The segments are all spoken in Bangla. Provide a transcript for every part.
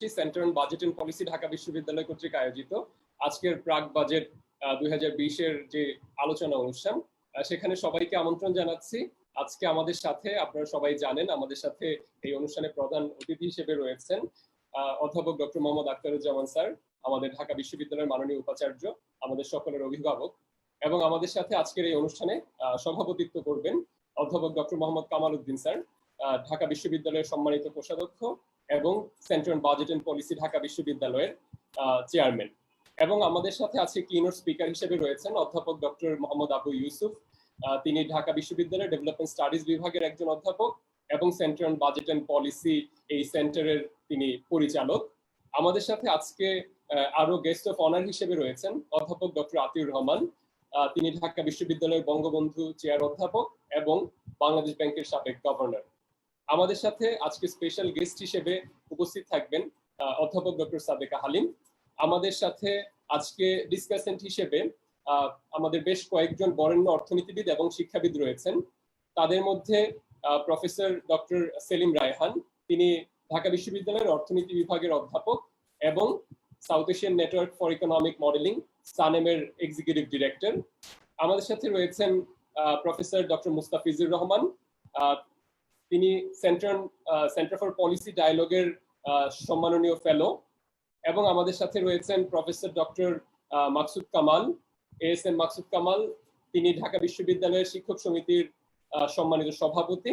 Centre on budget and policy Dhaka বিশ্ববিদ্যালয় কর্তৃক আয়োজিত আজকের প্রাক বাজেট 2020-এর যে আলোচনা অনুষ্ঠান, সেখানে সবাইকে আমন্ত্রণ জানাচ্ছি। আজকে আমাদের সাথে, আপনারা সবাই জানেন, আমাদের সাথে এই অনুষ্ঠানে প্রধান অতিথি হিসেবে রয়েছেন অধ্যাপক ডক্টর মোহাম্মদ আখতারুজ্জামান স্যার, আমাদের ঢাকা বিশ্ববিদ্যালয়ের মাননীয় উপাচার্য, আমাদের সকলের অভিভাবক। এবং আমাদের সাথে আজকের এই অনুষ্ঠানে সভাপতিত্ব করবেন অধ্যাপক ডক্টর মোহাম্মদ কামাল উদ্দিন স্যার, ঢাকা বিশ্ববিদ্যালয়ের সম্মানিত কোষাধ্যক্ষ এবং centre on budget and policy Dhaka বিশ্ববিদ্যালয়ের চেয়ারম্যান। এবং আমাদের সাথে আজকে কিনোট স্পিকার হিসেবে রয়েছেন অধ্যাপক ডক্টর মোহাম্মদ আবু ইউসুফ। তিনি ঢাকা বিশ্ববিদ্যালয়ের ডেভেলপমেন্ট স্টাডিজ বিভাগের একজন অধ্যাপক এবং centre on budget and policy এই সেন্টারের তিনি পরিচালক। আমাদের সাথে আজকে আরো গেস্ট অফ অনার হিসেবে রয়েছেন অধ্যাপক ডক্টর আতিউর রহমান। তিনি ঢাকা বিশ্ববিদ্যালয়ের বঙ্গবন্ধু চেয়ার অধ্যাপক এবং বাংলাদেশ ব্যাংকের সাবেক গভর্নর। আমাদের সাথে আজকে স্পেশাল গেস্ট হিসেবে উপস্থিত থাকবেন অধ্যাপক ডক্টর সাদেকা হালিম। আমাদের সাথে আজকে ডিসকাসেন্ট হিসেবে আমাদের বেশ কয়েকজন বরেণ্য অর্থনীতিবিদ এবং শিক্ষাবিদ রয়েছেন। তাদের মধ্যে প্রফেসর ডক্টর সেলিম রায়হান, তিনি ঢাকা বিশ্ববিদ্যালয়ের অর্থনীতি বিভাগের অধ্যাপক এবং south Asian network for economic modelling সানেমের এক্সিকিউটিভ ডিরেক্টর। আমাদের সাথে রয়েছেন প্রফেসর ডক্টর মুস্তাফিজুর রহমান, তিনি সেন্টার ফর পলিসি ডায়ালগের সম্মাননীয় ফেলো। এবং আমাদের সাথে রয়েছেন professor doctor Maksud Kamal, ASM Maksud Kamal, তিনি ঢাকা বিশ্ববিদ্যালয়ের শিক্ষক সমিতির সম্মানিত সভাপতি।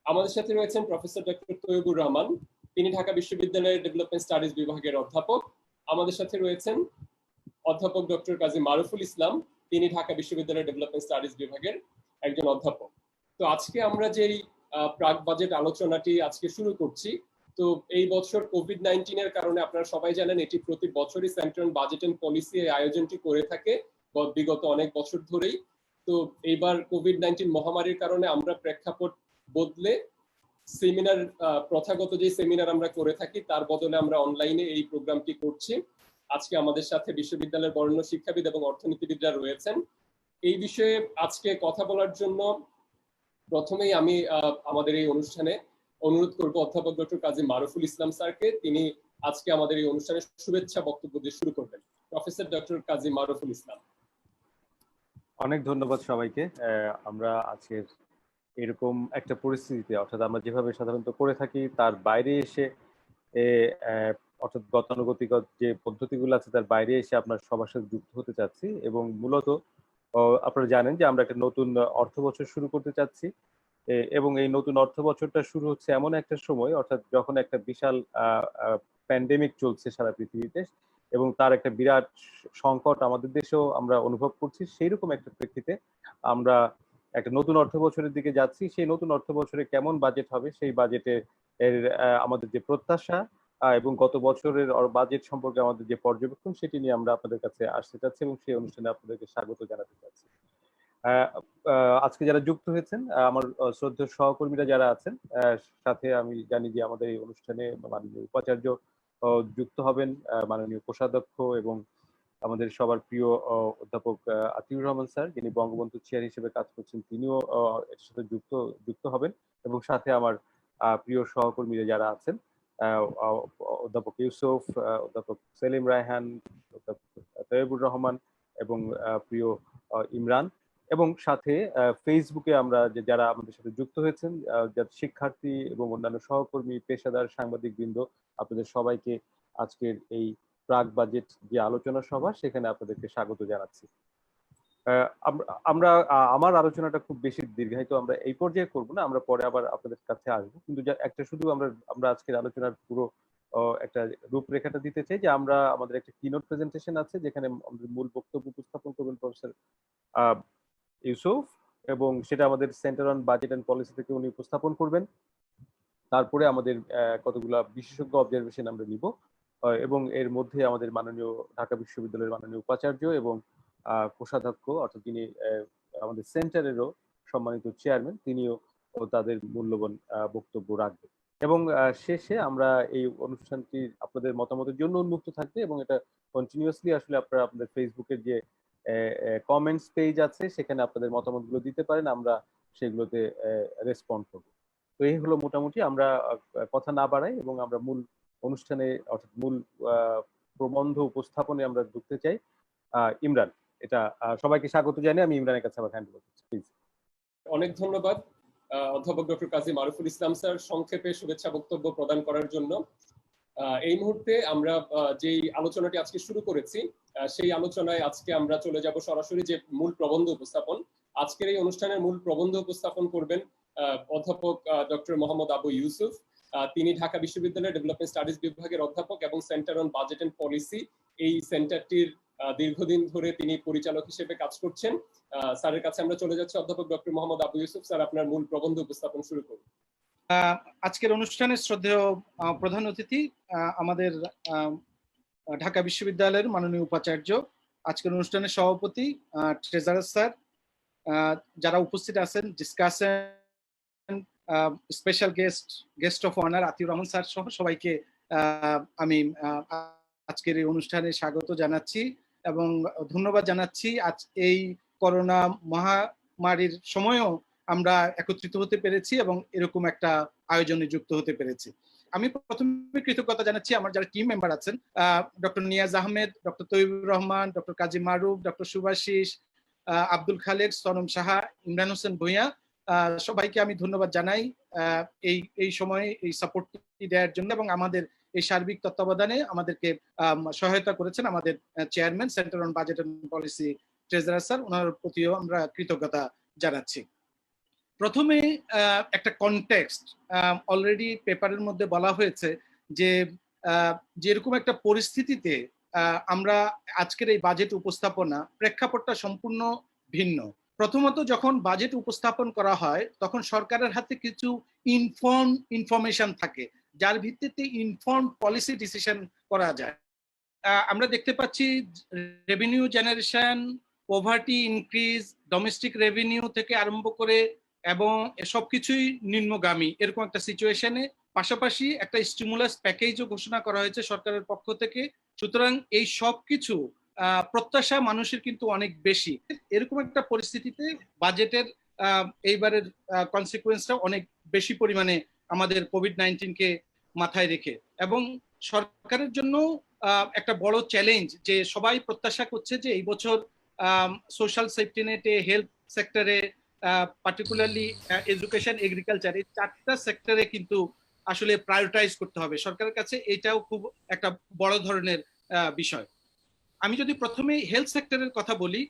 আমাদের সাথে রয়েছেন প্রফেসর ডক্টর তৈয়বুর রহমান, তিনি ঢাকা বিশ্ববিদ্যালয়ের ডেভেলপমেন্ট স্টাডিজ বিভাগের অধ্যাপক। আমাদের সাথে রয়েছেন অধ্যাপক ডক্টর কাজী মারুফুল ইসলাম, তিনি ঢাকা বিশ্ববিদ্যালয়ের ডেভেলপমেন্ট স্টাডিজ বিভাগের একজন অধ্যাপক। তো আজকে আমরা যেই প্রাক বাজেট আলোচনাটি আজকে শুরু করছি, তো এই বছর কোভিড-19 এর কারণে আপনারা সবাই জানেন এটি প্রতি বছরই centre on budget and policy এই আয়োজনটি করে থাকে বিগত অনেক বছর ধরেই। তো এইবার কোভিড-19 মহামারীর কারণে আমরা প্রেক্ষাপট বদলে সেমিনার, প্রথাগত যে সেমিনার আমরা করে থাকি তার বদলে আমরা অনলাইনে এই প্রোগ্রামটি করছি। আজকে আমাদের সাথে বিশ্ববিদ্যালয়ের বরেণ্য শিক্ষাবিদ এবং অর্থনীতিবিদরা রয়েছেন। এই বিষয়ে আজকে কথা বলার জন্য প্রথমেই আমি আমাদের এই অনুষ্ঠানে অনুরোধ করব অধ্যাপক ডক্টর কাজী মারুফুল ইসলাম স্যারকে, তিনি আজকে আমাদের এই অনুষ্ঠানের শুভেচ্ছা বক্তব্য দিয়ে শুরু করবেন। প্রফেসর ডক্টর কাজী মারুফুল ইসলাম। অনেক ধন্যবাদ সবাইকে। আমরা আজকের এরকম একটা পরিস্থিতিতে, অর্থাৎ আমরা যেভাবে সাধারণত করে থাকি তার বাইরে এসে, অর্থাৎ গতানুগতিক যে পদ্ধতিগুলো আছে তার বাইরে এসে আপনার সবার সাথে যুক্ত হতে চাচ্ছি। এবং মূলত আপনারা জানেন যে আমরা একটা নতুন অর্থ বছর শুরু করতে চাচ্ছি, এবং এই নতুন অর্থ বছরটা শুরু হচ্ছে এমন একটা সময়, অর্থাৎ যখন একটা বিশাল প্যান্ডেমিক চলছে সারা পৃথিবীতে এবং তার একটা বিরাট সংকট আমাদের দেশেও আমরা অনুভব করছি। সেইরকম একটা প্রেক্ষিতে আমরা একটা নতুন অর্থ বছরের দিকে যাচ্ছি। সেই নতুন অর্থ বছরে কেমন বাজেট হবে, সেই বাজেটে আমাদের যে প্রত্যাশা এবং গত বছরের বাজেট সম্পর্কে আমাদের যে পর্যবেক্ষণ, সেটি নিয়ে আমরা আপনাদের কাছে আসতে চাচ্ছি এবং সেই অনুষ্ঠানে আপনাদেরকে স্বাগত জানাতে চাচ্ছি। আজকে যারা যুক্ত হয়েছেন, আমার শ্রদ্ধেয় সহকর্মীরা যারা আছেন, সাথে আমি জানি যে আমাদের এই অনুষ্ঠানে মাননীয় উপাচার্য যুক্ত হবেন, মাননীয় কোষাধ্যক্ষ এবং আমাদের সবার প্রিয় অধ্যাপক আতিউর রহমান স্যার, যিনি বঙ্গবন্ধু চেয়ার হিসেবে কাজ করছেন, তিনিও এর সাথে যুক্ত হবেন। এবং সাথে আমার প্রিয় সহকর্মীরা যারা আছেন, অধ্যাপক ইউসুফ, অধ্যাপক সেলিম রায়হান, অধ্যাপক তৈয়বুর রহমান এবং প্রিয় ইমরান, এবং সাথে ফেসবুকে আমরা যারা আমাদের সাথে যুক্ত হয়েছেন, যারা শিক্ষার্থী এবং অন্যান্য সহকর্মী, পেশাদার, সাংবাদিক বৃন্দ, আপনাদের সবাইকে আজকের এই প্রাক বাজেট যে আলোচনা সভা, সেখানে আপনাদেরকে স্বাগত জানাচ্ছি। আমার আলোচনাটা খুব বেশি দীর্ঘায়িত আমরা এই পর্যায়ে করবো না, আমরা পরে আবার আপনাদের কাছে আসবো। কিন্তু একটা শুধু আমরা আজকের আলোচনার পুরো একটা রূপরেখাটা দিতে চাই যে আমাদের একটা কিনোট প্রেজেন্টেশন আছে, যেখানে আমাদের মূল বক্তব্য উপস্থাপন করবেন প্রফেসর ইউসুফ, এবং সেটা আমাদের centre on budget and policy থেকে উনি উপস্থাপন করবেন। তারপরে আমাদের কতগুলা বিশেষজ্ঞ অবজারভেশন আমরা নিব, এবং এর মধ্যে আমাদের মাননীয় ঢাকা বিশ্ববিদ্যালয়ের মাননীয় উপাচার্য এবং কোষাধ্যক্ষ, অর্থাৎ যিনি আমাদের সেন্টারেরও সম্মানিত চেয়ারম্যান, তিনিও তাদের মূল্যবান বক্তব্য রাখবেন। এবং শেষে আমরা এই অনুষ্ঠানটি আপনাদের মতামতের জন্য উন্মুক্ত থাকবে, এবং এটা কন্টিনিউয়াসলি আসলে আপনারা আপনাদের ফেসবুকের যে কমেন্টস পেজ আছে সেখানে আপনাদের মতামতগুলো দিতে পারেন, আমরা সেগুলোতে রেসপন্ড করব। তো এই হলো মোটামুটি, আমরা কথা না বাড়াই এবং আমরা মূল অনুষ্ঠানে অর্থাৎ মূল প্রবন্ধ উপস্থাপনে আমরা ঢুকতে চাই। ইমরান, এটা সবাইকে স্বাগত জানিয়ে আমি ইমরানের কাছে আবার হ্যান্ড ওভার করছি, প্লিজ। অনেক ধন্যবাদ অধ্যাপক ডক্টর কাজী মারুফুল ইসলাম স্যার সংক্ষেপে শুভেচ্ছা বক্তব্য প্রদান করার জন্য। এই মুহূর্তে আমরা যেই আলোচনাটি আজকে শুরু করেছি সেই আলোচনায় আজকে আমরা চলে যাব সরাসরি যে মূল প্রবন্ধ উপস্থাপন। আজকের এই অনুষ্ঠানের মূল প্রবন্ধ উপস্থাপন করবেন অধ্যাপক ডক্টর মোহাম্মদ আবু ইউসুফ। তিনি ঢাকা বিশ্ববিদ্যালয়ের ডেভেলপমেন্ট স্টাডিজ বিভাগের অধ্যাপক এবং centre on budget and policy এই সেন্টারটির দীর্ঘদিন ধরে তিনি পরিচালক হিসেবে কাজ করছেন। স্যারের কাছে আমরা চলে যাচ্ছি। অধ্যাপক ডক্টর মোহাম্মদ আবু ইউসুফ স্যার, আপনার মূল প্রবন্ধ উপস্থাপন শুরু করুন। আজকের অনুষ্ঠানের শ্রদ্ধেয় প্রধান অতিথি আমাদের ঢাকা বিশ্ববিদ্যালয়ের মাননীয় উপাচার্য, আজকের অনুষ্ঠানের সভাপতি ট্রেজারার স্যার, যারা উপস্থিত আছেন, discussion special guest of honour Atiur Rahman sir সহ সবাইকে আমি আজকের এই অনুষ্ঠানে স্বাগত জানাচ্ছি এবং ধন্যবাদ জানাচ্ছি। আজ এই করোনা মহামারীর সময়ও আমরা একত্রিত হতে পেরেছি এবং এরকম একটা আয়োজনে যুক্ত হতে পেরেছি। আমি প্রথমে কৃতজ্ঞতা জানাচ্ছি আমার যারা টিম মেম্বার আছেন, doctor Niaz Ahmed, doctor Taibur Rahman, doctor Kazi Maruf, doctor Subhashis, Abdul Khalek, Sonam Saha, Imran Hossain Bhuiyan, সবাইকে আমি ধন্যবাদ জানাই এই সময়ে এই সাপোর্টটি দেওয়ার জন্য এবং আমাদের এই সার্বিক তত্ত্বাবধানে আমাদেরকে সহায়তা করেছেন আমাদের chairman centre on budget and policy treasurer sir, ওনার প্রতিও আমরা কৃতজ্ঞতা জানাচ্ছি। প্রথমে একটা কনটেক্সট অলরেডি পেপারের মধ্যে বলা হয়েছে যে যেরকম একটা পরিস্থিতিতে আমরা আজকের এই বাজেট উপস্থাপনা প্রেক্ষাপটটা সম্পূর্ণ ভিন্ন। প্রথমত যখন বাজেট উপস্থাপন করা হয় তখন সরকারের হাতে কিছু ইনফরমেশন থাকে যার ভিত্তিতে ইনফর্ম পলিসি ডিসিশন করা যায়। আমরা দেখতে পাচ্ছি revenue generation, poverty increase, domestic revenue থেকে আরম্ভ করে এবং সবকিছুই নিম্নগামী এরকম একটা সিচুয়েশনে, পাশাপাশি একটা স্টিমুলাস প্যাকেজও ঘোষণা করা হয়েছে সরকারের পক্ষ থেকে। সুতরাং এই সবকিছু প্রত্যাশা মানুষের কিন্তু অনেক বেশি। এরকম একটা পরিস্থিতিতে বাজেটের এইবারের কনসিকুয়েন্সটা অনেক বেশি পরিমাণে আমাদের কোভিড-19 কে মাথায় রেখে এবং সরকারের জন্য একটা বড় চ্যালেঞ্জ যে সবাই প্রত্যাশা করছে যে এই বছর সোশ্যাল সেফটি নেটে, হেলথ সেক্টরে, পার্টিকুলারলি এডুকেশন, এগ্রিকালচার, এই চারটা সেক্টরে কিন্তু আসলে প্রায়োরিটাইজ করতে হবে সরকারের কাছে। এটাও খুব একটা বড় ধরনের বিষয়। আমি যদি প্রথমে হেলথ সেক্টরের কথা বলি,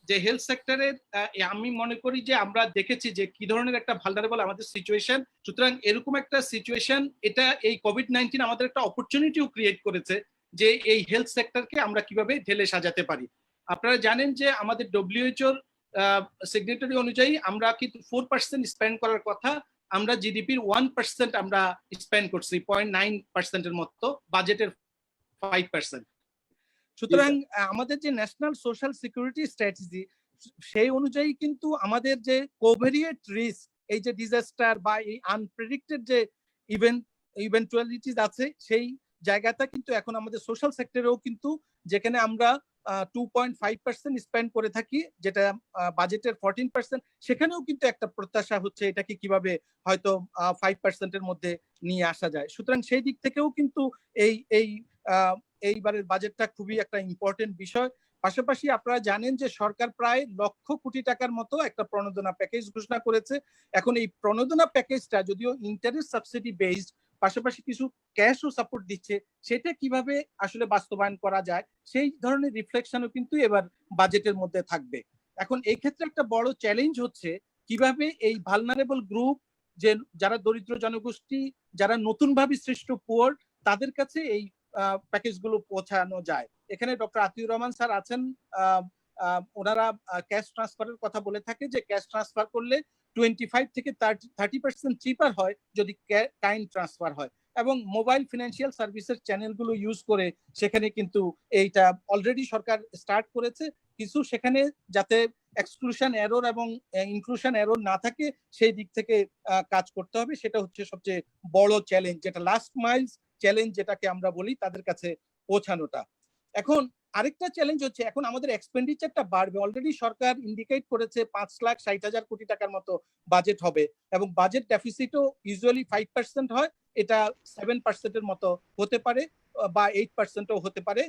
যে হেলথ সেক্টরের আমি মনে করি যে আমরা দেখেছি যে কি ধরনের একটা ভালনারেবল আমাদের সিচুয়েশন। সুতরাং এরকম একটা সিচুয়েশন, এটা এই কোভিড-19 আমাদের একটা অপরচুনিটিও ক্রিয়েট করেছে যে এই হেলথ সেক্টরকে আমরা কিভাবে ঢেলে সাজাতে পারি। আপনারা জানেন যে আমাদের ডব্লিউএইচওর সিগনেটারি অনুযায়ী আমরা কিন্তু 4% স্পেন্ড করার কথা, আমরা জিডিপির 1% আমরা স্পেন্ড করছি, 0.9% এর মতো, বাজেটের 5%। সুতরাং আমাদের যে ন্যাশনাল সোশ্যাল সিকিউরিটি স্ট্র্যাটেজি সেই অনুযায়ী কিন্তু আমাদের যে কোভেরিয়েট রিস্ক, এই যে ডিজাস্টার বা এই আনপ্রেডিক্টেড যে ইভেন্টুয়ালিটিস আছে, সেই জায়গাটা কিন্তু এখন আমাদের সোশ্যাল সেক্টরেও কিন্তু, যেখানে আমরা 2.5% স্পেন্ড করে থাকি, যেটা বাজেটের 14%, সেখানেও কিন্তু একটা প্রত্যাশা হচ্ছে এটাকে কিভাবে হয়তো 5% এর মধ্যে নিয়ে আসা যায়। সুতরাং সেই দিক থেকেও কিন্তু এইবারের বাজেটটা খুবই একটা ইম্পর্টেন্ট বিষয়। পাশাপাশি আপনারা জানেন যে সরকার প্রায় 1,00,000 কোটি টাকার মতো একটা প্রণোদনা প্যাকেজ ঘোষণা করেছে। এখন এই প্রণোদনা প্যাকেজটা যদিও ইন্টারেস্ট সাবসিডি বেসড, পাশাপাশি কিছু ক্যাশও সাপোর্ট দিচ্ছে, সেটা কিভাবে আসলে বাস্তবায়ন করা যায় সেই ধরনের রিফ্লেকশনও কিন্তু এবার বাজেটের মধ্যে থাকবে। এখন এই ক্ষেত্রে একটা বড় চ্যালেঞ্জ হচ্ছে কিভাবে এই ভালনারেবল গ্রুপ, যে যারা দরিদ্র জনগোষ্ঠী, যারা নতুনভাবে সৃষ্ট পুয়ার, তাদের কাছে এই প্যাকেজগুলো পৌঁছানো যায়। এখানে ডক্টর আতিউর রহমান স্যার আছেন, ওনারা ক্যাশ ট্রান্সফারের কথা বলে থাকে যে ক্যাশ ট্রান্সফার করলে 25 থেকে 30% চিপার হয় যদি কাইন্ড ট্রান্সফার হয়, এবং মোবাইল ফিনান্সিয়াল সার্ভিসের চ্যানেলগুলো ইউজ করে সেখানে কিন্তু এইটা অলরেডি সরকার স্টার্ট করেছে। কিছু সেখানে যাতে এক্সক্লুশন এরর এবং ইনক্লুশন এরর না থাকে সেই দিক থেকে কাজ করতে হবে। সেটা হচ্ছে সবচেয়ে বড় চ্যালেঞ্জ, যেটা লাস্ট মাইলস চ্যালেঞ্জ যেটাকে আমরা বলি, তাদের কাছে পৌঁছানোটা। এখন আরেকটা চ্যালেঞ্জ হচ্ছে এখন আমাদের এক্সপেন্ডিচারটা বাড়বে। অলরেডি সরকার ইন্ডিকেট করেছে 5,60,000 কোটি টাকার মতো বাজেট হবে এবং বাজেট ডেফিসিটও ইউজুয়ালি 5% হয়, এটা 7%-এর মতো হতে পারে বা 8%ও হতে পারে।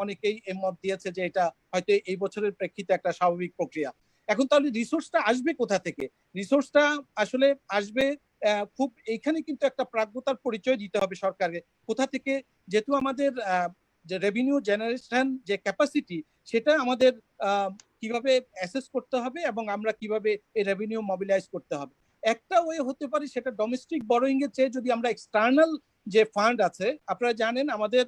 অনেকেই মত দিয়েছে যে এটা হয়তো এই বছরের প্রেক্ষিতে একটা স্বাভাবিক প্রক্রিয়া। এখন তাহলে রিসোর্সটা আসবে কোথা থেকে? রিসোর্সটা আসলে আসবে খুব এইখানে কিন্তু একটা প্রাজ্ঞতার পরিচয় দিতে হবে সরকারকে। কোথা থেকে, যেহেতু আমাদের যে রেভিনিউ জেনারেশন যে ক্যাপাসিটি, সেটা আমাদের কিভাবে অ্যাসেস করতে হবে এবং আমরা কিভাবে এই রেভিনিউ মোবিলাইজ করতে হবে। একটা ওয়ে হতে পারে সেটা ডোমেস্টিক বরোয়িং এর চেয়ে যদি আমরা এক্সটার্নাল যে ফান্ড আছে, আপনারা জানেন আমাদের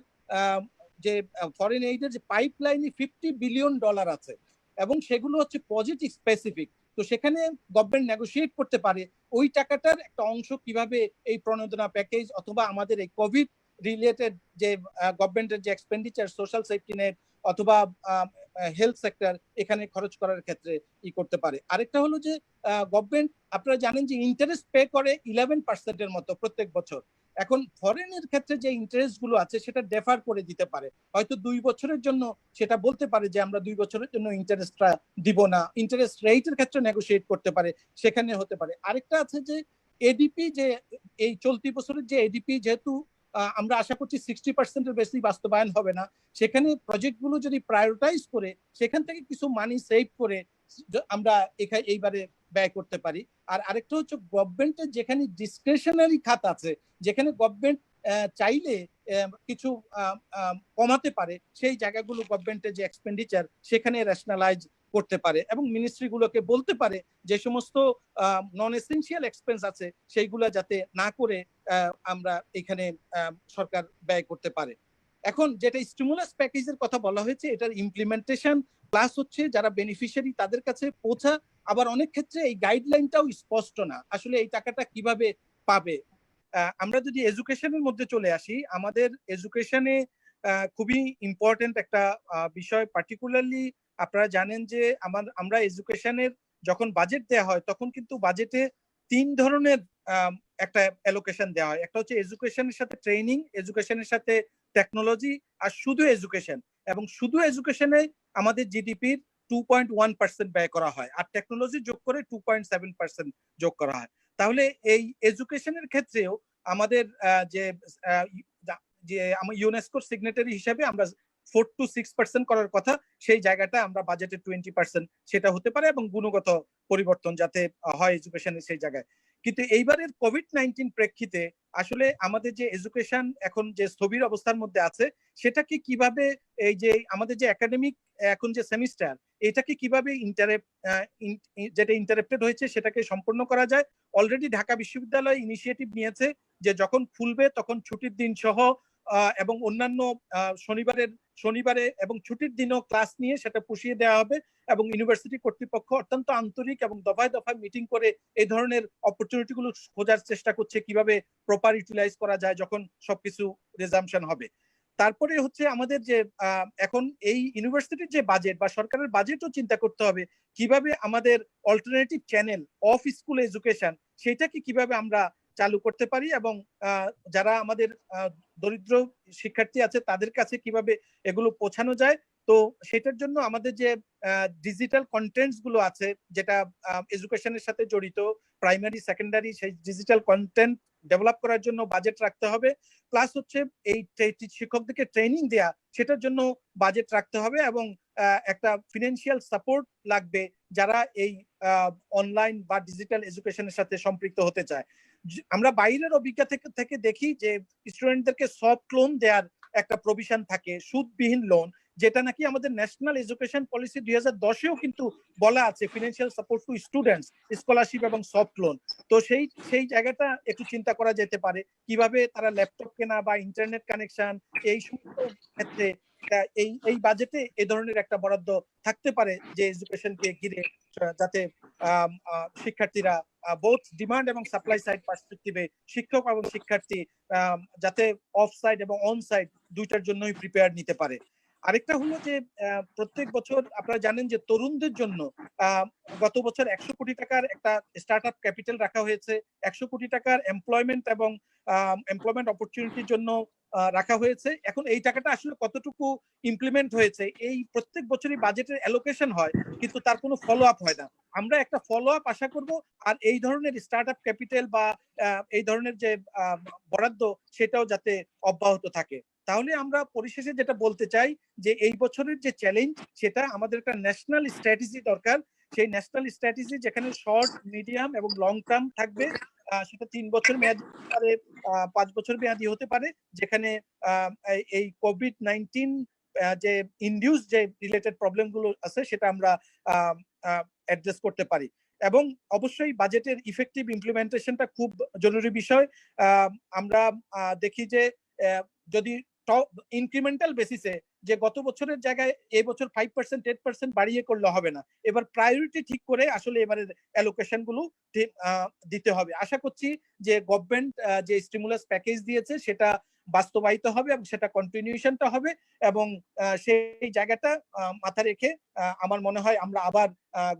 যে ফরেন এইডের যে পাইপলাইনে $50 বিলিয়ন আছে এবং সেগুলো হচ্ছে প্রজেক্ট স্পেসিফিক। তো সেখানে গভর্নমেন্ট নেগোশিয়েট করতে পারে ওই টাকাটার একটা অংশ কিভাবে এই প্রণোদনা প্যাকেজ অথবা আমাদের এই কোভিড রিলেটেড যে গভর্নমেন্টের যে এক্সপেন্ডিচার, সোশ্যাল সেফটি নেট অথবা হেলথ সেক্টর, এখানে খরচ করার ক্ষেত্রে করতে পারে। আরেকটা হলো যে গভর্নমেন্ট, আপনারা জানেন যে ইন্টারেস্ট পে করে 11%-এর মতো প্রত্যেক বছর। এখন ফরেনের ক্ষেত্রে যে ইন্টারেস্ট গুলো আছে সেটা ডেফার করে দিতে পারে, হয়তো 2 বছরের জন্য সেটা বলতে পারে যে আমরা 2 বছরের জন্য ইন্টারেস্টটা দিব না, ইন্টারেস্ট রেটের ক্ষেত্রে নেগোশিয়েট করতে পারে, সেখানে হতে পারে। আরেকটা আছে যে এডিপি, যে এই চলতি বছরের যে এডিপি, যেহেতু আমরা আশা করছি 60%-এর বেশি বাস্তবায়ন হবে না, সেখানে প্রজেক্টগুলো যদি প্রায়োরিটাইজ করে সেখান থেকে কিছু মানি সেভ করে আমরা এইবারে ব্যয় করতে পারি। আর আরেকটা হচ্ছে গভর্নমেন্টের যেখানে ডিসক্রিশনারি খাত আছে, যেখানে গভর্নমেন্ট চাইলে কিছু কমাতে পারে, সেই জায়গাগুলো গভর্নমেন্টের যে এক্সপেন্ডিচার সেখানে রেশনালাইজ করতে পারে এবং মিনিস্ট্রিগুলোকে বলতে পারে যে সমস্ত নন এসেনশিয়াল এক্সপেন্স আছে সেইগুলো যাতে না করে আমরা এখানে সরকার ব্যয় করতে পারে। এখন যেটা স্টিমুলাস প্যাকেজের কথা বলা হয়েছে, এটার ইমপ্লিমেন্টেশন প্লাস হচ্ছে যারা বেনিফিশিয়ারি তাদের কাছে পৌঁছা, আবার অনেক ক্ষেত্রে এই গাইডলাইনটাও স্পষ্ট না আসলে এই টাকাটা কিভাবে পাবে। আমরা যদি এডুকেশনের মধ্যে চলে আসি, আমাদের এডুকেশনে খুবই ইম্পর্টেন্ট একটা বিষয়, পার্টিকুলারলি আপনারা জানেন যে আমরা এডুকেশনের যখন বাজেট দেওয়া হয় তখন কিন্তু বাজেটে 3 ধরনের একটা অ্যালোকেশন দেওয়া হয়। একটা হচ্ছে এডুকেশনের সাথে ট্রেনিং, এডুকেশনের সাথে টেকনোলজি, আর শুধু এডুকেশন। এবং শুধু এডুকেশনে আমাদের জিডিপির 2.1% ব্যয় করা হয়, আর টেকনোলজি যোগ করে 2.7% যোগ করা হয়। তাহলে এই এডুকেশনের ক্ষেত্রেও আমাদের যে ইউনেস্কোর সিগনেটারি হিসেবে আমরা 4-6% করার কথা, সেই জায়গাটা আমরা বাজেটে 20% সেটা হতে পারে, এবং গুণগত পরিবর্তন যাতে হয় এডুকেশনের সেই জায়গায়। কিন্তু এইবারের কোভিড-19 প্রেক্ষিতে আসলে আমাদের যে এডুকেশন এখন যে স্থবির অবস্থার মধ্যে আছে, সেটাকে কিভাবে এই যে আমাদের যে একাডেমিক এখন যে সেমিস্টার, এটাকে কিভাবে যেটা ইন্টারাপ্টেড হয়েছে সেটাকে সম্পূর্ণ করা যায়। অলরেডি ঢাকা বিশ্ববিদ্যালয় ইনিশিয়েটিভ নিয়েছে যে যখন খুলবে তখন ছুটির দিন সহ এবং অন্যান্য শনিবারে এবং ছুটির দিনও ক্লাস নিয়ে সেটা পুষিয়ে দেওয়া হবে, এবং ইউনিভার্সিটি কর্তৃপক্ষ অত্যন্ত আন্তরিক এবং দফায় দফায় মিটিং করে এই ধরনের অপরচুনিটি গুলো খোঁজার চেষ্টা করছে কিভাবে প্রপার ইউটিলাইজ করা যায় যখন সবকিছু রিজাম্পশন হবে। তারপরে হচ্ছে আমাদের যে এখন এই ইউনিভার্সিটির যে বাজেট বা সরকারের বাজেটও চিন্তা করতে হবে কিভাবে আমাদের alternative channel of school education সেটাকে কিভাবে আমরা চালু করতে পারি, এবং যারা আমাদের দরিদ্র শিক্ষার্থী আছে তাদের কাছে কিভাবে এগুলো পৌঁছানো যায়। তো সেটার জন্য আমাদের যে ডিজিটাল কন্টেন্টস গুলো আছে যেটা এডুকেশনের সাথে জড়িত, প্রাইমারি সেকেন্ডারি, সেই ডিজিটাল কন্টেন্ট ডেভেলপ করার জন্য বাজেট রাখতে হবে। প্লাস হচ্ছে এই শিক্ষকদেরকে ট্রেনিং দেয়া, সেটার জন্য বাজেট রাখতে হবে, এবং একটা ফিনান্সিয়াল সাপোর্ট লাগবে যারা এই অনলাইন বা ডিজিটাল এডুকেশনের সাথে সম্পৃক্ত হতে চায়। আমরা বাইরের অভিজ্ঞতা থেকে দেখি যে স্টুডেন্টদেরকে সফট লোন দেওয়ার একটা প্রভিশন থাকে, সুদবিহীন লোন, যেটা নাকি আমাদের ন্যাশনাল এডুকেশন পলিসি 2010-এও কিন্তু বলা আছে, financial support to students, scholarship এবং সফট লোন। তো সেই জায়গাটা একটু চিন্তা করা যেতে পারে কিভাবে তারা ল্যাপটপ কেনা বা ইন্টারনেট কানেকশন, এই সমস্ত ক্ষেত্রে এই বাজেটে এই ধরনের একটা বরাদ্দ থাকতে পারে যে এডুকেশনকে ঘিরে, যাতে শিক্ষার্থীরা বোথ ডিমান্ড এবং সাপ্লাই সাইড পার্সপেক্টিভে শিক্ষক এবং শিক্ষার্থী যাতে অফ সাইড এবং অন সাইড দুইটার জন্যই প্রিপেয়ার নিতে পারে। আরেকটা হলো যে প্রত্যেক বছর আপনারা জানেন যে তরুণদের জন্য গত বছর 100 কোটি টাকার একটা স্টার্ট আপ ক্যাপিটাল রাখা হয়েছে, 100 কোটি টাকার এমপ্লয়মেন্ট এবং এমপ্লয়মেন্ট অপরচুনিটির জন্য রাখা হয়েছে। এখন এই টাকাটা আসলে কতটুকু ইমপ্লিমেন্ট হয়েছে, এই প্রত্যেক বছরই বাজেটের অ্যালোকেশন হয় কিন্তু তার কোনো ফলো আপ হয় না। আমরা একটা ফলো আপ আশা করব। আর এই ধরনের স্টার্ট আপ ক্যাপিটাল বা এই ধরনের যে বরাদ্দ সেটাও যাতে অব্যাহত থাকে। তাহলে আমরা পরিশেষে যেটা বলতে চাই যে এই বছরের যে চ্যালেঞ্জ সেটা আমাদের একটা ন্যাশনাল স্ট্র্যাটেজি দরকার। সেই ন্যাশনাল স্ট্র্যাটেজি যেখানে শর্ট, মিডিয়াম এবং লং টার্ম থাকবে, সেটা 3 বছর মেয়াদি হতে পারে, 5 বছর মেয়াদি হতে পারে, যেখানে এই কোভিড-19 যে ইনডিউস যে রিলেটেড প্রবলেম গুলো আছে সেটা আমরা অ্যাড্রেস করতে পারি। এবং অবশ্যই বাজেটের ইফেক্টিভ ইমপ্লিমেন্টেশনটা খুব জরুরি বিষয়। আমরা দেখি যে যদি ইনক্রিমেন্টাল বেসিসে যে গত বছরের জায়গায় এই বছর 5% 8% বাড়িয়ে করলে হবে না, এবার প্রায়োরিটি ঠিক করে আসলে এবারে অ্যালোকেশন গুলো দিতে হবে। আশা করছি যে গভর্নমেন্ট যে স্টিমুলাস প্যাকেজ দিয়েছে সেটা বাস্তবায়িত হবে এবং সেটা কন্টিনিউশনটা হবে, এবং সেই জায়গাটা মাথা রেখে আমার মনে হয় আমরা আবার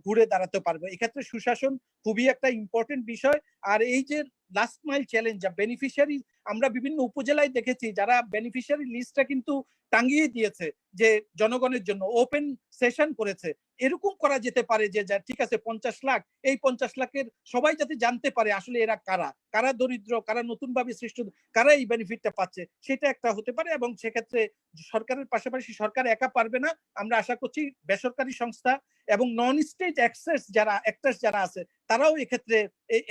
ঘুরে দাঁড়াতে পারবো। এক্ষেত্রে সুশাসন খুবই একটা ইম্পর্টেন্ট বিষয়। আর এই যে লাস্ট মাইল চ্যালেঞ্জ, যা বেনিফিশিয়ারি আমরা বিভিন্ন উপজেলায় দেখেছি যারা বেনিফিশিয়ারি লিস্টটা কিন্তু টাঙ্গিয়ে দিয়েছে যে জনগণের জন্য ওপেন সেশন করেছে। এরকম করা যেতে পারে যে ঠিক আছে 50 লাখ, এই 50 লাখের সবাই যাতে জানতে পারে আসলে এরা কারা, কারা দরিদ্র, কারা নতুন ভাবে সৃষ্ট, কারা এই বেনিফিটটা পাচ্ছে, সেটা একটা হতে পারে। এবং সেক্ষেত্রে সরকারের পাশাপাশি সরকার একা পারবে না, আমরা আশা করছি বেসরকারি সংস্থা এবং নন স্টেট অ্যাক্টার্স যারা আছে তারাও এক্ষেত্রে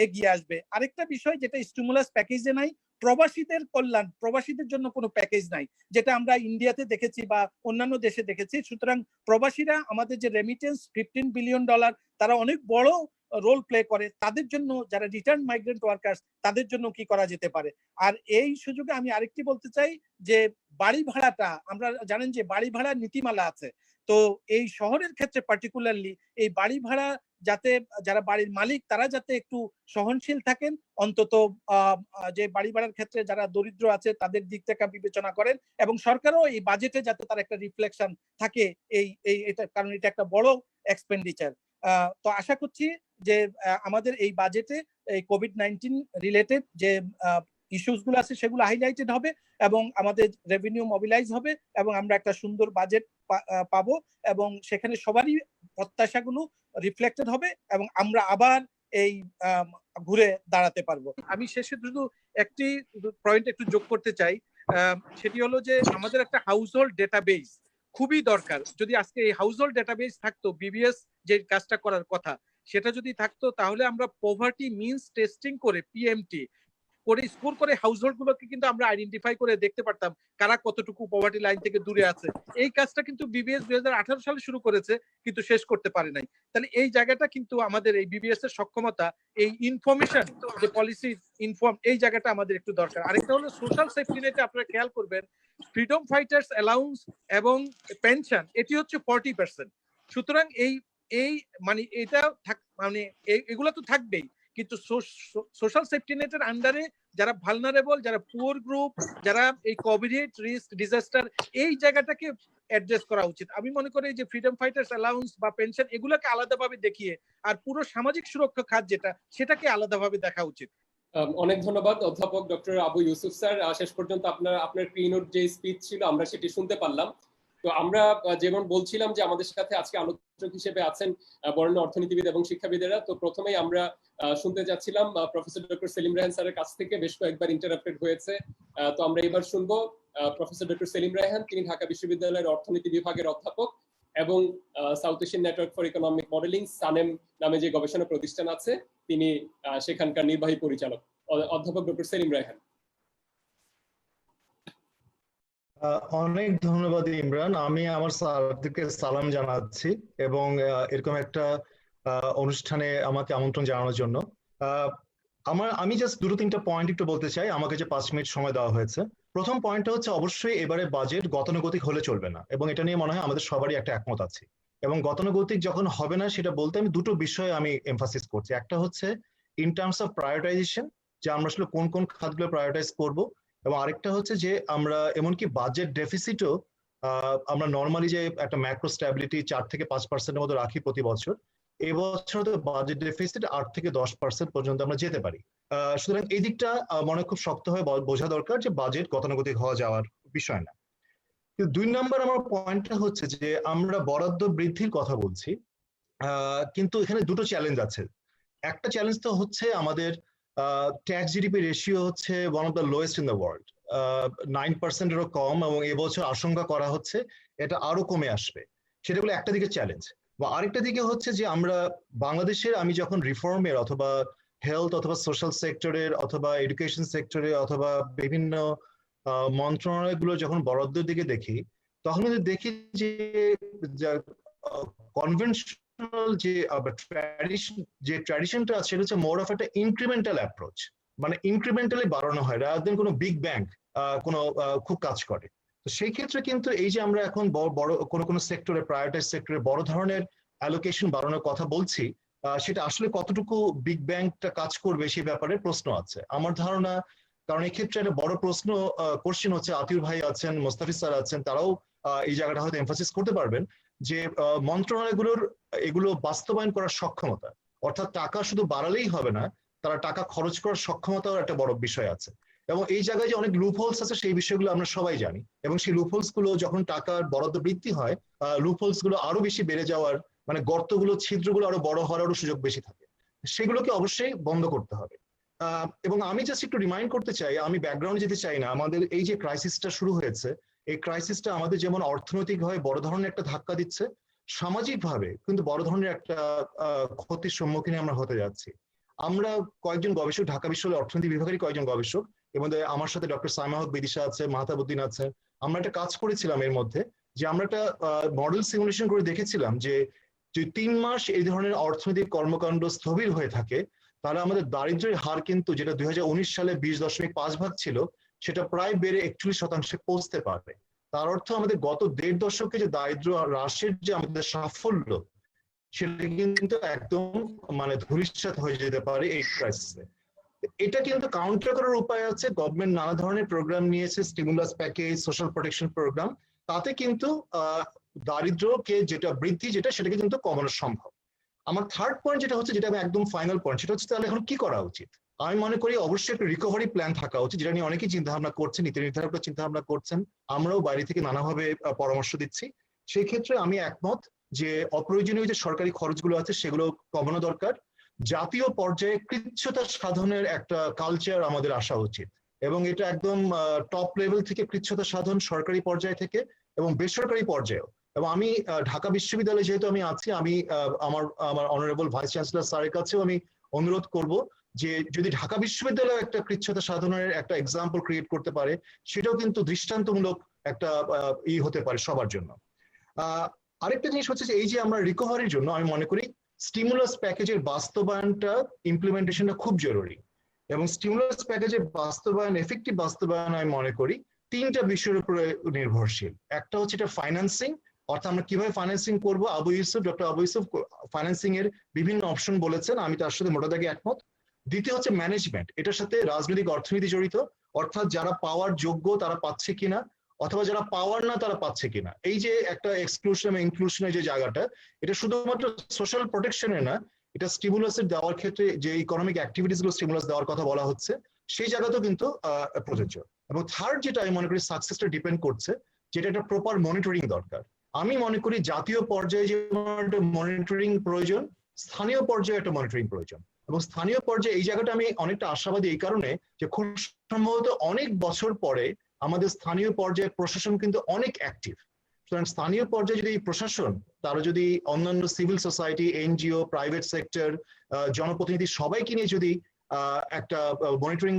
এগিয়ে আসবে। আরেকটা বিষয় যেটা স্টিমুলাস প্যাকেজে নাই, প্রবাসীদের কল্যাণ, প্রবাসীদের জন্য কোনো প্যাকেজ নাই, যেটা আমরা ইন্ডিয়াতে দেখেছি বা অন্যান্য দেশে দেখেছি। সুতরাং প্রবাসীরা আমাদের যে রেমিটেন্স $15 বিলিয়ন, তারা অনেক বড় রোল প্লে করে। তাদের জন্য যারা রিটার্ন মাইগ্রেন্ট ওয়ার্কার্স, তাদের জন্য কি করা যেতে পারে। আর এই সুযোগে আমি আরেকটি বলতে চাই যে বাড়ি ভাড়াটা, আমরা জানেন যে বাড়ি ভাড়ার নীতিমালা আছে, তো এই শহরের ক্ষেত্রে পার্টিকুলারলি এই বাড়ি ভাড়া যাতে যারা বাড়ির মালিক তারা যাতে একটু সহনশীল থাকেন, অন্তত যে বাড়ি ভাড়ার ক্ষেত্রে যারা দরিদ্র আছে তাদের দিক থেকে বিবেচনা করেন, এবং সরকারও এই বাজেটে যাতে তার একটা রিফ্লেকশন থাকে এটা, কারণ এটা একটা বড় এক্সপেন্ডিচার। তো আশা করছি যে আমাদের এই বাজেটে এই কোভিড-19 রিলেটেড যে ইস্যুস গুলো আছে সেগুলো হাইলাইটেড হবে এবং আমাদের রেভিনিউ মোবিলাইজ হবে এবং আমরা একটা সুন্দর বাজেট পাবো এবং সেখানে সবারই প্রত্যাশাগুলো রিফ্লেক্টেড হবে এবং আমরা আবার এই ঘুরে দাঁড়াতে পারবো। আমি শেষে শুধু একটি পয়েন্ট একটু যোগ করতে চাই, সেটি হলো যে আমাদের একটা হাউসহোল্ড ডেটাবেস খুবই দরকার। যদি আজকে এই হাউসহোল্ড ডেটাবেস থাকতো, বিবিএস যে কাজটা করার কথা সেটা যদি থাকতো, তাহলে আমরা পভার্টি মিনস টেস্টিং করে পিএমটি করে স্কোর করে হাউসহোল্ড গুলোকে কিন্তু আমরা আইডেন্টিফাই করে দেখতে পারতাম কারা কতটুকু পভার্টি লাইন থেকে দূরে আছে। এই কাজটা কিন্তু বিবিএস 2018 সালে শুরু করেছে কিন্তু শেষ করতে পারে নাই। তাহলে এই জায়গাটা কিন্তু আমাদের এই বিবিএস এর সক্ষমতা, এই ইনফরমেশন যে পলিসি ইনফর্ম, এই জায়গাটা আমাদের একটু দরকার। আরেকটা হলো সোশ্যাল সেফটি নেটে আপনারা খেয়াল করবেন ফ্রিডম ফাইটার্স অ্যালাউন্স এবং পেনশন এটি হচ্ছে 40%। সুতরাং এই মানে এটা মানে এগুলো তো থাকবেই, কিন্তু সোশ্যাল সেফটি নেটের আন্ডারে যারা ভালনারেবল, যারা পুয়ার গ্রুপ, যারা এই কোভিড রিস্ক ডিজাস্টার, এই জায়গাটাকে অ্যাড্রেস করা উচিত। আমি মনে করি যে ফ্রিডম ফাইটার্স অ্যালাউন্স বা পেনশন এগুলোকে আলাদাভাবে দেখিয়ে আর পুরো সামাজিক সুরক্ষা খাত যেটা সেটাকে আলাদাভাবে দেখা উচিত। অনেক ধন্যবাদ অধ্যাপক ডক্টর আবু ইউসুফ স্যার। শেষ পর্যন্ত আপনার কিনোট যে স্পিচ ছিল আমরা সেটি শুনতে পারলাম। তো আমরা যেমন বলছিলাম যে আমাদের সাথে আজকে আলোচক হিসেবে আছেন বরেণ্য অর্থনীতিবিদ এবং শিক্ষাবিদেরা। তো প্রথমেই আমরা শুনতে যাচ্ছিলাম প্রফেসর ডক্টর সেলিম রায়হান স্যারের কাছ থেকে, বেশ কয়েকবার ইন্টারাপ্টেড হয়েছে। তো আমরা এবার শুনবো প্রফেসর ডক্টর সেলিম রায়হান। তিনি ঢাকা বিশ্ববিদ্যালয়ের অর্থনীতি বিভাগের অধ্যাপক এবং south Asian network for economic modelling SANEM নামে যে গবেষণা প্রতিষ্ঠান আছে তিনি সেখানকার নির্বাহী পরিচালক। অধ্যাপক ডক্টর সেলিম রায়হান। অনেক ধন্যবাদ ইমরান। আমি আমার স্যারদেরকে সালাম জানাচ্ছি এবং এরকম একটা অনুষ্ঠানে আমাকে আমন্ত্রণ জানানোর জন্য। আমি জাস্ট দুটো তিনটা পয়েন্ট একটু বলতে চাই, আমাকে যে 5 মিনিট সময় দেওয়া হয়েছে। প্রথম পয়েন্টটা হচ্ছে অবশ্যই এবারে বাজেট গতানুগতিক হলে চলবে না, এবং এটা নিয়ে মনে হয় আমাদের সবারই একটা একমত আছে। এবং গতানুগতিক যখন হবে না সেটা বলতে আমি দুটো বিষয়ে আমি এমফাসিস করছি। একটা হচ্ছে ইন টার্মস অফ প্রায়োরিটাইজেশন, যে আমরা আসলে কোন কোন খাতগুলো প্রায়োরিটাইজ করব, এবং আরেকটা হচ্ছে যে আমরা এমনকি বাজেট ডেফিসিটও আমরা নর্মালি যে একটা ম্যাক্রো স্ট্যাবিলিটি 4 থেকে 5%-এর মতো রাখি প্রতি বছর, এবছর তো বাজেট ডেফিসিট 8 থেকে 10% পর্যন্ত আমরা যেতে পারি। সুতরাং এই দিকটা মনে খুব শক্ত হয়ে বোঝা দরকার যে বাজেট গতানুগতিক হওয়া যাওয়ার বিষয় না। কিন্তু 2 নম্বর আমার পয়েন্টটা হচ্ছে যে আমরা বরাদ্দ বৃদ্ধির কথা বলছি, কিন্তু এখানে দুটো চ্যালেঞ্জ আছে। একটা চ্যালেঞ্জ তো হচ্ছে আমাদের ট্যাক্স জিডিপি রেশিও হচ্ছে one of the lowest in the world, 9%-এরও কম, এবং এবছর আশঙ্কা করা হচ্ছে এটা আরো কমে আসবে। সেটা হলো একটা দিকে চ্যালেঞ্জ। বা আরেকটা দিকে হচ্ছে যে আমরা বাংলাদেশের, আমি যখন রিফর্মের অথবা হেলথ অথবা সোশ্যাল সেক্টরের অথবা এডুকেশন সেক্টরে অথবা বিভিন্ন মন্ত্রণালয়গুলো যখন বরাদ্দের দিকে দেখি, তখন কিন্তু দেখি যে কনভেনশনাল যে ট্র্যাডিশনটা আছে সেটা হচ্ছে মোর অফ একটা ইনক্রিমেন্টাল অ্যাপ্রোচ, মানে ইনক্রিমেন্টালি বাড়ানো হয় রাদার দেন কোনো বিগ ব্যাং কোনো খুব কাজ করে। তো সেই ক্ষেত্রে কিন্তু এই যে আমরা এখন বড় কোনো সেক্টরে, প্রায়োরিটাইজ সেক্টরে বড় ধরনের অ্যালোকেশন বাড়ানোর কথা বলছি, সেটা আসলে কতটুকু বিগ ব্যাংকটা কাজ করবে সেই ব্যাপারে প্রশ্ন আছে আমার ধারণা। কারণ এই ক্ষেত্রে একটা বড় প্রশ্ন কোশ্চেন হচ্ছে, আতিউর ভাই আছেন, মোস্তাফিজ স্যার আছেন, তারাও এই জায়গাটা হয়তো এমফাসিস করতে পারবেন যে মন্ত্রণালয়গুলোর এগুলো বাস্তবায়ন করার সক্ষমতা, অর্থাৎ টাকা শুধু বাড়ালেই হবে না, তারা টাকা খরচ করার সক্ষমতাও একটা বড় বিষয় আছে। এবং এই জায়গায় যে অনেক লুপহোলস আছে সেই বিষয়গুলো আমরা সবাই জানি, এবং সেই লুপহোলস গুলো যখন টাকার বরাদ্দ বৃদ্ধি হয়, লুপহোলস গুলো আরো বেশি বেড়ে যাওয়ার, মানে গর্তগুলো, ছিদ্রগুলো আরো বড় হওয়ারও সুযোগ বেশি থাকে, সেগুলোকে অবশ্যই বন্ধ করতে হবে। এবং আমি জাস্ট একটু রিমাইন্ড করতে চাই, আমি ব্যাকগ্রাউন্ডে যেতে চাই না, আমাদের এই যে ক্রাইসিসটা শুরু হয়েছে, এই ক্রাইসিসটা আমাদের যেমন অর্থনৈতিকভাবে বড় ধরনের একটা ধাক্কা দিচ্ছে, সামাজিকভাবে কিন্তু বড় ধরনের একটা ক্ষতির সম্মুখীন আমরা হতে যাচ্ছি। আমরা কয়েকজন গবেষক, ঢাকা বিশ্ববিদ্যালয়ের অর্থনীতি বিভাগের কয়েকজন গবেষক, এর মধ্যে আমার সাথে ডক্টর সাইমা হক বিদিশা আছে, মাহতাবুদ্দিন আছে, আমরা একটা কাজ করেছিলাম এর মধ্যে, যে আমরা একটা মডেল সিমুলেশন করে দেখেছিলাম যে যদি 3 মাস এই ধরনের অর্থনৈতিক কর্মকাণ্ড স্থবির হয়ে থাকে, তাহলে আমাদের দারিদ্র্যের হার কিন্তু, যেটা 2019 সালে 20.5% ছিল, সেটা প্রায় বেড়ে 41% পৌঁছতে পারবে। তার অর্থ আমাদের গত 1.5 দশকে যে দারিদ্র্য হ্রাসের যে আমাদের সাফল্য, সেটা কিন্তু একদম মানে ধূলিসাৎ হয়ে যেতে পারে এই ক্রাইসিসে। এটা কিন্তু কাউন্টার করার উপায় আছে, গভর্নমেন্ট নানা ধরনের প্রোগ্রাম নিয়েছে, stimulus package, social protection programme, তাতে কিন্তু দারিদ্র্যকে যেটা বৃদ্ধি, সেটাকে কিন্তু কমানো সম্ভব। আমার থার্ড পয়েন্ট যেটা হচ্ছে, যেটা আমি একদম ফাইনাল পয়েন্ট, সেটা হচ্ছে তাহলে এখন কি করা উচিত। আমি মনে করি অবশ্যই একটা রিকভারি প্ল্যান থাকা উচিত, যেটা নিয়ে অনেকেই চিন্তা ভাবনা করছেন, নীতি নির্ধারকরা চিন্তা ভাবনা করছেন, আমরাও বাইরে থেকে নানাভাবে পরামর্শ দিচ্ছি। সেই ক্ষেত্রে আমি একমত যে অপ্রয়োজনীয় যে সরকারি খরচগুলো আছে সেগুলো কমানো দরকার। জাতীয় পর্যায়ে কৃচ্ছ্রতা সাধনের একটা কালচার আমাদের আসা উচিত, এবং এটা একদম টপ লেভেল থেকে কৃচ্ছ্রতা সাধন, সরকারি পর্যায় থেকে এবং বেসরকারি পর্যায়েও। এবং আমি ঢাকা বিশ্ববিদ্যালয়ে যেহেতু আমি আছি, আমি আমার অনারেবল ভাইস চ্যান্সেলর স্যারের কাছেও আমি অনুরোধ করব যে যদি ঢাকা বিশ্ববিদ্যালয় একটা কৃচ্ছ্রতা সাধনের একটা এক্সাম্পল ক্রিয়েট করতে পারে, সেটাও কিন্তু দৃষ্টান্তমূলক একটা হতে পারে সবার জন্য। আরেকটা জিনিস হচ্ছে যে এই যে আমরা রিকভারির জন্য আমি মনে করি স্টিমুলাস প্যাকেজের বাস্তবায়নটা, ইমপ্লিমেন্টেশনটা খুব জরুরি। এবং স্টিমুলাস প্যাকেজের বাস্তবায়ন, এফেক্টিভ বাস্তবায়ন আমি মনে করি 3টা বিষয়ের উপরে নির্ভরশীল। একটা হচ্ছে এটা ফাইন্যান্সিং, অর্থাৎ আমরা কিভাবে ফাইন্যান্সিং করবো। ডক্টর আবু ইউসুফ ফাইন্যান্সিং এর বিভিন্ন অপশন বলেছেন, আমি তার সাথে মোটা দাগে একমত। দ্বিতীয় হচ্ছে ম্যানেজমেন্ট, এটার সাথে রাজনৈতিক অর্থনীতি জড়িত, অর্থাৎ যারা পাওয়ার যোগ্য তারা পাচ্ছে কিনা, অথবা যারা পাওয়ার না তারা পাচ্ছে কিনা। এই যে একটা এক্সক্লুশন এবং ইনক্লুশনের যে জায়গাটা, এটা শুধুমাত্র সোশ্যাল প্রোটেকশনে না, এটা স্টিমুলাসের দেওয়ার ক্ষেত্রে যে ইকোনমিক অ্যাক্টিভিটিস গুলো স্টিমুলাস দেওয়ার কথা বলা হচ্ছে, সেই জায়গাতেও কিন্তু প্রযোজ্য। এবং থার্ড যেটা আমি মনে করি সাকসেসটা ডিপেন্ড করছে, যেটা একটা প্রপার মনিটরিং দরকার। আমি মনে করি জাতীয় পর্যায়ে যেমন একটা মনিটরিং প্রয়োজন, স্থানীয় পর্যায়ে একটা মনিটরিং প্রয়োজন। এবং স্থানীয় পর্যায়ে এই জায়গাটা আমি অনেকটা আশাবাদী এই কারণে যে খুব সম্ভবত অনেক বছর পরে আমাদের স্থানীয় পর্যায়ে প্রশাসন কিন্তু অনেক অ্যাক্টিভ। সুতরাং স্থানীয় পর্যায়ে যদি প্রশাসন, তারা যদি অন্যান্য civil society, NGO, private sector, জনপ্রতিনিধি সবাইকে নিয়ে যদি একটা মনিটরিং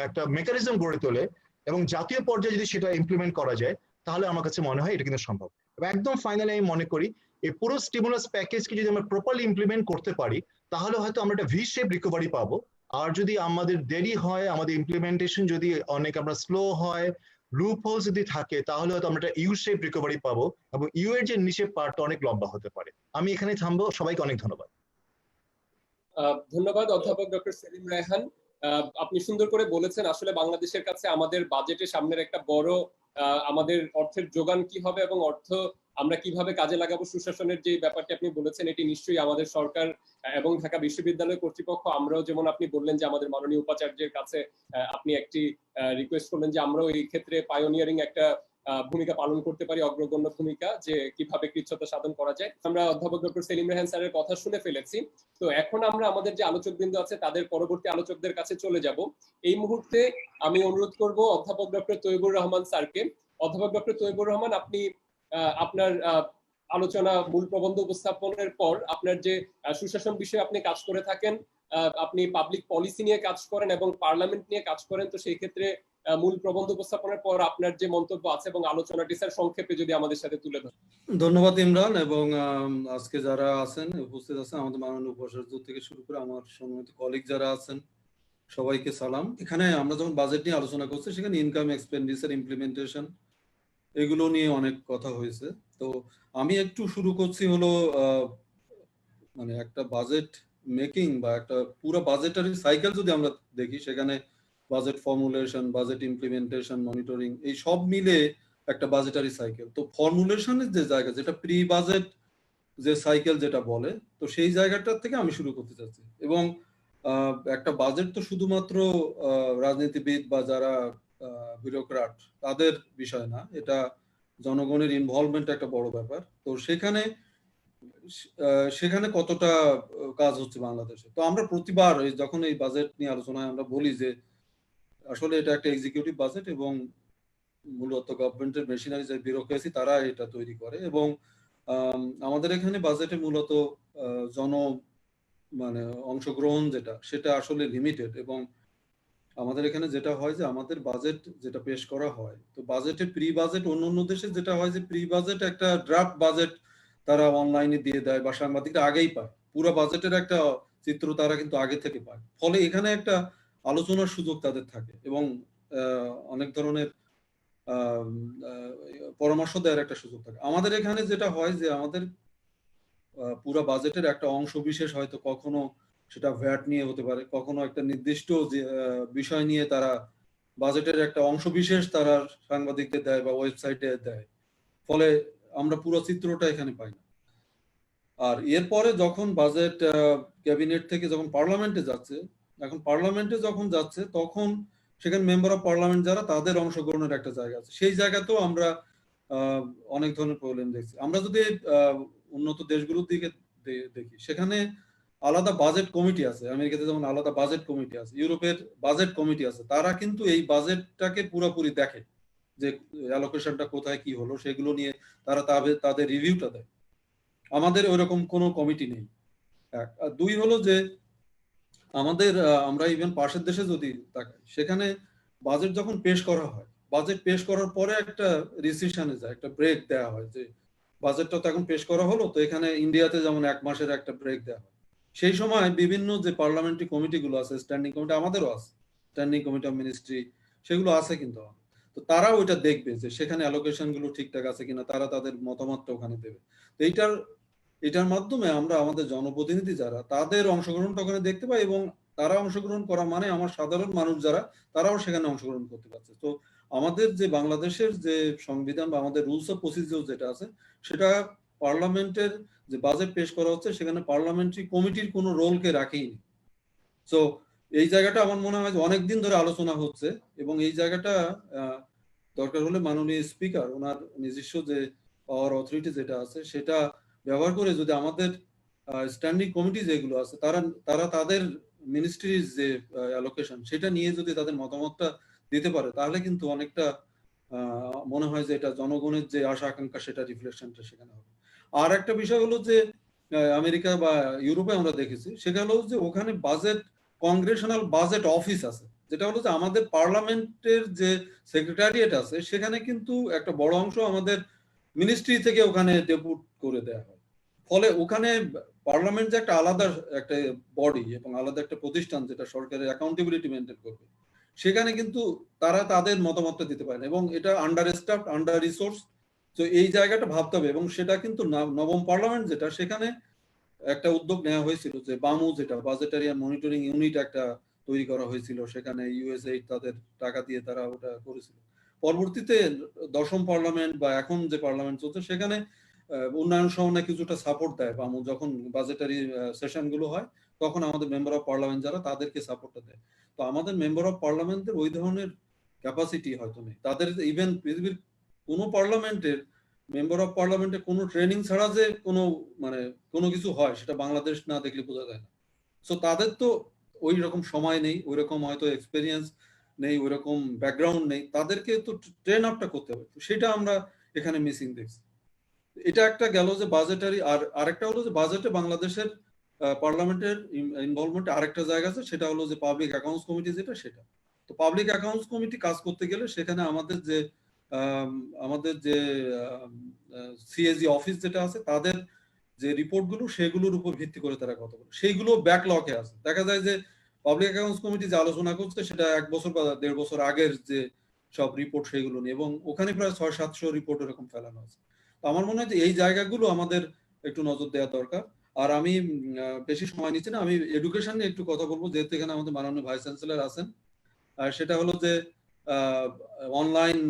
একটা মেকানিজম গড়ে তোলে এবং জাতীয় পর্যায়ে যদি সেটা ইমপ্লিমেন্ট করা যায়, তাহলে আমার কাছে মনে হয় এটা কিন্তু সম্ভব। এবং একদম ফাইনালি আমি মনে করি এই পুরো স্টিমুলাস প্যাকেজকে যদি আমরা প্রপারলি ইমপ্লিমেন্ট করতে পারি, তাহলে হয়তো আমরা একটা ভি শেপ রিকভারি পাবো। আর যদি আমাদের দেরি হয়, আমাদের ইমপ্লিমেন্টেশন যদি অনেক আমরা স্লো হয়, লুপ হোল যদি থাকে, তাহলে হয়তো আমরা একটা ইউ শেপ রিকভারি পাবো, এবং ইউ এর যে নিচের পার্টটা অনেক লম্বা হতে পারে। আমি এখানে থামবো, সবাইকে অনেক ধন্যবাদ। ধন্যবাদ অধ্যাপক ডক্টর সেলিম রায়হান। আপনি সুন্দর করে বলেছেন আসলে বাংলাদেশের কাছে আমাদের বাজেটের সামনের একটা বড় আমাদের অর্থের যোগান কি হবে এবং অর্থ আমরা কিভাবে কাজে লাগাবো, সুশাসনের যে ব্যাপারটি আপনি বলেছেন, এটি নিশ্চয়ই আমাদের সরকার এবং ঢাকা বিশ্ববিদ্যালয় কর্তৃপক্ষ, আমরাও যেমন আপনি বললেন যে আমাদের মাননীয় উপাচার্যের কাছে আপনি একটি রিকোয়েস্ট করলেন যে আমরাও এই ক্ষেত্রে পায়োনিয়ারিং একটা ভূমিকা পালন করতে পারি, অগ্রগণ্য ভূমিকা, যে কিভাবে কৃচ্ছ্রতা সাধন করা যায়। আমরা অধ্যাপক ডক্টর সেলিম রেহান স্যারের কথা শুনে ফেলেছি। তো এখন আমরা আমাদের যে আলোচকবৃন্দ আছে তাদের পরবর্তী আলোচকদের কাছে চলে যাব। এই মুহূর্তে আমি অনুরোধ করব অধ্যাপক ডক্টর তৈয়বুর রহমান স্যারকে। অধ্যাপক ডক্টর তৈয়বুর রহমান, আপনি আপনার আলোচনা মূল প্রবন্ধ উপস্থাপনের পর আপনার যে সুশাসন বিষয়ে আপনি কাজ করে থাকেন, আপনি পাবলিক পলিসি নিয়ে কাজ করেন এবং পার্লামেন্ট নিয়ে কাজ করেন, তো সেই ক্ষেত্রে মূল প্রবন্ধ উপস্থাপনের পর আপনার যে মন্তব্য আছে এবং আলোচনাটি স্যার সংক্ষেপে যদি আমাদের সাথে তুলে ধরেন। ধন্যবাদ ইমরান, এবং আজকে যারা আছেন উপস্থিত আছেন আমাদের মাননীয় উপাচার্য থেকে শুরু করে আমার সম্মানিত কলিগ যারা আছেন সবাইকে সালাম। এখানে আমরা যখন বাজেট নিয়ে আলোচনা করছি সেখানে ইনকাম, এক্সপেন্ডিচার, ইমপ্লিমেন্টেশন এগুলো নিয়ে অনেক কথা হয়েছে। তো আমি একটু শুরু করছি হলো মানে একটা বাজেট মেকিং বা একটা পুরো বাজেটারি সাইকেল যদি আমরা দেখি, সেখানে budget formulation, budget implementation, monitoring, এই সব মিলে একটা বাজেটারি সাইকেল। তো ফর্মুলেশনের যে জায়গা, যেটা প্রি বাজেট যে সাইকেল যেটা বলে, তো সেই জায়গাটার থেকে আমি শুরু করতে চাচ্ছি। এবং একটা বাজেট তো শুধুমাত্র রাজনীতিবিদ বা যারা বিউরোক্রাট তাদের বিষয় না, এটা জনগণের ইনভলভমেন্ট একটা বড় ব্যাপার। তো সেখানে কতটা কাজ হচ্ছে বাংলাদেশে। তো আমরা প্রতিবার যখন এই বাজেট নিয়ে আলোচনায় আমরা বলি যে আসলে এটা একটা এক্সিকিউটিভ বাজেট এবং মূলত গভর্নমেন্টের মেশিনারি যে ব্যুরোক্রেসি তারা এটা তৈরি করে। এবং আমাদের এখানে বাজেটে মূলত মানে অংশগ্রহণ সেটা আসলে লিমিটেড। এবং আমাদের এখানে যেটা হয় যে আমাদের বাজেট যেটা পেশ করা হয়, তো বাজেটে প্রি বাজেট, অন্য দেশে যেটা হয় যে প্রি বাজেট একটা ড্রাফট বাজেট তারা অনলাইনে দিয়ে দেয় বা সাংবাদিকরা আগেই পায়, পুরো বাজেটের একটা চিত্র তারা কিন্তু আগে থেকে পায়। ফলে এখানে একটা আলোচনার সুযোগ তাদের থাকে এবং অনেক ধরনের পরামর্শ দেওয়ার একটা সুযোগ থাকে। আমাদের এখানে যেটা হয় যে আমাদের পুরো বাজেটের একটা অংশ বিশেষ হয়তো কখনো সেটা ভ্যাট নিয়ে হতে পারে, কখনো একটা নির্দিষ্ট যে বিষয় নিয়ে তারা বাজেটের একটা অংশ বিশেষ তারা সাংবাদিকদের দেয় বা ওয়েবসাইটে দেয়। ফলে আমরা পুরো চিত্রটা এখানে পাই না। আর এরপরে যখন বাজেট ক্যাবিনেট থেকে যখন পার্লামেন্টে যাচ্ছে, এখন পার্লামেন্টে যখন যাচ্ছে তখন সেখানে মেম্বার অফ পার্লামেন্ট যারা, তাদের অংশগ্রহণের একটা জায়গা আছে। সেই জায়গাতেও আমরা অনেক ধরনের প্রবলেম দেখছি। আমরা যদি উন্নত দেশগুলোর দিকে দেখি, সেখানে আলাদা বাজেট কমিটি আছে। আমেরিকাতে যেমন আলাদা বাজেট কমিটি আছে, ইউরোপের বাজেট কমিটি আছে। তারা কিন্তু এই বাজেটটাকে পুরোপুরি দেখে যে অ্যালোকেশনটা কোথায় কি হলো, সেগুলো নিয়ে তারা তাদের রিভিউটা দেয়। আমাদের ওইরকম কোনো কমিটি নেই। আর দুই হলো যে আমাদের আমরা ইভেন পাশের দেশে যদি তাকাই, সেখানে বাজেট যখন পেশ করা হয়, বাজেট পেশ করার পরে একটা রিসিশনে যায়, একটা ব্রেক দেওয়া হয় যে বাজেটটা তো এখন পেশ করা হলো, তো এখানে ইন্ডিয়াতে যেমন 1 মাসের একটা ব্রেক দেওয়া হয়। সেই সময় বিভিন্ন যে পার্লামেন্টারি কমিটিগুলো আছে, স্ট্যান্ডিং কমিটি আমাদেরও আছে, স্ট্যান্ডিং কমিটি অফ মিনিস্ট্রি, সেগুলো আছে কিন্তু। তো তারা ওইটা দেখবে যে সেখানে অ্যালোকেশন গুলো ঠিকঠাক আছে কিনা, তারা তাদের মতামতটা ওখানে দেবে। তো এটার মাধ্যমে আমরা আমাদের জনপ্রতিনিধি যারা, তাদের অংশগ্রহণটা ওখানে দেখতে পাই। এবং তারা অংশগ্রহণ করা মানে আমার সাধারণ মানুষ যারা, তারাও সেখানে অংশগ্রহণ করতে পারছে। তো আমাদের যে বাংলাদেশের যে সংবিধান বা আমাদের রুলস অফ প্রসিডিওর যেটা আছে, সেটা পার্লামেন্টের যে বাজেট পেশ করা হচ্ছে সেখানে পার্লামেন্টারি কমিটির কোনো রোলকে রাখেইনি। সো এই জায়গাটা আমার মনে হয় যে অনেকদিন ধরে আলোচনা হচ্ছে, এবং এই জায়গাটা দরকার হলে মাননীয় স্পিকার ওনার নিজস্ব যে পাওয়ার অথরিটি যেটা আছে সেটা ব্যবহার করে যদি আমাদের স্ট্যান্ডিং কমিটি যেগুলো আছে তারা তাদের মিনিস্ট্রির যে অ্যালোকেশন সেটা নিয়ে যদি তাদের মতামতটা দিতে পারে, তাহলে কিন্তু অনেকটা মনে হয় যে এটা জনগণের যে আশা আকাঙ্ক্ষা সেটা রিফ্লেকশনটা সেখানে হবে। আর একটা বিষয় হলো যে আমেরিকা বা ইউরোপে আমরা দেখেছি, সেটা হলো যে ওখানে কংগ্রেশনাল বাজেট অফিস আছে, যেটা হলো যে আমাদের পার্লামেন্টের যে সেক্রেটারিয়েট আছে সেখানে কিন্তু একটা বড় অংশ আমাদের মিনিস্ট্রি থেকে ওখানে ডেপুট করে দেওয়া হয়। ফলে ওখানে পার্লামেন্ট যে একটা আলাদা একটা বডি এবং আলাদা একটা প্রতিষ্ঠান যেটা সরকারের অ্যাকাউন্টেবিলিটি মেনটেন করবে, সেখানে কিন্তু তারা তাদের মতামতটা দিতে পারে না, এবং এটা আন্ডার স্টাফ, আন্ডার রিসোর্স। তো এই জায়গাটা ভাবতে হবে। এবং সেটা কিন্তু নবম পার্লামেন্ট যেটা, সেখানে একটা উদ্যোগ নেওয়া হয়েছিল যে বামু, যেটা বাজেটারিয়ান মনিটরিং ইউনিট একটা তৈরি করা হয়েছিল, সেখানে ইউএসএইড তাদের টাকা দিয়ে তারা ওটা করেছিল। পরবর্তীতে দশম পার্লামেন্ট বা এখন যে পার্লামেন্ট চলছে, সেখানে উন্নয়ন সহনে কিছুটা সাপোর্ট দেয় বামু। যখন বাজেটারি সেশন গুলো হয় তখন আমাদের মেম্বার অফ পার্লামেন্ট যারা, তাদেরকে সাপোর্টটা দেয়। তো আমাদের মেম্বার অফ পার্লামেন্টের ওই ধরনের ক্যাপাসিটি হয়তো নেই। তাদের ইভেন পৃথিবীর কোনো পার্লামেন্টের মেম্বার অফ পার্লামেন্টে কোনো ট্রেনিং ছাড়া যে কোনো কিছু হয় সেটা বাংলাদেশ না দেখলে বোঝা যায় না। সো তাদের তো ওই রকম সময় নেই, ওই রকম হয়তো এক্সপেরিয়েন্স নেই, ওই রকম ব্যাকগ্রাউন্ড নেই, তাদেরকে তো ট্রেন আপটা করতে হবে, সেটা আমরা এখানে মিসিং দেখছি। এটা একটা গেল যে বাজেটারি, আর আরেকটা হলো যে বাজেটে বাংলাদেশের পার্লামেন্টের ইনভলভমেন্ট আরেকটা জায়গা আছে, সেটা হলো যে পাবলিক অ্যাকাউন্টস কমিটি, যেটা সেটা। তো পাবলিক অ্যাকাউন্টস কমিটি কাজ করতে গেলে সেখানে আমাদের যে সিএজি অফিস যেটা আছে, তাদের যে রিপোর্টগুলো সেগুলোর উপর ভিত্তি করে তারা কথা বলে, সেইগুলো ব্যাকলগে আছে। দেখা যায় যে পাবলিক অ্যাকাউন্টস কমিটি যে আলোচনা করছে সেটা 1 বছর বা 1.5 বছর আগের যে সব রিপোর্ট সেগুলো নিয়ে, এবং ওখানে প্রায় 600-700 রিপোর্ট এরকম ফেলানো আছে। তো আমার মনে হয় যে এই জায়গাগুলো আমাদের একটু নজর দেওয়া দরকার। আর আমি বেশি সময় নিচ্ছি না, আমি এডুকেশন নিয়ে একটু কথা বলবো, যেহেতু এখানে আমাদের মাননীয় ভাইস চ্যান্সেলর আছেন। আর সেটা হলো যে অনলাইন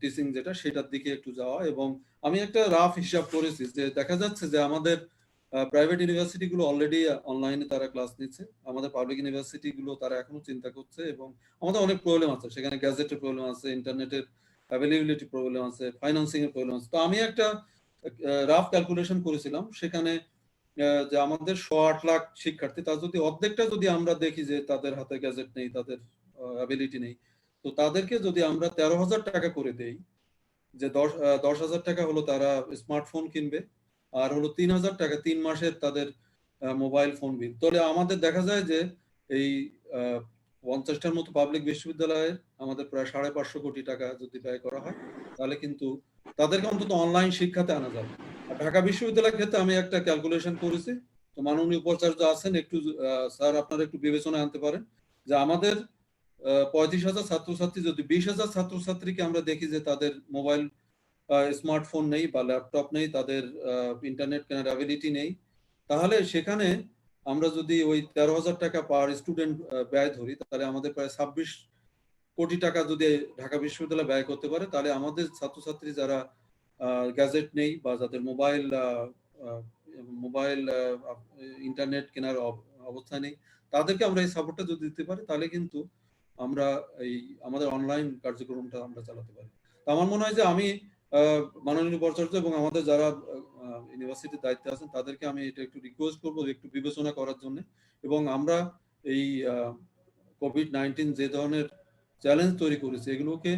টিচিং যেটা, সেটার দিকে একটু যাওয়া। এবং আমি একটা রাফ হিসাব করেছি যে দেখা যাচ্ছে যে আমাদের প্রাইভেট ইউনিভার্সিটি গুলো অলরেডি অনলাইনে তারা ক্লাস নিচ্ছে, আমাদের পাবলিক ইউনিভার্সিটি গুলো তারা এখনো চিন্তা করছে, এবং আমাদের অনেক প্রবলেম আছে সেখানে, গ্যাজেটের প্রবলেম আছে, ইন্টারনেটের অ্যাভেলেবিলিটি প্রবলেম আছে, ফাইন্যান্সিং এর প্রবলেম আছে। তো আমি একটা রাফ ক্যালকুলেশন করেছিলাম সেখানে যে আমাদের 108 লাখ শিক্ষার্থী, তার যদি অর্ধেকটা যদি আমরা দেখি যে তাদের হাতে গ্যাজেট নেই, তাদের অ্যাবিলিটি নেই, তো তাদেরকে যদি আমরা 13,000 টাকা করে দেই, যে 10,000 টাকা হলো তারা স্মার্টফোন কিনবে, আর হলো 3,000 টাকা 3 মাসের তাদের মোবাইল ফোন বিল, তাহলে আমাদের দেখা যায় যে এই 50টার মতো পাবলিক বিশ্ববিদ্যালয়ে আমাদের প্রায় 550 কোটি টাকা যদি ব্যয় করা হয়, তাহলে কিন্তু তাদেরকে অন্তত অনলাইন শিক্ষাতে আনা যাবে। আর ঢাকা বিশ্ববিদ্যালয়ের ক্ষেত্রে আমি একটা ক্যালকুলেশন করেছি, তো মাননীয় উপাচার্য আছেন, একটু স্যার আপনারা একটু বিবেচনায় আনতে পারেন যে আমাদের 35,000 ছাত্রছাত্রী, যদি 20,000 ছাত্রছাত্রীকে আমরা দেখি যে তাদের মোবাইল স্মার্টফোন নেই বা ল্যাপটপ নেই, তাদের ইন্টারনেট কেনার অ্যাবিলিটি নেই, তাহলে সেখানে আমরা যদি ওই 13,000 টাকা পার স্টুডেন্ট ব্যয় ধরি, তাহলে আমাদের প্রায় 26 কোটি টাকা যদি ঢাকা বিশ্ববিদ্যালয় ব্যয় করতে পারে, তাহলে আমাদের ছাত্রছাত্রী যারা গ্যাজেট নেই বা যাদের মোবাইল ইন্টারনেট কেনার অবস্থা নেই, তাদেরকে আমরা এই সাপোর্টটা যদি দিতে পারি, তাহলে কিন্তু আমরা এই আমাদের অনলাইন কার্যক্রমটা আমরা চালাতে পারি। তো আমার মনে হয় যে আমি মাননীয় উপাচার্য এবং আমাদের যারা ইউনিভার্সিটির দায়িত্বে আছেন তাদেরকে আমি এটা একটু রিকোয়েস্ট করবো একটু বিবেচনা করার জন্য। এবং আমরা এই কোভিড-19 যে ধরনের চ্যালেঞ্জ তৈরি করেছে, এগুলোকে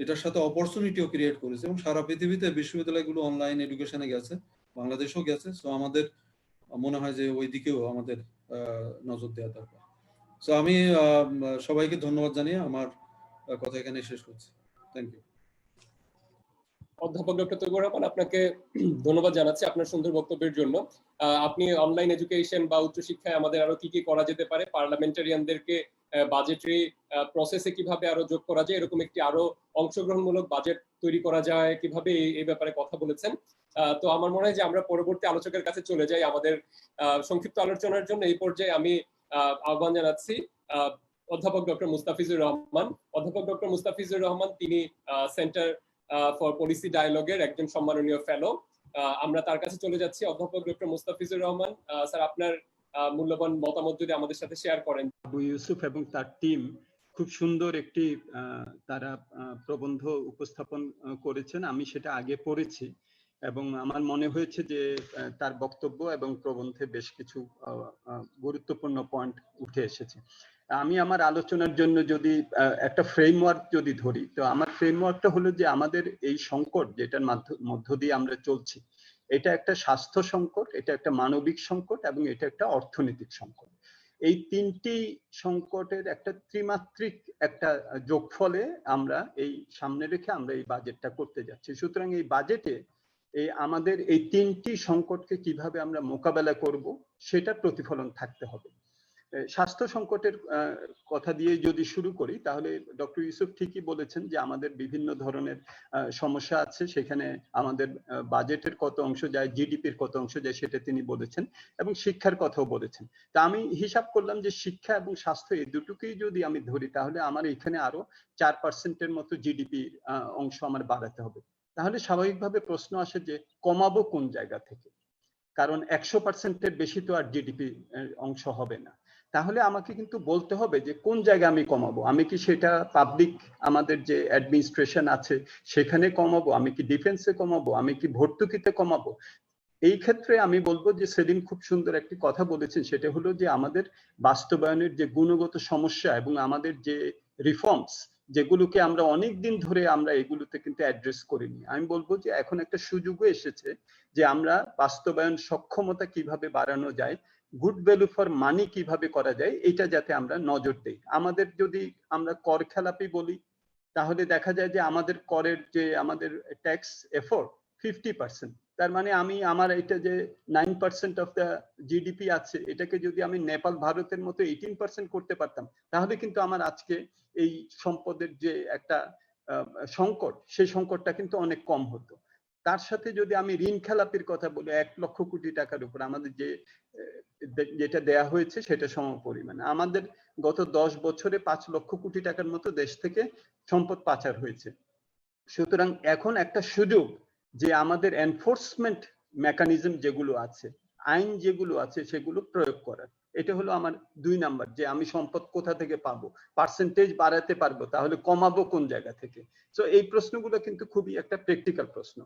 এটার সাথে অপরচুনিটিও ক্রিয়েট করেছে, এবং সারা পৃথিবীতে বিশ্ববিদ্যালয়গুলো অনলাইন এডুকেশনে গেছে, বাংলাদেশেও গেছে। সো আমাদের মনে হয় যে ওই দিকেও আমাদের নজর দেওয়া দরকার। সো আমি সবাইকে ধন্যবাদ জানিয়ে আমার কথা এখানে শেষ করছি। Thank you. অধ্যাপক ডক্টর তৈয়বুর রহমান, আপনাকে ধন্যবাদ জানাচ্ছি আপনার সুন্দর বক্তব্যের জন্য। আপনি অনলাইন এডুকেশন বা উচ্চশিক্ষায় আমাদের আরো কি কি করা যেতে পারে, পার্লামেন্টারিয়ানদেরকে বাজেটারি প্রসেসে কিভাবে আরো যোগ করা যায়, এরকম একটি আরো অংশগ্রহণমূলক বাজেট তৈরি করা যায় কিভাবে, এই ব্যাপারে কথা বলেছেন। তো আমার মনে হয় যে আমরা পরবর্তী আলোচকের কাছে চলে যাই আমাদের সংক্ষিপ্ত আলোচনার জন্য। এই পর্যায়ে আমি আহ্বান জানাচ্ছি অধ্যাপক ডক্টর মুস্তাফিজুর রহমান। অধ্যাপক ডক্টর মুস্তাফিজুর রহমান তিনি সেন্টার ফর পলিসি ডায়ালগের একজন সম্মাননীয় ফেলো। আমরা তার কাছে চলে যাচ্ছি। অধ্যাপক ডক্টর মুস্তাফিজুর রহমান স্যার, আপনার মূল্যবান মতামত যদি আমাদের সাথে শেয়ার করেন। আবু ইউসুফ এবং তার টিম খুব সুন্দর একটি তারা প্রবন্ধ উপস্থাপন করেছেন, আমি সেটা আগে পড়েছি এবং আমার মনে হয়েছে যে তার বক্তব্য এবং প্রবন্ধে বেশ কিছু গুরুত্বপূর্ণ পয়েন্ট উঠে এসেছে। আমি আমার আলোচনার জন্য যদি একটা ফ্রেমওয়ার্ক যদি ধরি, তো আমার ফ্রেমওয়ার্কটা হলো যে আমাদের এই সংকট যেটার মধ্য দিয়ে আমরা চলছি, এটা একটা স্বাস্থ্য সংকট, এটা একটা মানবিক সংকট এবং এটা একটা অর্থনৈতিক সংকট। এই তিনটি সংকটের একটা ত্রিমাত্রিক একটা যোগফলে আমরা এই সামনে রেখে আমরা এই বাজেটটা করতে যাচ্ছি। সুতরাং এই বাজেটে আমাদের এই তিনটি সংকটকে কিভাবে আমরা মোকাবেলা করব সেটার প্রতিফলন থাকতে হবে। স্বাস্থ্য সংকটের কথা দিয়ে যদি শুরু করি, তাহলে ডক্টর ইউসুফ ঠিকই বলেছেন যে আমাদের বিভিন্ন ধরনের সমস্যা আছে। সেখানে আমাদের বাজেটের কত অংশ যায়, জিডিপির কত অংশ যায় সেটা তিনি বলেছেন, এবং শিক্ষার কথাও বলেছেন। তা আমি হিসাব করলাম যে শিক্ষা এবং স্বাস্থ্য এই দুটোকেই যদি আমি ধরি, তাহলে আমার এখানে আরো 4%-এর মতো জিডিপির অংশ আমার বাড়াতে হবে। তাহলে স্বাভাবিকভাবে প্রশ্ন আসে যে কমাবো কোন জায়গা থেকে, কারণ 100%-এর বেশি তো আর জিডিপি অংশ হবে না। তাহলে আমাকে কিন্তু বলতে হবে যে কোন জায়গায় আমি কমাবো। আমি কি সেটা পাবলিক আমাদের যে অ্যাডমিনিস্ট্রেশন আছে সেখানে কমাবো, আমি কি ডিফেন্সে কমাবো, আমি কি ভর্তুকিতে কমাবো। এই ক্ষেত্রে আমি বলবো যে সেদিন খুব সুন্দর একটি কথা বলেছেন, সেটা হলো যে আমাদের বাস্তবায়নের যে গুণগত সমস্যা এবং আমাদের যে রিফর্মস যেগুলোকে আমরা অনেক দিন ধরে আমরা এগুলোতে কিন্তু অ্যাড্রেস করিনি। আমি বলবো যে এখন একটা সুযোগও এসেছে যে আমরা বাস্তবায়ন সক্ষমতা কিভাবে বাড়ানো যায়, গুড ভ্যালু ফর মানি কিভাবে করা যায়, এটা যাতে আমরা নজর দেই। আমাদের যদি আমরা কর খেলাপি বলি তাহলে দেখা যায় যে আমাদের করের যে আমাদের ট্যাক্স এফোর্ট 50%। তার মানে আমি আমার এটা যে 9% অফ দ্য জিডিপি আছে এটাকে যদি আমি নেপাল ভারতের মতো 18% করতে পারতাম তাহলে কিন্তু আমার আজকে এই সম্পদের যে একটা সংকট সেই সংকটটা কিন্তু অনেক কম হতো। তার সাথে যদি আমি ঋণ খেলাপির কথা বলি 1 লক্ষ কোটি টাকার উপর আমাদের যে যেটা দেয়া হয়েছে সেটা সমপরিমাণ। আমাদের গত 10 বছরে 5 লক্ষ কোটি টাকার মতো দেশ থেকে সম্পদ পাচার হয়েছে। সুতরাং এখন একটা সুযোগ যে আমাদের এনফোর্সমেন্ট মেকানিজম যেগুলো আছে, আইন যেগুলো আছে সেগুলো প্রয়োগ করার। এটা হলো আমার 2 নাম্বার, যে আমি সম্পদ কোথা থেকে পাবো, পার্সেন্টেজ বাড়াতে পারবো তাহলে কমাবো কোন জায়গা থেকে। তো এই প্রশ্নগুলো কিন্তু খুবই একটা প্র্যাকটিক্যাল প্রশ্ন।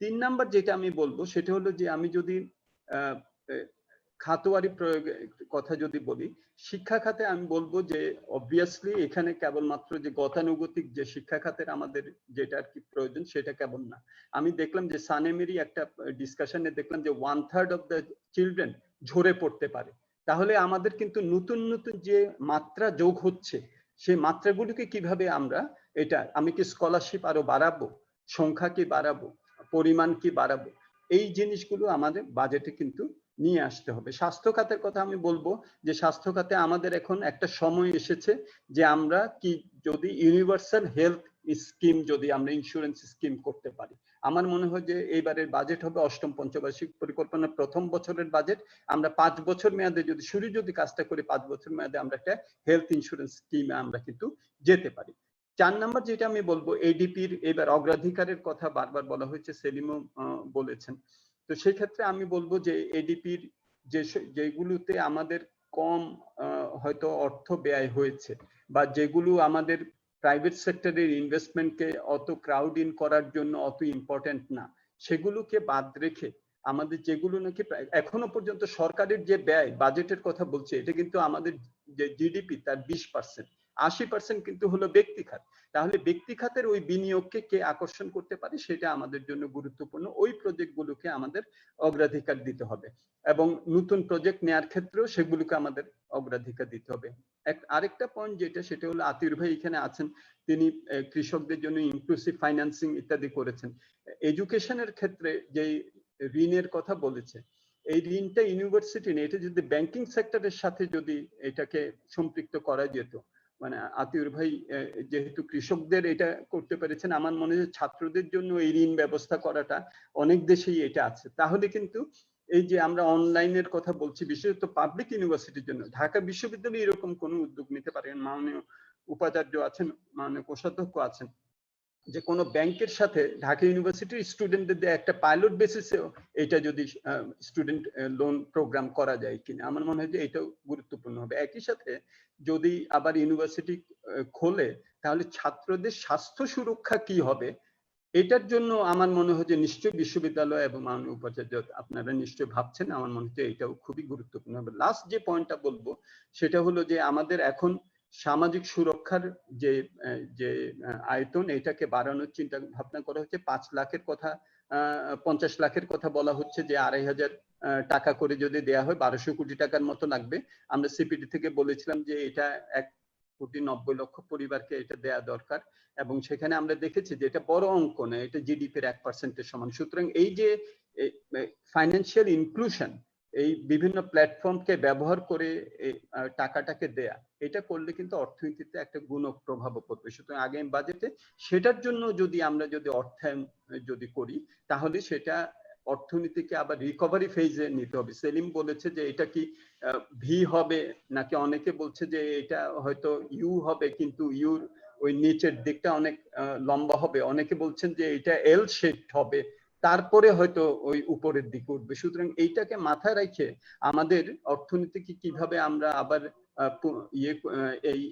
3 নাম্বার যেটা আমি বলবো সেটা হলো যে আমি যদি খাতোয়ারি প্রয়োগের কথা যদি বলি, শিক্ষা খাতে আমি বলবো যে অবভিয়াসলি এখানে কেবলমাত্র যে গতানুগতিক যে শিক্ষা খাতের আমাদের যেটা আর কি প্রয়োজন সেটা কেবল না। আমি দেখলাম যে সানেমেরই একটা ডিসকাশনে দেখলাম যে 1/3 অফ দ্য চিলড্রেন ঝরে পড়তে পারে। তাহলে আমাদের কিন্তু নতুন নতুন যে মাত্রা যোগ হচ্ছে সেই মাত্রাগুলোকে কিভাবে আমরা এটা, আমি কি স্কলারশিপ আরো বাড়াবো, সংখ্যা কি বাড়াবো, পরিমাণ কি বাড়াবো, এই জিনিসগুলো আমাদের বাজেটে কিন্তু নিয়ে আসতে হবে। স্বাস্থ্য খাতের কথা আমি বলবো যে স্বাস্থ্য খাতে আমাদের এখন একটা সময় এসেছে যে আমরা কি যদি ইউনিভার্সাল হেলথ স্কিম যদি আমরা ইন্স্যুরেন্স স্কিম করতে পারি। আমার মনে হয় যে এইবারের বাজেট হবে 8ম পঞ্চবার্ষিক পরিকল্পনার প্রথম বছরের বাজেট। আমরা 5 বছর মেয়াদে যদি কাজটা করি 5 বছর মেয়াদে আমরা একটা হেলথ ইন্স্যুরেন্স স্কিমে আমরা কিন্তু যেতে পারি। 4 নাম্বার যেটা আমি বলবো, এডিপির এবার অগ্রাধিকারের কথা বারবার বলা হয়েছে, সেলিমও বলেছেন। তো সেই ক্ষেত্রে আমি বলবো যে এডিপির যেগুলোতে আমাদের কম হয়তো অর্থ ব্যয় হয়েছে বা যেগুলো আমাদের প্রাইভেট সেক্টরের ইনভেস্টমেন্টকে অত ক্রাউড ইন করার জন্য অত ইম্পর্টেন্ট না, সেগুলোকে বাদ রেখে আমাদের যেগুলো নাকি এখনো পর্যন্ত সরকারের যে ব্যয় বাজেটের কথা বলছে এটা কিন্তু আমাদের যে জিডিপি তার 20%, 80% কিন্তু হলো ব্যক্তি খাত। তাহলে ব্যক্তি খাতের ওই বিনিয়োগকে কে আকর্ষণ করতে পারে সেটা আমাদের জন্য গুরুত্বপূর্ণ। ওই প্রজেক্টগুলোকে আমাদের অগ্রাধিকার দিতে হবে এবং নতুন প্রজেক্ট নেওয়ার ক্ষেত্রেও সেগুলোকে আমাদের অগ্রাধিকার দিতে হবে। আরেকটা পয়েন্ট যেটা সেটা হলো আতির ভাই এখানে আছেন, তিনি কৃষকদের জন্য ইনক্লুসিভ ফাইন্যান্সিং ইত্যাদি করেছেন। এডুকেশনের ক্ষেত্রে যে ঋণের কথা বলেছে, এই ঋণটা ইউনিভার্সিটি নেই, এটা যদি ব্যাংকিং সেক্টরের সাথে যদি এটাকে সম্পৃক্ত করা যেত, মানে আতিউর ভাই যেহেতু কৃষকদের এটা করতে পেরেছেন, আমার মনে হয় ছাত্রদের জন্য এই ঋণ ব্যবস্থা করাটা অনেক দেশেই এটা আছে। তাহলে কিন্তু এই যে আমরা অনলাইনের কথা বলছি বিশেষত পাবলিক ইউনিভার্সিটির জন্য, ঢাকা বিশ্ববিদ্যালয় এরকম কোনো উদ্যোগ নিতে পারেন, মাননীয় উপাচার্য আছেন, মাননীয় কোষাধ্যক্ষ আছেন, যে কোনো ব্যাংকের সাথে ঢাকা ইউনিভার্সিটির স্টুডেন্টদের দিয়ে একটা পাইলট বেসিসেও এটা যদি স্টুডেন্ট লোন প্রোগ্রাম করা যায় কিনা, আমার মনে হয় যে এটাও গুরুত্বপূর্ণ হবে। একই সাথে যদি আবার ইউনিভার্সিটি খোলে তাহলে ছাত্রদের স্বাস্থ্য সুরক্ষা কি হবে, এটার জন্য আমার মনে হয় যে নিশ্চয়ই বিশ্ববিদ্যালয় এবং মাননীয় উপাচার্য আপনারা নিশ্চয়ই ভাবছেন, আমার মনে হয় এটাও খুবই গুরুত্বপূর্ণ হবে। লাস্ট যে পয়েন্টটা বলবো সেটা হলো যে আমাদের এখন সামাজিক সুরক্ষার যে যে আয়তন এটাকে বাড়ানোর চিন্তা ভাবনা করা হচ্ছে। 5 লাখের কথা 50 লাখের কথা বলা হচ্ছে, যে 2,500 টাকা করে যদি দেয়া হয় 1200 কোটি টাকার মতো লাগবে। আমরা সিপিডি থেকে বলেছিলাম যে এটা 1,90,00,000 পরিবারকে এটা দেয়া দরকার, এবং সেখানে আমরা দেখেছি যে এটা বড় অঙ্ক না, এটা জিডিপির 1% সমান। সুতরাং এই যে ফাইন্যান্সিয়াল ইনক্লুশন, এই বিভিন্ন প্ল্যাটফর্মকে ব্যবহার করে টাকাটাকে দেয়া, এটা করলে কিন্তু অর্থনীতিতে একটা গুণক প্রভাব পড়বে। সুতরাং আগামী বাজেটে সেটার জন্য যদি আমরা অর্থায়ন যদি করি তাহলে সেটা অর্থনীতিকে আবার রিকভারি ফেজে নিতে হবে। সেলিম বলেছে যে এটা কি ভি হবে নাকি, অনেকে বলছে যে এটা হয়তো ইউ হবে, কিন্তু ইউর ওই নিচের দিকটা অনেক লম্বা হবে, অনেকে বলছেন যে এটা এল শেপড হবে, তারপরে হয়তো ওই উপরের দিকে উঠবে। সুতরাং এইটাকে মাথায় রেখে আমাদের অর্থনীতিকে কিভাবে আমরা আবার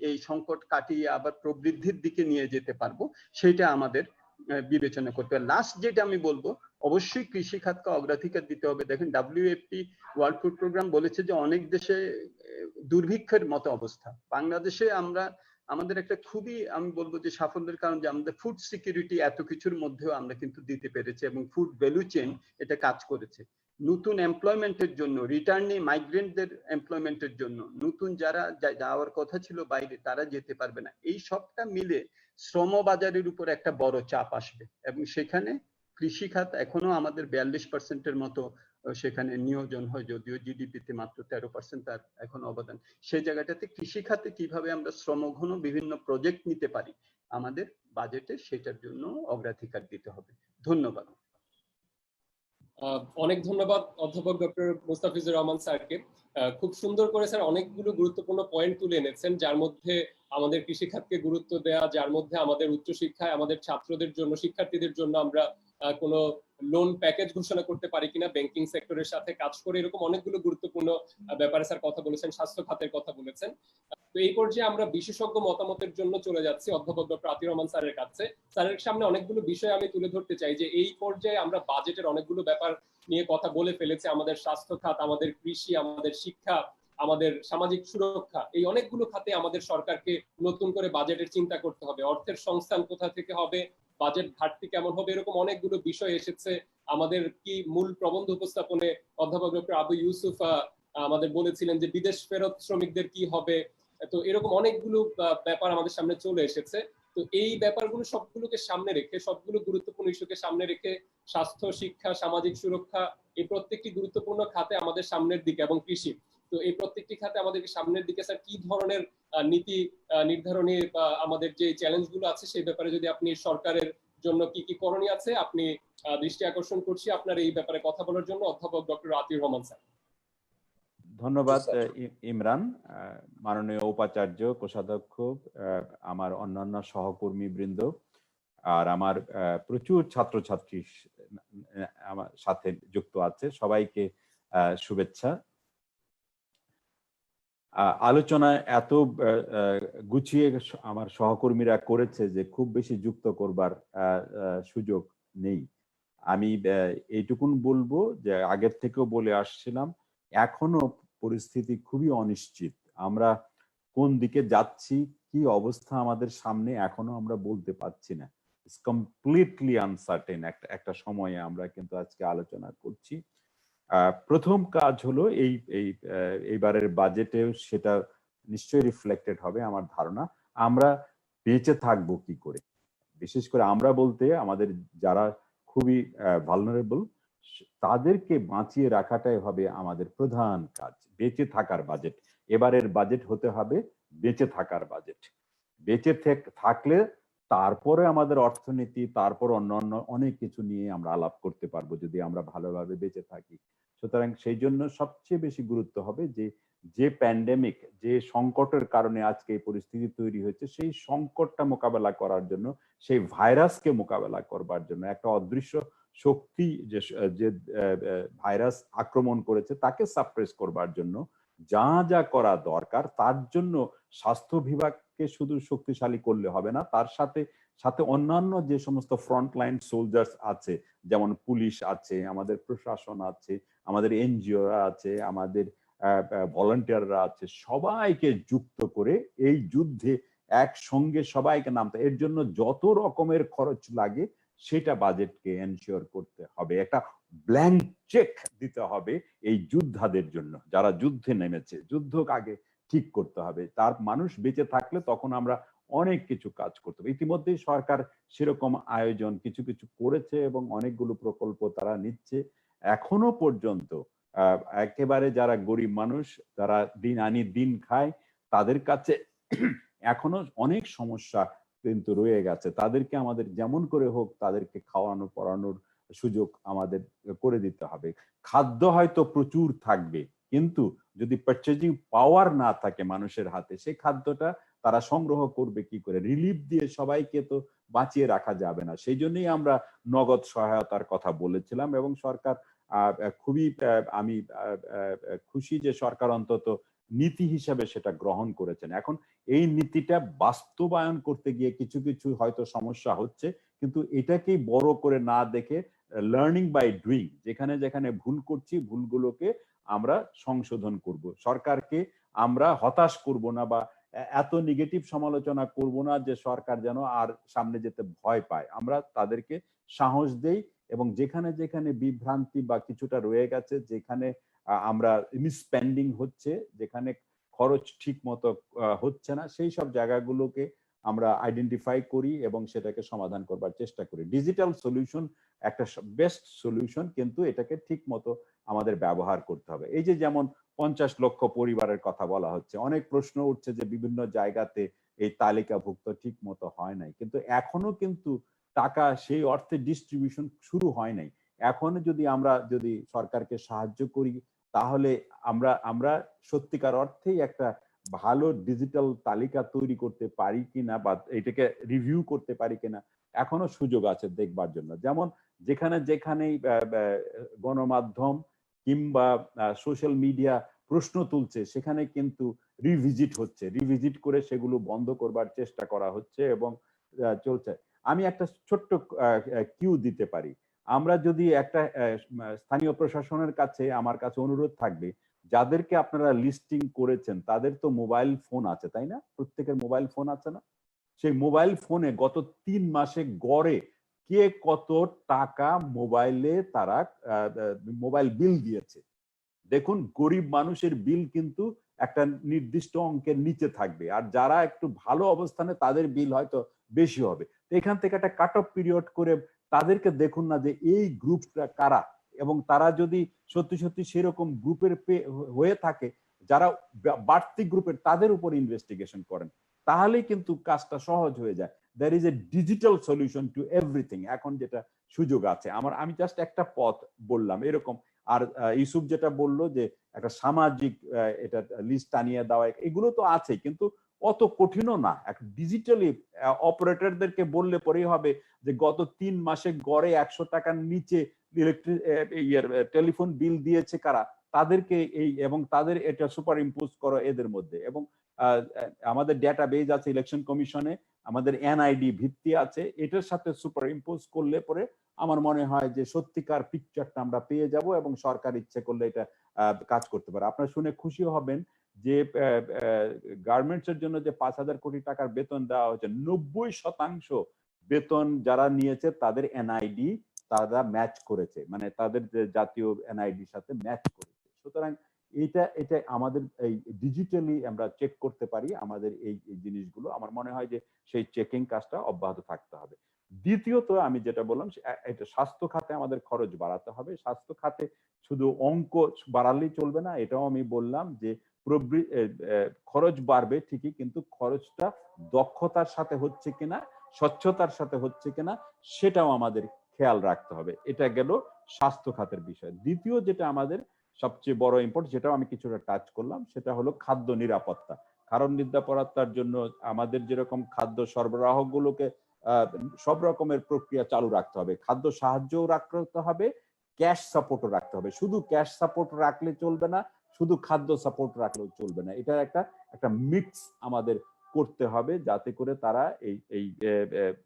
এই সংকট কাটিয়ে আবার প্রবৃদ্ধির দিকে নিয়ে যেতে পারবো, সেটা আমাদের বিবেচনা করতে হবে। লাস্ট যেটা আমি বলবো, অবশ্যই কৃষি খাতকে অগ্রাধিকার দিতে হবে। দেখেন WFP ওয়ার্ল্ড ফুড প্রোগ্রাম বলেছে যে অনেক দেশে দুর্ভিক্ষের মতো অবস্থা। বাংলাদেশে আমাদের একটা খুবই আমি বলবো যে সাফল্যের কারণ যে আমাদের ফুড সিকিউরিটি এত কিছুর মধ্যেও আমরা কিন্তু দিতে পেরেছি এবং ফুড ভ্যালু চেইন এটা কাজ করেছে। নতুন এমপ্লয়মেন্টের জন্য, রিটার্নি মাইগ্রেন্টদের এমপ্লয়মেন্টের জন্য, নতুন যারা যাওয়ার কথা ছিল বাইরে তারা যেতে পারবে না, এই সবটা মিলে শ্রম বাজারের উপর একটা বড় চাপ আসবে এবং সেখানে কৃষি খাত এখনো আমাদের 42%-এর মতো সেখানে নিয়োজন হয়, যদিও জিডিপিতে মাত্র 13% তার এখন অবদান। সেই জায়গাটাতে কৃষি খাতে কিভাবে আমরা শ্রমঘন বিভিন্ন প্রজেক্ট নিতে পারি আমাদের বাজেটে, সেটার জন্য অগ্রাধিকার দিতে হবে। ধন্যবাদ। অনেক ধন্যবাদ অধ্যাপক ডক্টর মুস্তাফিজুর রহমান স্যারকে। খুব সুন্দর করে স্যার অনেকগুলো গুরুত্বপূর্ণ পয়েন্ট তুলে এনেছেন, যার মধ্যে আমাদের কৃষি খাতকে গুরুত্ব দেওয়া, যার মধ্যে আমাদের উচ্চশিক্ষায় আমাদের ছাত্রদের জন্য, শিক্ষার্থীদের জন্য আমরা কোনো লোন প্যাকেজ ঘোষণা করতে পারি কিনা ব্যাংকিং সেক্টরের সাথে কাজ করে, এরকম অনেকগুলো গুরুত্বপূর্ণ ব্যাপারে স্যার কথা বলেছেন, স্বাস্থ্য খাতের কথা বলেছেন। তো এই পর্যায়ে আমরা বিশেষজ্ঞ মতামতের জন্য চলে যাচ্ছি অধ্যাপক ডক্টর আতিউর রহমান স্যারের কাছে। স্যারের সামনে অনেকগুলো বিষয় আমি তুলে ধরতে চাই যে এই পর্যায়ে আমরা বাজেটের অনেকগুলো ব্যাপার নিয়ে কথা বলে ফেলেছি। আমাদের স্বাস্থ্য খাত, আমাদের কৃষি, আমাদের শিক্ষা, আমাদের সামাজিক সুরক্ষা, এই অনেকগুলো খাতে আমাদের সরকারকে নতুন করে বাজেটের চিন্তা করতে হবে। অর্থের সংস্থান কোথা থেকে হবে, বাজেট ঘাটতি কেমন হবে, এরকম অনেকগুলো বিষয় এসেছে। আমাদের কি মূল প্রবন্ধ উপস্থাপনে অধ্যাপক ডক্টর আবু ইউসুফ আমাদের বলেছিলেন যে বিদেশ ফেরত শ্রমিকদের কি হবে। তো এরকম অনেকগুলো ব্যাপার আমাদের সামনে চলে এসেছে। তো এই ব্যাপারগুলো সবগুলোকে সামনে রেখে, সবগুলো গুরুত্বপূর্ণ ইস্যুকে সামনে রেখে স্বাস্থ্য, শিক্ষা, সামাজিক সুরক্ষা, এই প্রত্যেকটি গুরুত্বপূর্ণ খাতে আমাদের সামনের দিকে, এবং কৃষি, তো এই প্রত্যেকটি খাতে আমাদেরকে সামনের দিকে স্যার কি ধরনের নীতি নির্ধারণী বা আমাদের যে চ্যালেঞ্জগুলো আছে সেই ব্যাপারে যদি আপনি সরকারের জন্য কি কি করণীয় আছে আপনি দৃষ্টি আকর্ষণ করছি আপনার এই ব্যাপারে কথা বলার জন্য অধ্যাপক ডক্টর আতিউর রহমান স্যার। ধন্যবাদ ইমরান, মাননীয় উপাচার্য, কোষাধ্যক্ষ, আমার অন্যান্য সহকর্মী বৃন্দ, আর আমার প্রচুর ছাত্রছাত্রী আমার সাথে যুক্ত আছে, সবাইকে শুভেচ্ছা। আলোচনা এত গুছিয়ে আমার সহকর্মীরা করেছে যে খুব বেশি যুক্ত করবার সুযোগ নেই। আমি এইটুকুন বলবো যে আগের থেকেও বলে আসছিলাম, এখনো পরিস্থিতি খুবই অনিশ্চিত। আমরা কোন দিকে যাচ্ছি, কি অবস্থা আমাদের সামনে, এখনো আমরা বলতে পারছি না। ইটস কমপ্লিটলি আনসার্টেন একটা সময়ে আমরা কিন্তু আজকে আলোচনা করছি। প্রথম কাজ হলো এইবারের বাজেটেও সেটা নিশ্চয়ই রিফ্লেক্টেড হবে আমার ধারণা, আমরা বেঁচে থাকবো কি করে। বিশেষ করে আমরা বলতে আমাদের যারা খুবই ভালনারেবল তাদেরকে বাঁচিয়ে রাখাটাই হবে আমাদের প্রধান কাজ। বেঁচে থাকার বাজেট, এবারের বাজেট হতে হবে বেঁচে থাকার বাজেট। বেঁচে থাকলে তারপরে আমাদের অর্থনীতি, তারপর অন্যান্য অনেক কিছু নিয়ে আমরা আলাপ করতে পারবো যদি আমরা ভালোভাবে বেঁচে থাকি। সুতরাং সেই জন্য সবচেয়ে বেশি গুরুত্ব হবে যে প্যান্ডেমিক, যে সংকটের কারণে আজকে এই পরিস্থিতি তৈরি হয়েছে, সেই সংকটটা মোকাবেলা করার জন্য, সেই ভাইরাসকে মোকাবেলা করবার জন্য, একটা অদৃশ্য শক্তি যে ভাইরাস আক্রমণ করেছে তাকে সাপ্রেস করবার জন্য যা যা করা দরকার, তার জন্য স্বাস্থ্য বিভাগকে শুধু শক্তিশালী করলে হবে না, তার সাথে সাথে অন্যান্য যে সমস্ত ফ্রন্টলাইন সোলজার্স আছে, যেমন পুলিশ আছে, আমাদের প্রশাসন আছে, আমাদের এনজিও আছে, আমাদের ভলান্টিয়াররা আছে, সবাইকে যুক্ত করে এই যুদ্ধে একসঙ্গে সবাইকে নামতে, এর জন্য যত রকমের খরচ লাগে সেটা বাজেটকে এনশিওর করতে হবে। একটা ব্ল্যাঙ্ক চেক দিতে হবে এই যোদ্ধাদের জন্য, যারা যুদ্ধে নেমেছে। যুদ্ধ আগে ঠিক করতে হবে, তার মানুষ বেঁচে থাকলে তখন আমরা অনেক কিছু কাজ করতে হবে। ইতিমধ্যেই সরকার সেরকম আয়োজন কিছু কিছু করেছে এবং অনেকগুলো প্রকল্প তারা নিচ্ছে। এখনো পর্যন্ত একেবারে যারা গরিব মানুষ, যারা দিন আনি দিন খায়, তাদের কাছে এখনো অনেক সমস্যা কিন্তু রয়ে গেছে। তাদেরকে আমাদের যেমন করে হোক তাদেরকে খাওয়ানো পড়ানোর সুযোগ আমাদের করে দিতে হবে। খাদ্য হয়তো প্রচুর থাকবে, কিন্তু যদি পারচেজিং পাওয়ার না থাকে মানুষের হাতে, সেই খাদ্যটা তারা সংগ্রহ করবে কি করে? রিলিফ দিয়ে সবাইকে তো বাঁচিয়ে রাখা যাবে না। সেই জন্যই আমরা নগদ সহায়তার কথা বলেছিলাম এবং সরকার খুবই, আমি খুশি যে সরকার অন্তত নীতি হিসাবে সেটা গ্রহণ করেছেন। এখন এই নীতিটা বাস্তবায়ন করতে গিয়ে কিছু কিছু হয়তো সমস্যা হচ্ছে, কিন্তু এটাকেই বড় করে না দেখে লার্নিং বাই ডুইং, যেখানে যেখানে ভুল করছি ভুলগুলোকে আমরা সংশোধন করব। সরকারকে আমরা হতাশ করব না বা এত নেগেটিভ সমালোচনা করব না যে সরকার যেন আর সামনে যেতে ভয় পায়। আমরা তাদেরকে সাহস দেই এবং যেখানে যেখানে বিভ্রান্তি বা কিছুটা রয়ে গেছে, যেখানে আমরা মিসস্পেন্ডিং হচ্ছে, যেখানে খরচ ঠিক মতো হচ্ছে না, সেই সব জায়গাগুলোকে আমরা আইডেন্টিফাই করি এবং সেটাকে সমাধান করবার চেষ্টা করি। ডিজিটাল সলিউশন একটা বেস্ট সলিউশন, কিন্তু এটাকে ঠিক মতো আমাদের ব্যবহার করতে হবে। এই যে যেমন 50 লক্ষ পরিবারের কথা বলা হচ্ছে, অনেক প্রশ্ন উঠছে যে বিভিন্ন জায়গাতে এই তালিকাভুক্ত ঠিক মতো হয় নাই, কিন্তু এখনো কিন্তু টাকা সেই অর্থে ডিস্ট্রিবিউশন শুরু হয় নাই। এখন যদি সরকারকে সাহায্য করি, তাহলে আমরা সত্যিকার অর্থেই একটা ভালো ডিজিটাল তালিকা তৈরি করতে পারি কিনা বা এটাকে রিভিউ করতে পারি কিনা, এখনো সুযোগ আছে দেখবার জন্য। যেমন যেখানে যেখানেই গণমাধ্যম কিংবা সোশ্যাল মিডিয়া প্রশ্ন তুলছে, সেখানে কিন্তু রিভিজিট করে সেগুলো বন্ধ করবার চেষ্টা করা হচ্ছে এবং চলছে। আমি একটা ছোট্ট কিউ দিতে পারি। আমরা যদি একটা স্থানীয় প্রশাসনের কাছে, আমার কাছে অনুরোধ থাকবে, যাদেরকে আপনারা লিস্টিং করেছেন তাদের তো মোবাইল ফোন আছে, তাই না? প্রত্যেকের মোবাইল ফোন আছে না? সেই মোবাইল ফোনে গত 3 মাসে গড়ে কে কত টাকা মোবাইলে তারা মোবাইল বিল দিয়েছে। দেখুন, গরিব মানুষের বিল কিন্তু একটা নির্দিষ্ট অঙ্কের নিচে থাকবে, আর যারা একটু ভালো অবস্থানে তাদের বিল হয়তো বেশি হবে। এখান থেকে একটা কাট অফ পিরিয়ড করে তাদেরকে দেখুন না যে এই গ্রুপটা কারা, এবং তারা যদি সত্যি সত্যি সেরকম গ্রুপের হয়ে থাকে যারা বাড়তি গ্রুপের, তাদের উপর ইনভেস্টিগেশন করেন, তাহলেই কিন্তু কাজটা সহজ হয়ে যায়। There is a digital solution to everything. এখন যেটা সুযোগ আছে, আমি জাস্ট একটা পথ বললাম এরকম। আর ইউসুফ যেটা বললো যে একটা সামাজিক এটা লিস্ট আনিয়ে দেওয়া, এগুলো তো আছে, কিন্তু অত কঠিনও না। ডিজিটালি অপারেটরদেরকে বললে পরেই হবে যে গত 3 মাসে গড়ে 100 টাকার নিচে টেলিফোন বিল দিয়েছে কারা, তাদেরকে এবং তাদের এটা সুপার ইম্পোজ করো এদের মধ্যে। এবং আমাদের ডেটা বেজ আছে ইলেকশন কমিশনে, আমাদের এনআইডি ভিত্তি আছে, এটার সাথে সুপার ইম্পোজ করলে পরে আমার মনে হয় যে সত্যিকার পিকচারটা আমরা পেয়ে যাব এবং সরকার ইচ্ছে করলে এটা কাজ করতে পারে। আপনারা শুনে খুশি হবেন যে গার্মেন্টস এর জন্য যে 5,000 কোটি টাকার বেতন দেওয়া হয়েছে, 90% বেতন যারা নিয়েছে তাদের এনআইডি তারা ম্যাচ করেছে, মানে তাদের যে জাতীয় এনআইডির সাথে ম্যাচ করেছে। সুতরাং এটা আমাদের এই ডিজিটালি আমরা চেক করতে পারি আমাদের এই জিনিসগুলো। আমার মনে হয় যে সেই চেকিং কাজটা অব্যাহত থাকতে হবে। দ্বিতীয়ত আমি যেটা বললাম, এটা স্বাস্থ্য খাতে আমাদের খরচ বাড়াতে হবে। স্বাস্থ্য খাতে শুধু অঙ্ক বাড়ালেই চলবে না, এটাও আমি বললাম যে খরচ বাড়বে ঠিকই, কিন্তু খরচটা দক্ষতার সাথে হচ্ছে কিনা, স্বচ্ছতার সাথে হচ্ছে কিনা, সেটাও আমাদের খেয়াল রাখতে হবে। এটা গেল স্বাস্থ্য খাতের বিষয়। দ্বিতীয় যেটা আমাদের সবচেয়ে বড় ইম্পর্টেন্ট, যেটাও আমি কিছুটা টাচ করলাম, সেটা হলো খাদ্য নিরাপত্তা। কারণ নিরাপত্তার জন্য আমাদের যেরকম খাদ্য সরবরাহ গুলোকে সব রকমের প্রক্রিয়া চালু রাখতে হবে, খাদ্য সাহায্যও রাখতে হবে, ক্যাশ সাপোর্টও রাখতে হবে। শুধু ক্যাশ সাপোর্ট রাখলে চলবে না, শুধু খাদ্য সাপোর্ট রাখলেও চলবে না। এটা একটা মিক্স আমাদের করতে হবে, যাতে করে তারা এই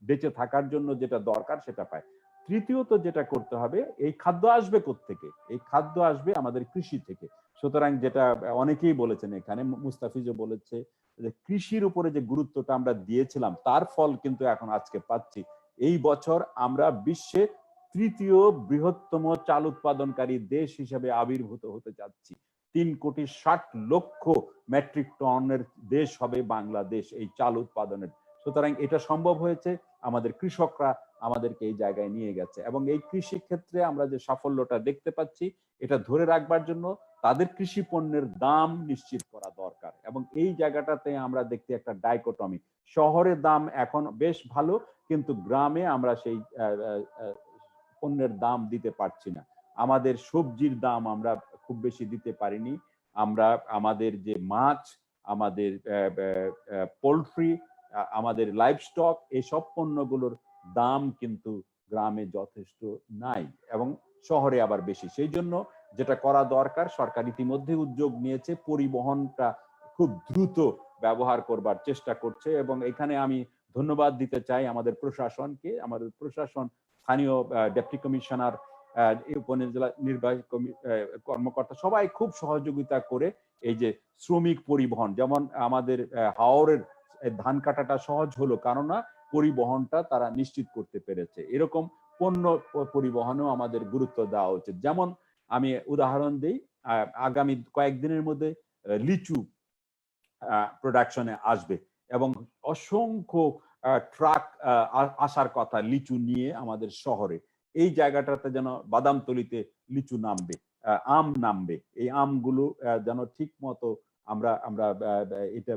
বেঁচে থাকার জন্য যেটা দরকার সেটা পায়। তৃতীয়ত যেটা করতে হবে, এই খাদ্য আসবে কোত্থেকে? এই খাদ্য আসবে আমাদের কৃষি থেকে। সুতরাং যেটা অনেকেই বলেছেন, এখানে মুস্তাফিজও বলেছে যে কৃষির উপরে যে গুরুত্বটা আমরা দিয়েছিলাম তার ফল কিন্তু এখন আজকে পাচ্ছি। এই বছর আমরা বিশ্বে 3য় বৃহত্তম চাল উৎপাদনকারী দেশ হিসেবে আবির্ভূত হতে যাচ্ছি। 3,60,00,000 মেট্রিক টনের দেশ হবে বাংলাদেশ এই চাল উৎপাদনের। সুতরাং এটা সম্ভব হয়েছে, আমাদের কৃষকরা আমাদেরকে এই জায়গায় নিয়ে গেছে, এবং এই কৃষি ক্ষেত্রে আমরা যে সাফল্যটা দেখতে পাচ্ছি, এটা ধরে রাখবার জন্য তাদের কৃষি পণ্যের দাম নিশ্চিত করা দরকার। এবং এই জায়গাটাতে আমরা দেখতে একটা ডাইকোটমি, শহরে দাম এখন বেশ ভালো, কিন্তু গ্রামে আমরা সেই পণ্যের দাম দিতে পারছি না। আমাদের সবজির দাম আমরা খুব বেশি দিতে পারিনি। আমরা আমাদের যে মাছ, আমাদের পোল্ট্রি, আমাদের লাইভস্টক, এসব পণ্যগুলোর দাম কিন্তু গ্রামে যথেষ্ট নাই এবং শহরে আবার বেশি। সেই জন্য যেটা করা দরকার, সরকার ইতিমধ্যে উদ্যোগ নিয়েছে, পরিবহনটা খুব দ্রুত ব্যবহার করবার চেষ্টা করছে। এবং এখানে আমি ধন্যবাদ দিতে চাই আমাদের প্রশাসনকে। আমাদের প্রশাসন, স্থানীয় ডেপুটি কমিশনার, উপজেলা নির্বাহী কর্মকর্তা সবাই খুব সহযোগিতা করে এই যে শ্রমিক পরিবহন, যেমন আমাদের হাওরের ধান কাটাটা সহজ হলো কারণ পরিবহনটা তারা নিশ্চিত করতে পেরেছে। এরকম পণ্য পরিবহনেও আমাদের গুরুত্ব দেওয়া উচিত। যেমন আমি উদাহরণ দিই, আগামী কয়েকদিনের মধ্যে লিচু প্রোডাকশনে আসবে এবং অসংখ্য ট্রাক আসার কথা লিচু নিয়ে আমাদের শহরে। এই জায়গাটাতে যেন বাদামতলিতে লিচু নামবে, আম নামবে, এই আমগুলো যেন ঠিক মতো আমরা আমরা এটা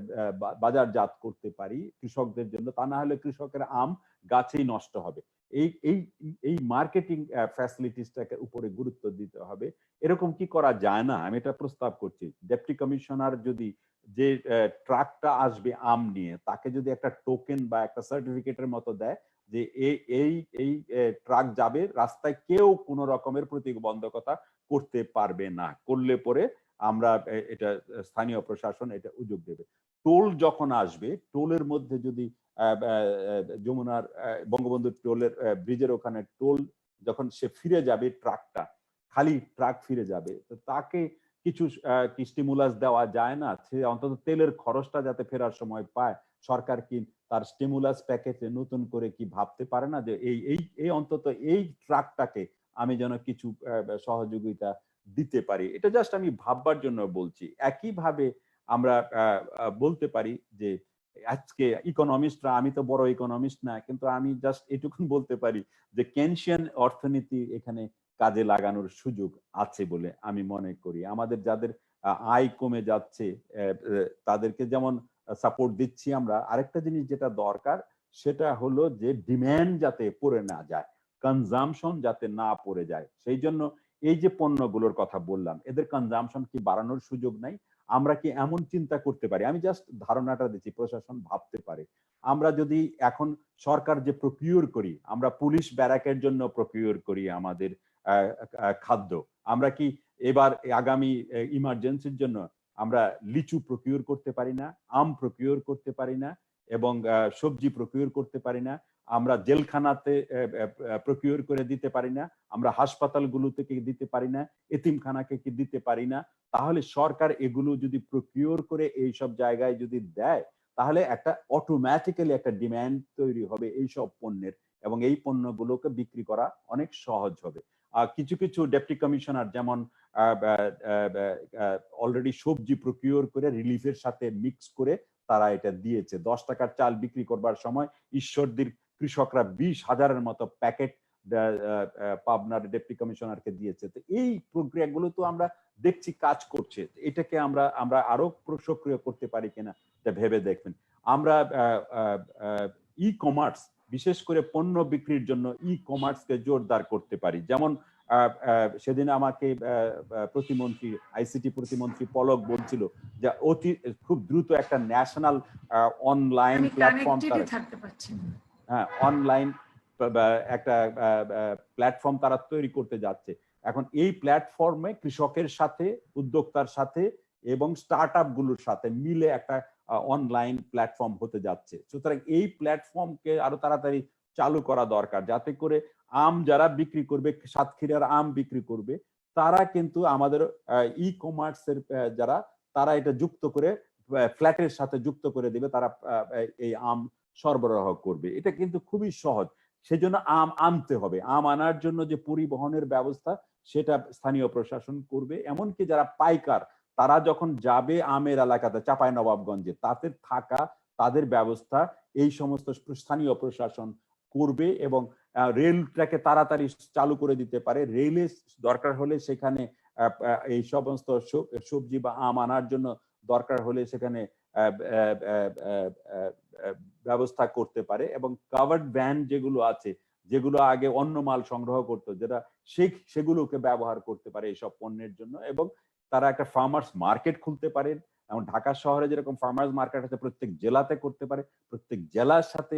বাজারজাত করতে পারি কৃষকদের জন্য, তা না হলে কৃষকের আম গাছেই নষ্ট হবে। এই এই এই মার্কেটিং ফ্যাসিলিটিসটাকে উপরে গুরুত্ব দিতে হবে। এরকম কি করা যায় না? আমি এটা প্রস্তাব করছি, ডেপুটি কমিশনার যদি যে ট্রাকটা আসবে আম নিয়ে, তাকে যদি একটা টোকেন বা একটা সার্টিফিকেটের মতো দেয় যে এই এই ট্রাক যাবে, রাস্তায় কেউ কোনো রকমের প্রতিবন্ধকতা করতে পারবে না, করলে পরে আমরা এটা স্থানীয় প্রশাসন এটা উদ্যোগ দেবে। টোল যখন আসবে, টোলের মধ্যে যদি যমুনার বঙ্গবন্ধু টোলের ব্রিজের ওখানে টোল যখন সে ফিরে যাবে, ট্রাকটা খালি ট্রাক ফিরে যাবে, তো তাকে কিছু কি স্টিমুলাস দেওয়া যায় না? সে অন্তত তেলের খরচটা যাতে ফেরার সময় পায়। সরকার কি তার স্টিমুলাস প্যাকেজে নতুন করে কি ভাবতে পারে না যে এই এই এই অন্তত এই ট্রাকটাকে আমি যেন কিছু সহযোগিতা দিতে পারি? এটা জাস্ট আমি ভাববার জন্য বলছি। একইভাবে আমরা বলতে পারি যে আজকে ইকোনমিস্টরা, আমি তো বড় ইকোনমিস্ট না, কিন্তু আমি জাস্ট এটুকু বলতে পারি যে কেনশিয়ান অর্থনীতি এখানে কাজে লাগানোর সুযোগ আছে বলে আমি মনে করি। আমাদের যাদের আয় কমে যাচ্ছে তাদেরকে যেমন সাপোর্ট দিচ্ছি আমরা, আরেকটা জিনিস যেটা দরকার সেটা হলো যে ডিমান্ড যাতে পড়ে না যায়, কনজামশন যাতে না পড়ে যায়। সেই জন্য এই যে পণ্যগুলোর কথা বললাম, এদের কনজামশন কি বাড়ানোর সুযোগ নাই? আমরা কি এমন চিন্তা করতে পারি? আমি জাস্ট ধারণাটা দিচ্ছি, প্রশাসন ভাবতে পারে, আমরা যদি এখন সরকার যে প্রকিউর করি, আমরা পুলিশ ব্যারাকের জন্য প্রকিউর করি আমাদের খাদ্য, আমরা কি এবার আগামী ইমার্জেন্সির জন্য আমরা লিচু প্রকিউর করতে পারি না, আম প্রকিউর করতে পারি না, এবং সবজি প্রকিউর করতে পারি না? আমরা জেলখানাতে প্রকিউর করে দিতে পারি না? আমরা হাসপাতালগুলোতে কি দিতে পারি না? এতিমখানাকে কি দিতে পারি না? তাহলে সরকার এগুলো যদি প্রকিউর করে এই সব জায়গায় যদি দেয়, তাহলে একটা অটোমেটিক্যালি একটা ডিমান্ড তৈরি হবে এই সব পণ্যের, এবং এই পণ্যগুলোকে বিক্রি করা অনেক সহজ হবে। কিছু কিছু ডেপুটি কমিশনার যেমন অলরেডি সবজি প্রকিউর করে রিলিফের সাথে মিক্স করে তারা এটা দিয়েছে। 10 টাকার চাল বিক্রি করবার সময় ঈশ্বরদীর কৃষকরা 20,000-এর মতো প্যাকেট পাবনার ডেপুটি কমিশনারকে দিয়েছে। তো এই প্রক্রিয়াগুলো তো আমরা দেখছি কাজ করছে, এটাকে আমরা আরো সক্রিয় করতে পারি কিনা এটা ভেবে দেখবেন। আমরা ই কমার্স, বিশেষ করে পণ্য বিক্রির জন্য ই কমার্সকে জোরদার করতে পারি। যেমন সেদিন আমাকে প্রতিমন্ত্রী, আইসিটি প্রতিমন্ত্রী পলক বলছিল যে খুব দ্রুত একটা ন্যাশনাল অনলাইন প্ল্যাটফর্ম, হ্যাঁ অনলাইন একটা প্ল্যাটফর্ম তারা তৈরি করতে যাচ্ছে। এখন এই প্ল্যাটফর্মে কৃষকের সাথে, উদ্যোক্তার সাথে এবং স্টার্ট আপ গুলোর সাথে মিলে একটা অনলাইন প্ল্যাটফর্ম হতে যাচ্ছে। সুতরাং এই প্ল্যাটফর্মকে আরো তাড়াতাড়ি চালু করা দরকার, যাতে করে আম যারা বিক্রি করবে, সাতক্ষীরার আম বিক্রি করবে, তারা কিন্তু আমাদের ই কমার্সের যারা, তারা এটা যুক্ত করে ফ্ল্যাটের সাথে যুক্ত করে দিবে, তারা এই আম সরবরাহ করবে। এটা কিন্তু খুবই সহজ। সেজন্য আম আনতে হবে, আম আনার জন্য যে পরিবহনের ব্যবস্থা সেটা স্থানীয় প্রশাসন করবে। এমনকি যারা পাইকার, তারা যখন যাবে আমের এলাকাতে, চাঁপাইনবাবগঞ্জে, তাদের থাকা, তাদের ব্যবস্থা এই সমস্ত স্থানীয় প্রশাসন করবে, এবং রেলটাকে তাড়াতাড়ি চালু করে দিতে পারে। রেলে দরকার হলে সেখানে এই সমস্ত সবজি বা আম আনার জন্য দরকার হলে সেখানে ব্যবস্থা করতে পারে, এবং কাভার্ড ভ্যান যেগুলো আছে, যেগুলো আগে অন্য মাল সংগ্রহ করতো, যেটা সেগুলোকে ব্যবহার করতে পারে এইসব পণ্যের জন্য, এবং তারা একটা ফার্মার্স মার্কেট খুলতে পারেন, এবং ঢাকা শহরে যেরকম ফার্মার্স মার্কেট আছে প্রত্যেক জেলাতে করতে পারে, প্রত্যেক জেলার সাথে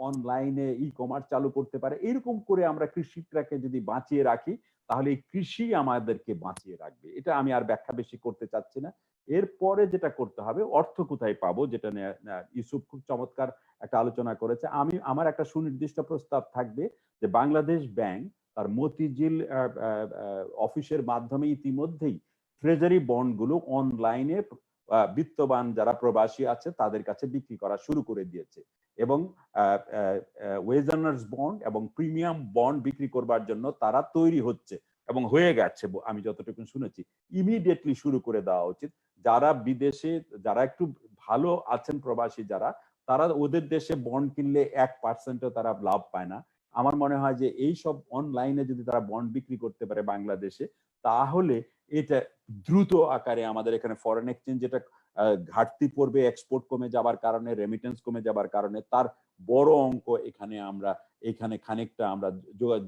অনলাইনে ই কমার্স চালু করতে পারে। এরকম করে আমরা কৃষিটাকে যদি বাঁচিয়ে রাখি তাহলে এই কৃষি আমাদেরকে বাঁচিয়ে রাখবে। এটা আমি আর ব্যাখ্যা বেশি করতে চাচ্ছি না। এরপরে যেটা করতে হবে, অর্থ কোথায় পাবো, যেটা নিয়ে ইউসুফ খুব চমৎকার একটা আলোচনা করেছে। আমার একটা সুনির্দিষ্ট প্রস্তাব থাকবে যে বাংলাদেশ ব্যাংক তার মতিঝিল অফিসের মাধ্যমে ইতিমধ্যেই ট্রেজারি বন্ডগুলো অনলাইনে বিত্তবান যারা প্রবাসী আছে তাদের কাছে বিক্রি করা শুরু করে দিয়েছে, এবং ওয়েজার্নার্স বন্ড এবং প্রিমিয়াম বন্ড বিক্রি করবার জন্য তারা তৈরি হচ্ছে এবং হয়ে গেছে আমি যতটুকু শুনেছি। ইমিডিয়েটলি শুরু করে দেওয়া উচিত। যারা বিদেশে, যারা একটু ভালো আছেন প্রবাসী যারা, তারা ওদের দেশে বন্ড কিনলে 1%ও তারা লাভ পায় না। আমার মনে হয় যে এই সব অনলাইনে যদি তারা বন্ড বিক্রি করতে পারে বাংলাদেশে, তাহলে এটা দ্রুত আকারে আমাদের এখানে ফরেন এক্সচেঞ্জ যেটা ঘাটতি পড়বে, এক্সপোর্ট কমে যাবার কারণে, রেমিটেন্স কমে যাবার কারণে, তার বড় অঙ্ক এখানে খানিকটা আমরা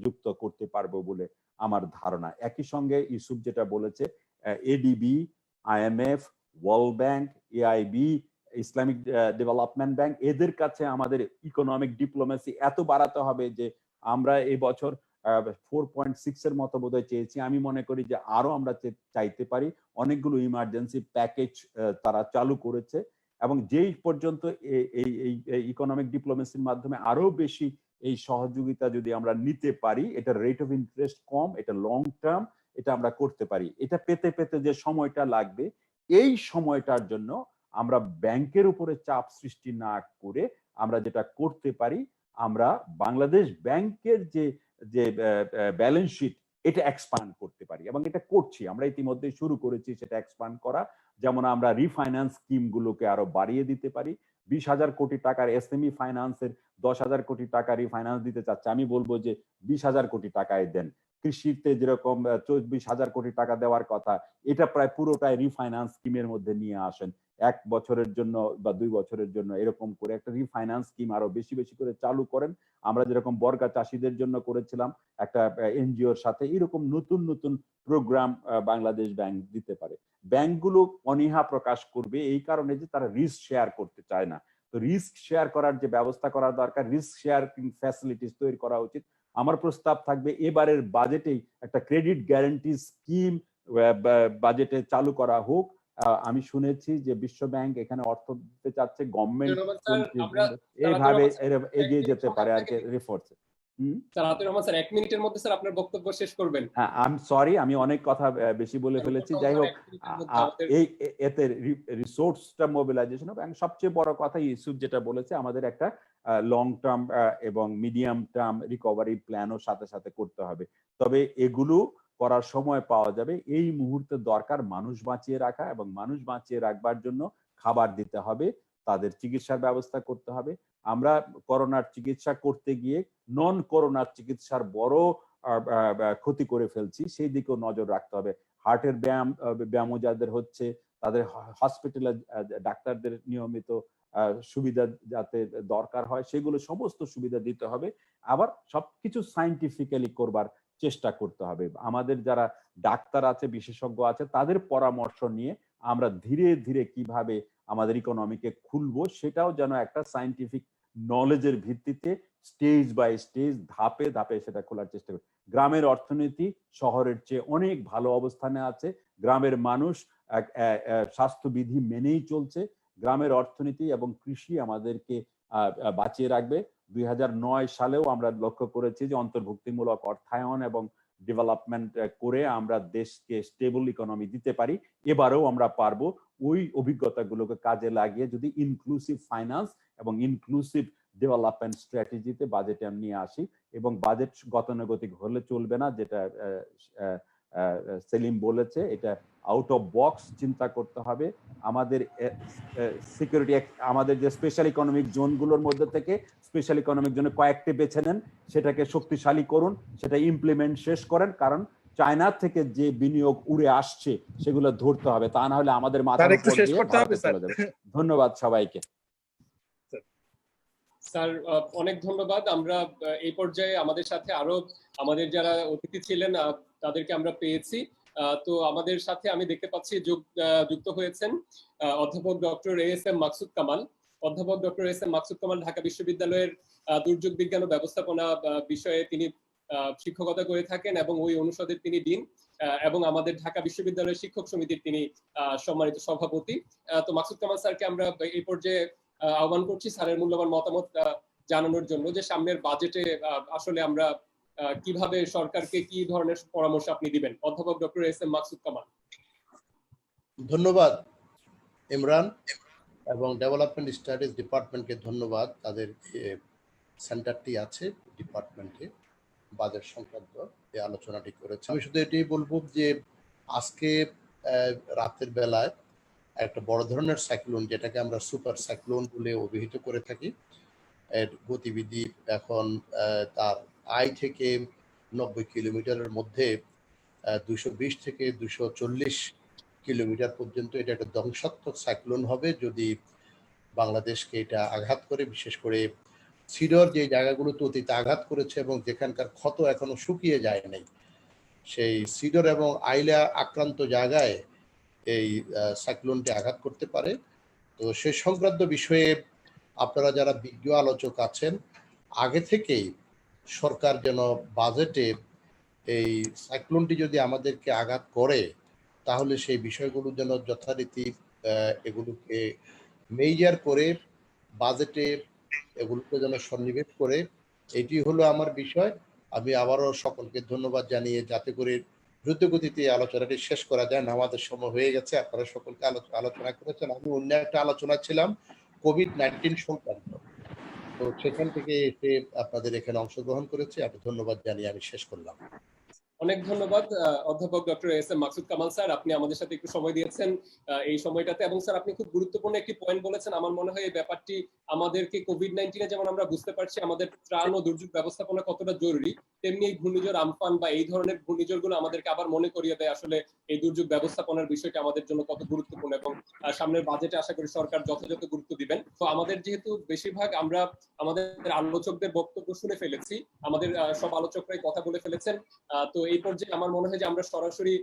যুক্ত করতে পারবো বলে আমার ধারণা। একই সঙ্গে ইউসুফ যেটা বলেছে, ADB, IMF, world bank, AIB, Islamic development bank, এদের কাছে আমাদের ইকোনমিক ডিপ্লোমেসি এত বাড়াতে হবে যে আমরা এই বছর 4.6 এর মতো বোধহয় চেয়েছি। আমি মনে করি যে আরো আমরা চাইতে পারি। অনেকগুলো ইমার্জেন্সি প্যাকেজ তারা চালু করেছে, এবং যেই পর্যন্ত এই ইকোনমিক ডিপ্লোমেসির মাধ্যমে আরো বেশি এই সহযোগিতা যদি আমরা নিতে পারি, এটা রেট অফ ইন্টারেস্ট কম, এটা লং টার্ম, এটা আমরা করতে পারি। এটা পেতে পেতে যে সময়টা লাগবে, এই সময়টার জন্য আমরা ব্যাংকের উপরে চাপ সৃষ্টি না করে আমরা যেটা করতে পারি, আমরা বাংলাদেশ ব্যাংকের যে ব্যালেন্স শিট এটা এক্সপান্ড করতে পারি, এবং এটা করছি আমরা, ইতিমধ্যে শুরু করেছি সেটা এক্সপান্ড করা। যেমন আমরা রিফাইন্যান্স স্কিম গুলোকে আরো বাড়িয়ে দিতে পারি। 20,000 কোটি টাকার SME ফাইন্যান্সের 10,000 কোটি টাকা রিফাইন্যান্স দিতে চাচ্ছে, আমি বলবো যে 20,000 কোটি টাকায় দেন। কৃষিতে যেরকম 24,000 কোটি টাকা দেওয়ার কথা, এটা প্রায় পুরোটাই রিফাইন্যান্স স্কিমের মধ্যে নিয়ে আসেন। 1 বছরের জন্য বা 2 বছরের জন্য এরকম করে একটা রিফাইন্যান্স স্কিম আরো বেশি বেশি করে চালু করেন। আমরা যেরকম বর্গা চাষীদের জন্য করেছিলাম একটা NGOর সাথে, এরকম নতুন নতুন প্রোগ্রাম বাংলাদেশ ব্যাংক দিতে পারে। ব্যাংকগুলো অনীহা প্রকাশ করবে এই কারণে যে তারা রিস্ক শেয়ার করতে চায় না। তো রিস্ক শেয়ার করার যে ব্যবস্থা করা দরকার, রিস্ক শেয়ার ফ্যাসিলিটিস তৈরি করা উচিত। আমার প্রস্তাব থাকবে এবারের বাজেটেই একটা ক্রেডিট গ্যারান্টি স্কিম বাজেটে চালু করা হোক। আমি শুনেছি যে বিশ্ব ব্যাংক এখানে অর্থ দিতে চাচ্ছে, গভর্নমেন্ট এইভাবে এগিয়ে যেতে পারে আর কি রিফোর্স। স্যার আতিউর রহমান স্যার 1 মিনিটের মধ্যে স্যার আপনার বক্তব্য শেষ করবেন। হ্যাঁ, আই সরি, আমি অনেক কথা বেশি বলে ফেলেছি। যাই হোক, এই এতে রিসোর্সটা মোবিলাইজেশন হবে। এবং সবচেয়ে বড় কথা ইউসুফ যেটা বলেছে, আমাদের একটা লং টার্ম এবং মিডিয়াম টার্ম রিকভারি প্ল্যানও সাথে সাথে করতে হবে। তবে এগুলো করার সময় পাওয়া যাবে। এই মুহূর্তে দরকার মানুষ বাঁচিয়ে রাখা, এবং মানুষ বাঁচিয়ে রাখবার জন্য খাবার দিতে হবে, তাদের চিকিৎসার ব্যবস্থা করতে হবে। আমরা করোনার চিকিৎসা করতে গিয়ে নন করোনার চিকিৎসার বড় ক্ষতি করে ফেলছি, সেই দিকেও নজর রাখতে হবে। হার্টের ব্যায়ামও যাদের হচ্ছে, তাদের হসপিটালে ডাক্তারদের নিয়মিত সুবিধা যাতে দরকার হয়, সেগুলো সমস্ত সুবিধা দিতে হবে। আবার সবকিছু সায়েন্টিফিক্যালি করবার চেষ্টা করতে হবে। আমাদের যারা ডাক্তার আছে, বিশেষজ্ঞ আছে, তাদের পরামর্শ নিয়ে আমরা ধীরে ধীরে কিভাবে আমাদের ইকোনমিকে খুলবো, সেটাও যেন একটা সায়েন্টিফিক নলেজের ভিত্তিতে স্টেজ বাই স্টেজ, ধাপে ধাপে সেটা খোলার চেষ্টা করি। গ্রামের অর্থনীতি শহরের চেয়ে অনেক ভালো অবস্থানে আছে। গ্রামের মানুষ স্বাস্থ্যবিধি মেনেই চলছে। গ্রামের অর্থনীতি এবং কৃষি আমাদেরকে বাঁচিয়ে রাখবে। 2009 সালেও আমরা লক্ষ্য করেছি যে অন্তর্ভুক্তিমূলক অর্থায়ন এবং ডেভেলপমেন্ট করে আমরা দেশকে স্টেবল ইকোনমি দিতে পারি। এবারেও আমরা পারবো। ওই অভিজ্ঞতাগুলোকে কাজে লাগিয়ে যদি ইনক্লুসিভ ফাইন্যান্স এবং ইনক্লুসিভ ডেভেলপমেন্ট স্ট্র্যাটেজিতে বাজেটে নিয়ে আসি, এবং বাজেট গতানুগতিক হলে চলবে না, যেটা সেলিম বলেছে, এটা আউট অফ বক্স চিন্তা করতে হবে। আমাদের সিকিউরিটি, আমাদের যে স্পেশাল ইকোনমিক জোনগুলোর মধ্যে থেকে স্পেশাল ইকোনমিক জোনে কয়েকটি বেছে নেন, সেটাকে শক্তিশালী করুন, সেটা ইমপ্লিমেন্ট শেষ করেন। কারণ চায়না থেকে যে বিনিয়োগ উড়ে আসছে সেগুলো ধরতে হবে, তা না হলে আমাদের মাথার উপর দিয়ে ভারতে চলে যাবে। ধন্যবাদ সবাইকে। স্যার অনেক ধন্যবাদ। আমরা এই পর্যায়ে আমাদের সাথে আরো আমাদের যারা অতিথি ছিলেন তাদেরকে আমরা পেয়েছি। তো আমাদের সাথে আমি দেখতে পাচ্ছি যুক্ত হয়েছেন অধ্যাপক doctor S M Maksud Kamal. অধ্যাপক doctor S M Maksud Kamal Dhaka বিশ্ববিদ্যালয়ের দুর্যোগ বিজ্ঞান ও ব্যবস্থাপনা বিষয়ে তিনি শিক্ষকতা করে থাকেন এবং ওই অনুষদের তিনি ডিন এবং আমাদের ঢাকা বিশ্ববিদ্যালয়ের শিক্ষক সমিতির তিনি সম্মানিত সভাপতি। তো মাকসুদ কামাল স্যারকে আমরা এই পর্যায়ে আহ্বান করছি স্যারের মূল্যবান মতামত জানানোর জন্য যে সামনের বাজেটে আসলে আমরা কিভাবে সরকারকে কি ধরনের পরামর্শ আপনি দিবেন। অধ্যাপক doctor S M Maksud Kamal. ধন্যবাদ ইমরান এবং ডেভেলপমেন্ট স্টাডিজ ডিপার্টমেন্টকে ধন্যবাদ, তাদের সেন্টারটি আছে ডিপার্টমেন্টে বাজেট সংক্রান্ত এই আলোচনাটি করেছে। আমি শুধু এটাই বলবো যে আজকে রাতের বেলায় একটা বড় ধরনের সাইক্লোন, যেটাকে আমরা সুপার সাইক্লোন বলে অভিহিত করে থাকি, এর গতিবিধি এখন তার আই থেকে 90 কিলোমিটারের মধ্যে 220 থেকে 240 কিলোমিটার পর্যন্ত এটা একটা ধ্বংসাত্মক সাইক্লোন হবে যদি বাংলাদেশকে এটা আঘাত করে। বিশেষ করে সিডর যে জায়গাগুলোতে অতীতে আঘাত করেছে এবং যেখানকার ক্ষত এখনো শুকিয়ে যায় নাই, সেই সিডর এবং আইলা আক্রান্ত জায়গায় এই সাইক্লোনটি আঘাত করতে পারে। তো সে সংক্রান্ত বিষয়ে আপনারা যারা বিজ্ঞ আলোচক আছেন, আগে থেকেই সরকার যেন বাজেটে এই সাইক্লোনটি যদি আমাদেরকে আঘাত করে তাহলে সেই বিষয়গুলো যেন যথারীতি এগুলোকে মেজার করে বাজেটে এগুলোকে যেন সন্নিবেশ করে, এটি হলো আমার বিষয়। আমি আবারও সকলকে ধন্যবাদ জানিয়ে যাতে করে দ্রুতগতিতে আলোচনাটি শেষ করা যায়। আমাদের সময় হয়ে গেছে, আপনারা সকলকে আলোচনা করেছেন। আমি অন্য একটা আলোচনা ছিলাম কোভিড-19 সংক্রান্ত, তো সেখান থেকে এসে আপনাদের এখানে অংশগ্রহণ করেছি। আমি ধন্যবাদ জানিয়ে আমি শেষ করলাম। অনেক ধন্যবাদ অধ্যাপক doctor S M Maksud Kamal sir, আপনি আমাদের সাথে একটু সময় দিয়েছেন এই সময়টাতে। এবং স্যার আপনি খুব গুরুত্বপূর্ণ একটি পয়েন্ট বলেছেন। আমার মনে হয় এই ব্যাপারটি আমাদেরকে কোভিড-19 যেমন আমরা বুঝতে পারছি আমাদের ত্রাণ ও দুর্যোগ ব্যবস্থাপনা কতটা জরুরি, তেমনি এই ঘূর্ণিঝড় আমফান বা এই ধরনের ঘূর্ণিঝড়গুলো আমাদেরকে আবার মনে করিয়ে দেয় আসলে এই দুর্যোগ ব্যবস্থাপনার বিষয়টা আমাদের জন্য কত গুরুত্বপূর্ণ। এবং সামনের বাজেটে আশা করি সরকার যথাযথ গুরুত্ব দিবেন। তো আমাদের যেহেতু বেশিরভাগ আমরা আমাদের আলোচকদের বক্তব্য শুনে ফেলেছি, আমাদের সব আলোচকরাই কথা বলে ফেলেছেন, তো এই পর্যায়ে আমার মনে হয় যে আমরা সরাসরি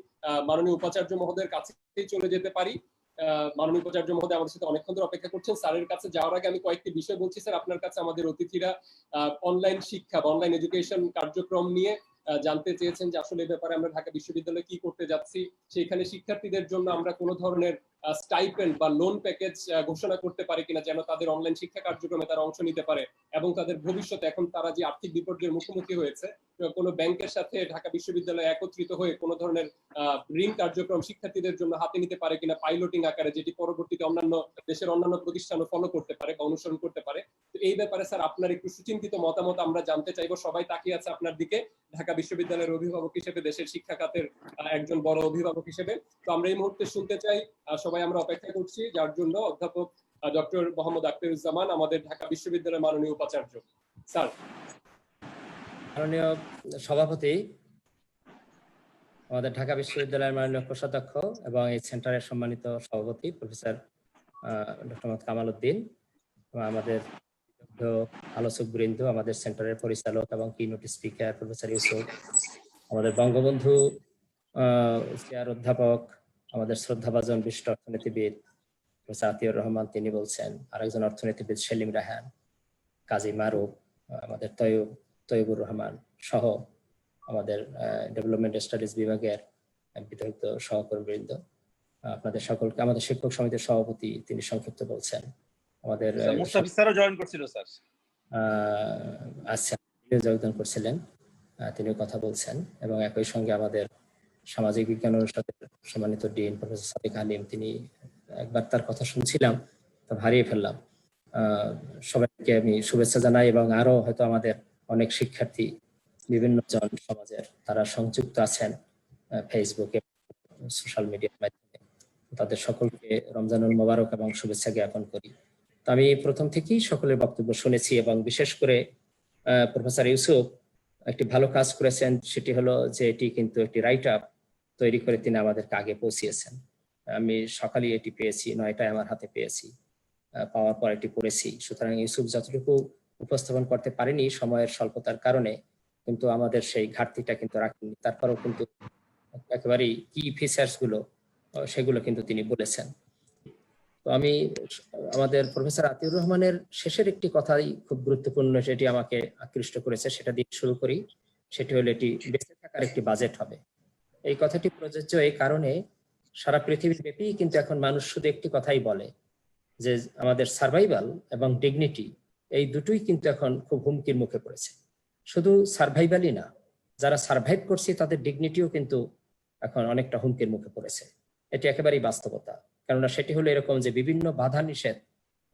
মাননীয় উপাচার্য মহোদয়ের কাছেই চলে যেতে পারি। মাননীয় উপাচার্য মহোদয় আমাদের সাথে অনেকক্ষণ ধরে অপেক্ষা করছেন। স্যারের কাছে যাওয়ার আগে আমি কয়েকটি বিষয় বলছি। স্যার আপনার কাছে আমাদের অতিথিরা অনলাইন শিক্ষা বা অনলাইন এডুকেশন কার্যক্রম নিয়ে জানতে চেয়েছেন যে আসলে এই ব্যাপারে আমরা ঢাকা বিশ্ববিদ্যালয়ে কি করতে যাচ্ছি। সেখানে শিক্ষার্থীদের জন্য আমরা কোনো ধরনের স্টাইপেন্ড বা লোন প্যাকেজ ঘোষণা করতে পারি কিনা, যেন তাদের অনলাইন শিক্ষা কার্যক্রমে তারা অংশ নিতে পারে এবং তাদের ভবিষ্যতে এখন তারা যে আর্থিক বিপর্যয়ের মুখোমুখি হয়েছে, কোনো ব্যাংকের সাথে ঢাকা বিশ্ববিদ্যালয় একত্রিত হয়ে কোনো ধরনের ঋণ কার্যক্রম শিক্ষার্থীদের জন্য হাতে নিতে পারে কিনা পাইলটিং আকারে, যেটি পরবর্তীতে অন্যান্য দেশের অন্যান্য প্রতিষ্ঠানও ফলো করতে পারে বা অনুসরণ করতে পারে। তো এই ব্যাপারে স্যার আপনার একটু সুচিন্তিত মতামত আমরা জানতে চাইবো। সবাই তাকিয়ে আছে আপনার দিকে ঢাকা বিশ্ববিদ্যালয়ের অভিভাবক হিসেবে, দেশের শিক্ষা খাতের একজন বড় অভিভাবক হিসেবে। তো আমরা এই মুহূর্তে শুনতে চাই, সবাই আমরা অপেক্ষা করছি, যার জন্য অধ্যাপক ডক্টর মোহাম্মদ আখতারুজ্জামান, আমাদের ঢাকা বিশ্ববিদ্যালয়ের মাননীয় উপাচার্য। স্যার। মাননীয় সভাপতি, আমাদের ঢাকা বিশ্ববিদ্যালয়ের মাননীয় কোষাধ্যক্ষ এবং এই সেন্টারের সম্মানিত সভাপতি প্রফেসর ডক্টর মোহাম্মদ কামাল উদ্দিন, আমাদের আলোচক বৃন্দ, আমাদের সেন্টারের পরিচালক এবং কিনোট স্পিকার প্রফেসর ইউসুফ, আমাদের বঙ্গবন্ধু চেয়ার অধ্যাপক, আমাদের শ্রদ্ধাভাজন বিশিষ্ট অর্থনীতিবিদ প্রফেসর আতিয়াউর রহমান তিনি বলছেন, আরেকজন অর্থনীতিবিদ সেলিম রায়হান, কাজী মারুফ, আমাদের তৈয়বুর রহমান সহ আমাদের ডেভেলপমেন্ট স্টাডিজ বিভাগের বিতর্কিত সহকর্মীবৃন্দ, আপনাদের সকলকে, আমাদের শিক্ষক সমিতির সভাপতি তিনি সংক্ষিপ্ত বলছেন, আমাদের আচ্ছা যোগদান করছিলেন, তিনিও কথা বলছেন, এবং একই সঙ্গে আমাদের সামাজিক বিজ্ঞান অনুষদের সম্মানিত ডিন প্রফেসর সাদিক আলিম, তিনি একবার তার কথা শুনছিলাম তো হারিয়ে ফেললাম। সবাইকে আমি শুভেচ্ছা জানাই এবং আরো হয়তো আমাদের অনেক শিক্ষার্থী বিভিন্ন জন সমাজের তারা সংযুক্ত আছেন ফেসবুকে, সোশ্যাল মিডিয়ার মাধ্যমে, তাদের সকলকে রমজানুল মোবারক এবং শুভেচ্ছা জ্ঞাপন করি। তো আমি প্রথম থেকেই সকলের বক্তব্য শুনেছি এবং বিশেষ করে প্রফেসর ইউসুফ একটি ভালো কাজ করেছেন, সেটি হলো যে এটি কিন্তু একটি রাইট আপ তৈরি করে তিনি আমাদেরকে আগে পৌঁছিয়েছেন। আমি সকালে এটি পেয়েছি, 9টায় আমার হাতে পেয়েছি, পাওয়ার পর এটি পড়েছি। সুতরাং ইউসুফ যতটুকু উপস্থাপন করতে পারেনি সময়ের স্বল্পতার কারণে, কিন্তু আমাদের সেই ঘাটতিটা কিন্তু রাখেনি। তারপরেও কিন্তু একেবারেই কি ফিচার্স গুলো সেগুলো কিন্তু তিনি বলেছেন। তো আমি আমাদের প্রফেসর আতিউর রহমানের শেষের একটি কথাই খুব গুরুত্বপূর্ণ, সেটি আমাকে আকৃষ্ট করেছে, সেটা দিয়ে শুরু করি। সেটি হলো এটি বেঁচে থাকার একটি বাজেট হবে। এই কথাটি প্রযোজ্য এই কারণে সারা পৃথিবীব্যাপী কিন্তু এখন মানুষ শুধু একটি কথাই বলে যে আমাদের সার্ভাইভাল এবং ডিগনিটি এই দুটোই কিন্তু এখন খুব হুমকির মুখে পড়েছে। শুধু সার্ভাইভালই না, যারা সার্ভাইভ করছে তাদের ডিগনিটিও কিন্তু এখন অনেকটা হুমকির মুখে পড়েছে। এটি একেবারেই বাস্তবতা। কেননা সেটি হলো এরকম যে বিভিন্ন বাধা নিষেধ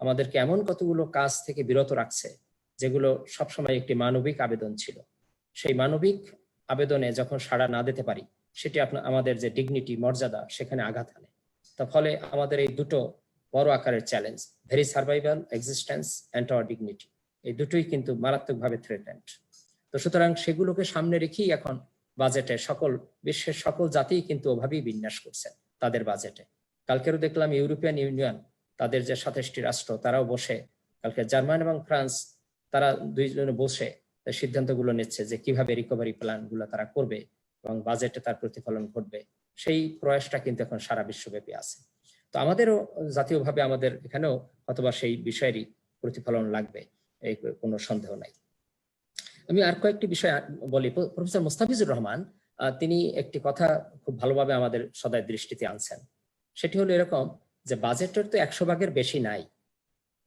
আমাদেরকে এমন কতগুলো কাজ থেকে বিরত রাখছে যেগুলো সবসময় একটি মানবিক আবেদন ছিল। সেই মানবিক আবেদনে যখন সাড়া না দিতে পারি, সেটি আমাদের যে ডিগনিটি, মর্যাদা, সেখানে আঘাত আনে। তার ফলে আমাদের এই দুটো বড় আকারের challenge, very survival existence and our dignity, এই দুটোই কিন্তু মারাত্মকভাবে থ্রেটেন্ড। তো সুতরাং সেগুলোকে সামনে রেখেই এখন বাজেটে বিশ্বের সকল জাতিই কিন্তু ওভাবেই বিন্যাস করছেন তাদের বাজেটে। কালকেরও দেখলাম ইউরোপিয়ান ইউনিয়ন, তাদের যে 27টি রাষ্ট্র, তারাও বসে, কালকে জার্মান এবং ফ্রান্স, তারা দুইজনে বসে সিদ্ধান্তগুলো নিচ্ছে যে কিভাবে রিকভারি প্ল্যান গুলো তারা করবে এবং বাজেটে তার প্রতিফলন ঘটবে। সেই প্রয়াসটা কিন্তু এখন সারা বিশ্বব্যাপী আছে। তো আমাদেরও জাতীয়ভাবে আমাদের এখানেও অথবা সেই বিষয়েরই প্রতিফলন লাগবে, এই কোনো সন্দেহ নাই। আমি আর কয়েকটি বিষয় বলি। প্রফেসর মোস্তাফিজুর রহমান তিনি একটি কথা খুব ভালোভাবে আমাদের সদাই দৃষ্টিতে আনছেন। সেটি হলো এরকম যে বাজেটের তো 100 ভাগের বেশি নাই,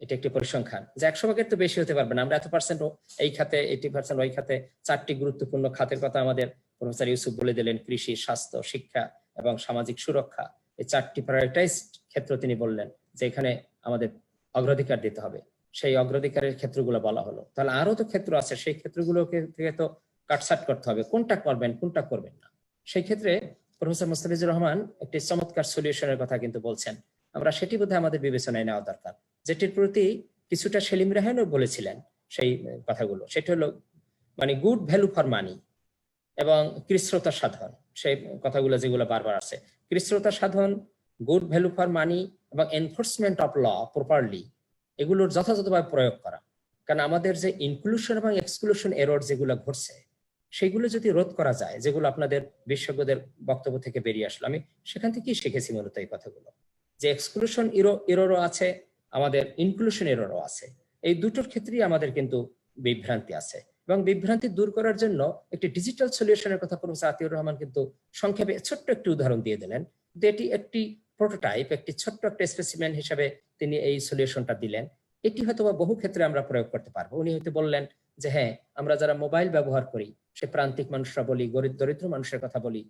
এটা একটি পরিসংখ্যান, যে 100 ভাগের তো বেশি হতে পারবে না। আমরা এত পার্সেন্ট এই খাতে, 80% ওই খাতে, 4টি গুরুত্বপূর্ণ খাতের কথা আমাদের প্রফেসর ইউসুফ বলে দিলেন, কৃষি, স্বাস্থ্য, শিক্ষা এবং সামাজিক সুরক্ষা। এই 4টি প্রায়োরিটাইজড ক্ষেত্র তিনি বললেন যে এখানে আমাদের অগ্রাধিকার দিতে হবে। সেই অগ্রাধিকারের ক্ষেত্রগুলো বলা হলো। তাহলে আরো তো ক্ষেত্র আছে, সেই ক্ষেত্রগুলোকে থেকে তো কাটছাট করতে হবে, কোনটা করবেন কোনটা করবেন না। সেই ক্ষেত্রে প্রফেসর মোস্তাফিজুর রহমান একটি চমৎকার সলিউশনের কথা কিন্তু বলছেন। আমরা সেটি বোধহয় আমাদের বিবেচনায় নেওয়া দরকার, যেটির প্রতি কিছুটা সেলিম রেহানও বলেছিলেন সেই কথাগুলো। সেটি হলো মানে গুড ভ্যালু ফর মানি এবং কৃচ্ছ্রতা সাধন। সেই কথাগুলো যেগুলো বারবার আছে, কৃচ্ছ্রতা সাধন, গুড ভ্যালু ফর মানি এবং এনফোর্সমেন্ট অফ ল প্রপারলি, এগুলোর যথাযথভাবে প্রয়োগ করা। কারণ আমাদের যে ইনক্লুশন এবং এক্সক্লুশন এরর যেগুলো ঘটছে, সেগুলো যদি রোধ করা যায়, যেগুলো আপনাদের বিশেষজ্ঞদের বক্তব্য থেকে বেরিয়ে আসলো, আমি সেখান থেকেই শিখেছি মূলত এই কথাগুলো, যে এক্সক্লুশন এররও আছে, আমাদের ইনক্লুশন এররও আছে। এই দুটোর ক্ষেত্রেই আমাদের কিন্তু বিভ্রান্তি আছে এবং বিভ্রান্তি দূর করার জন্য একটি ডিজিটাল সলিউশনের কথা প্রফেসর আতিউর রহমান কিন্তু সংক্ষেপে ছোট্ট একটি উদাহরণ দিয়ে দিলেন। এটি একটি প্রোটোটাইপ, একটি ছোট্ট একটা স্পেসিমেন হিসেবে তিনি এই সলিউশনটা দিলেন। এটি হয়তো বহু ক্ষেত্রে আমরা প্রয়োগ করতে পারবো। উনি হয়তো বললেন যে হ্যাঁ, আমরা যারা মোবাইল ব্যবহার করি, সে প্রান্তিক মানুষরা বলি, গরিব দরিদ্র মানুষের কথা বলি,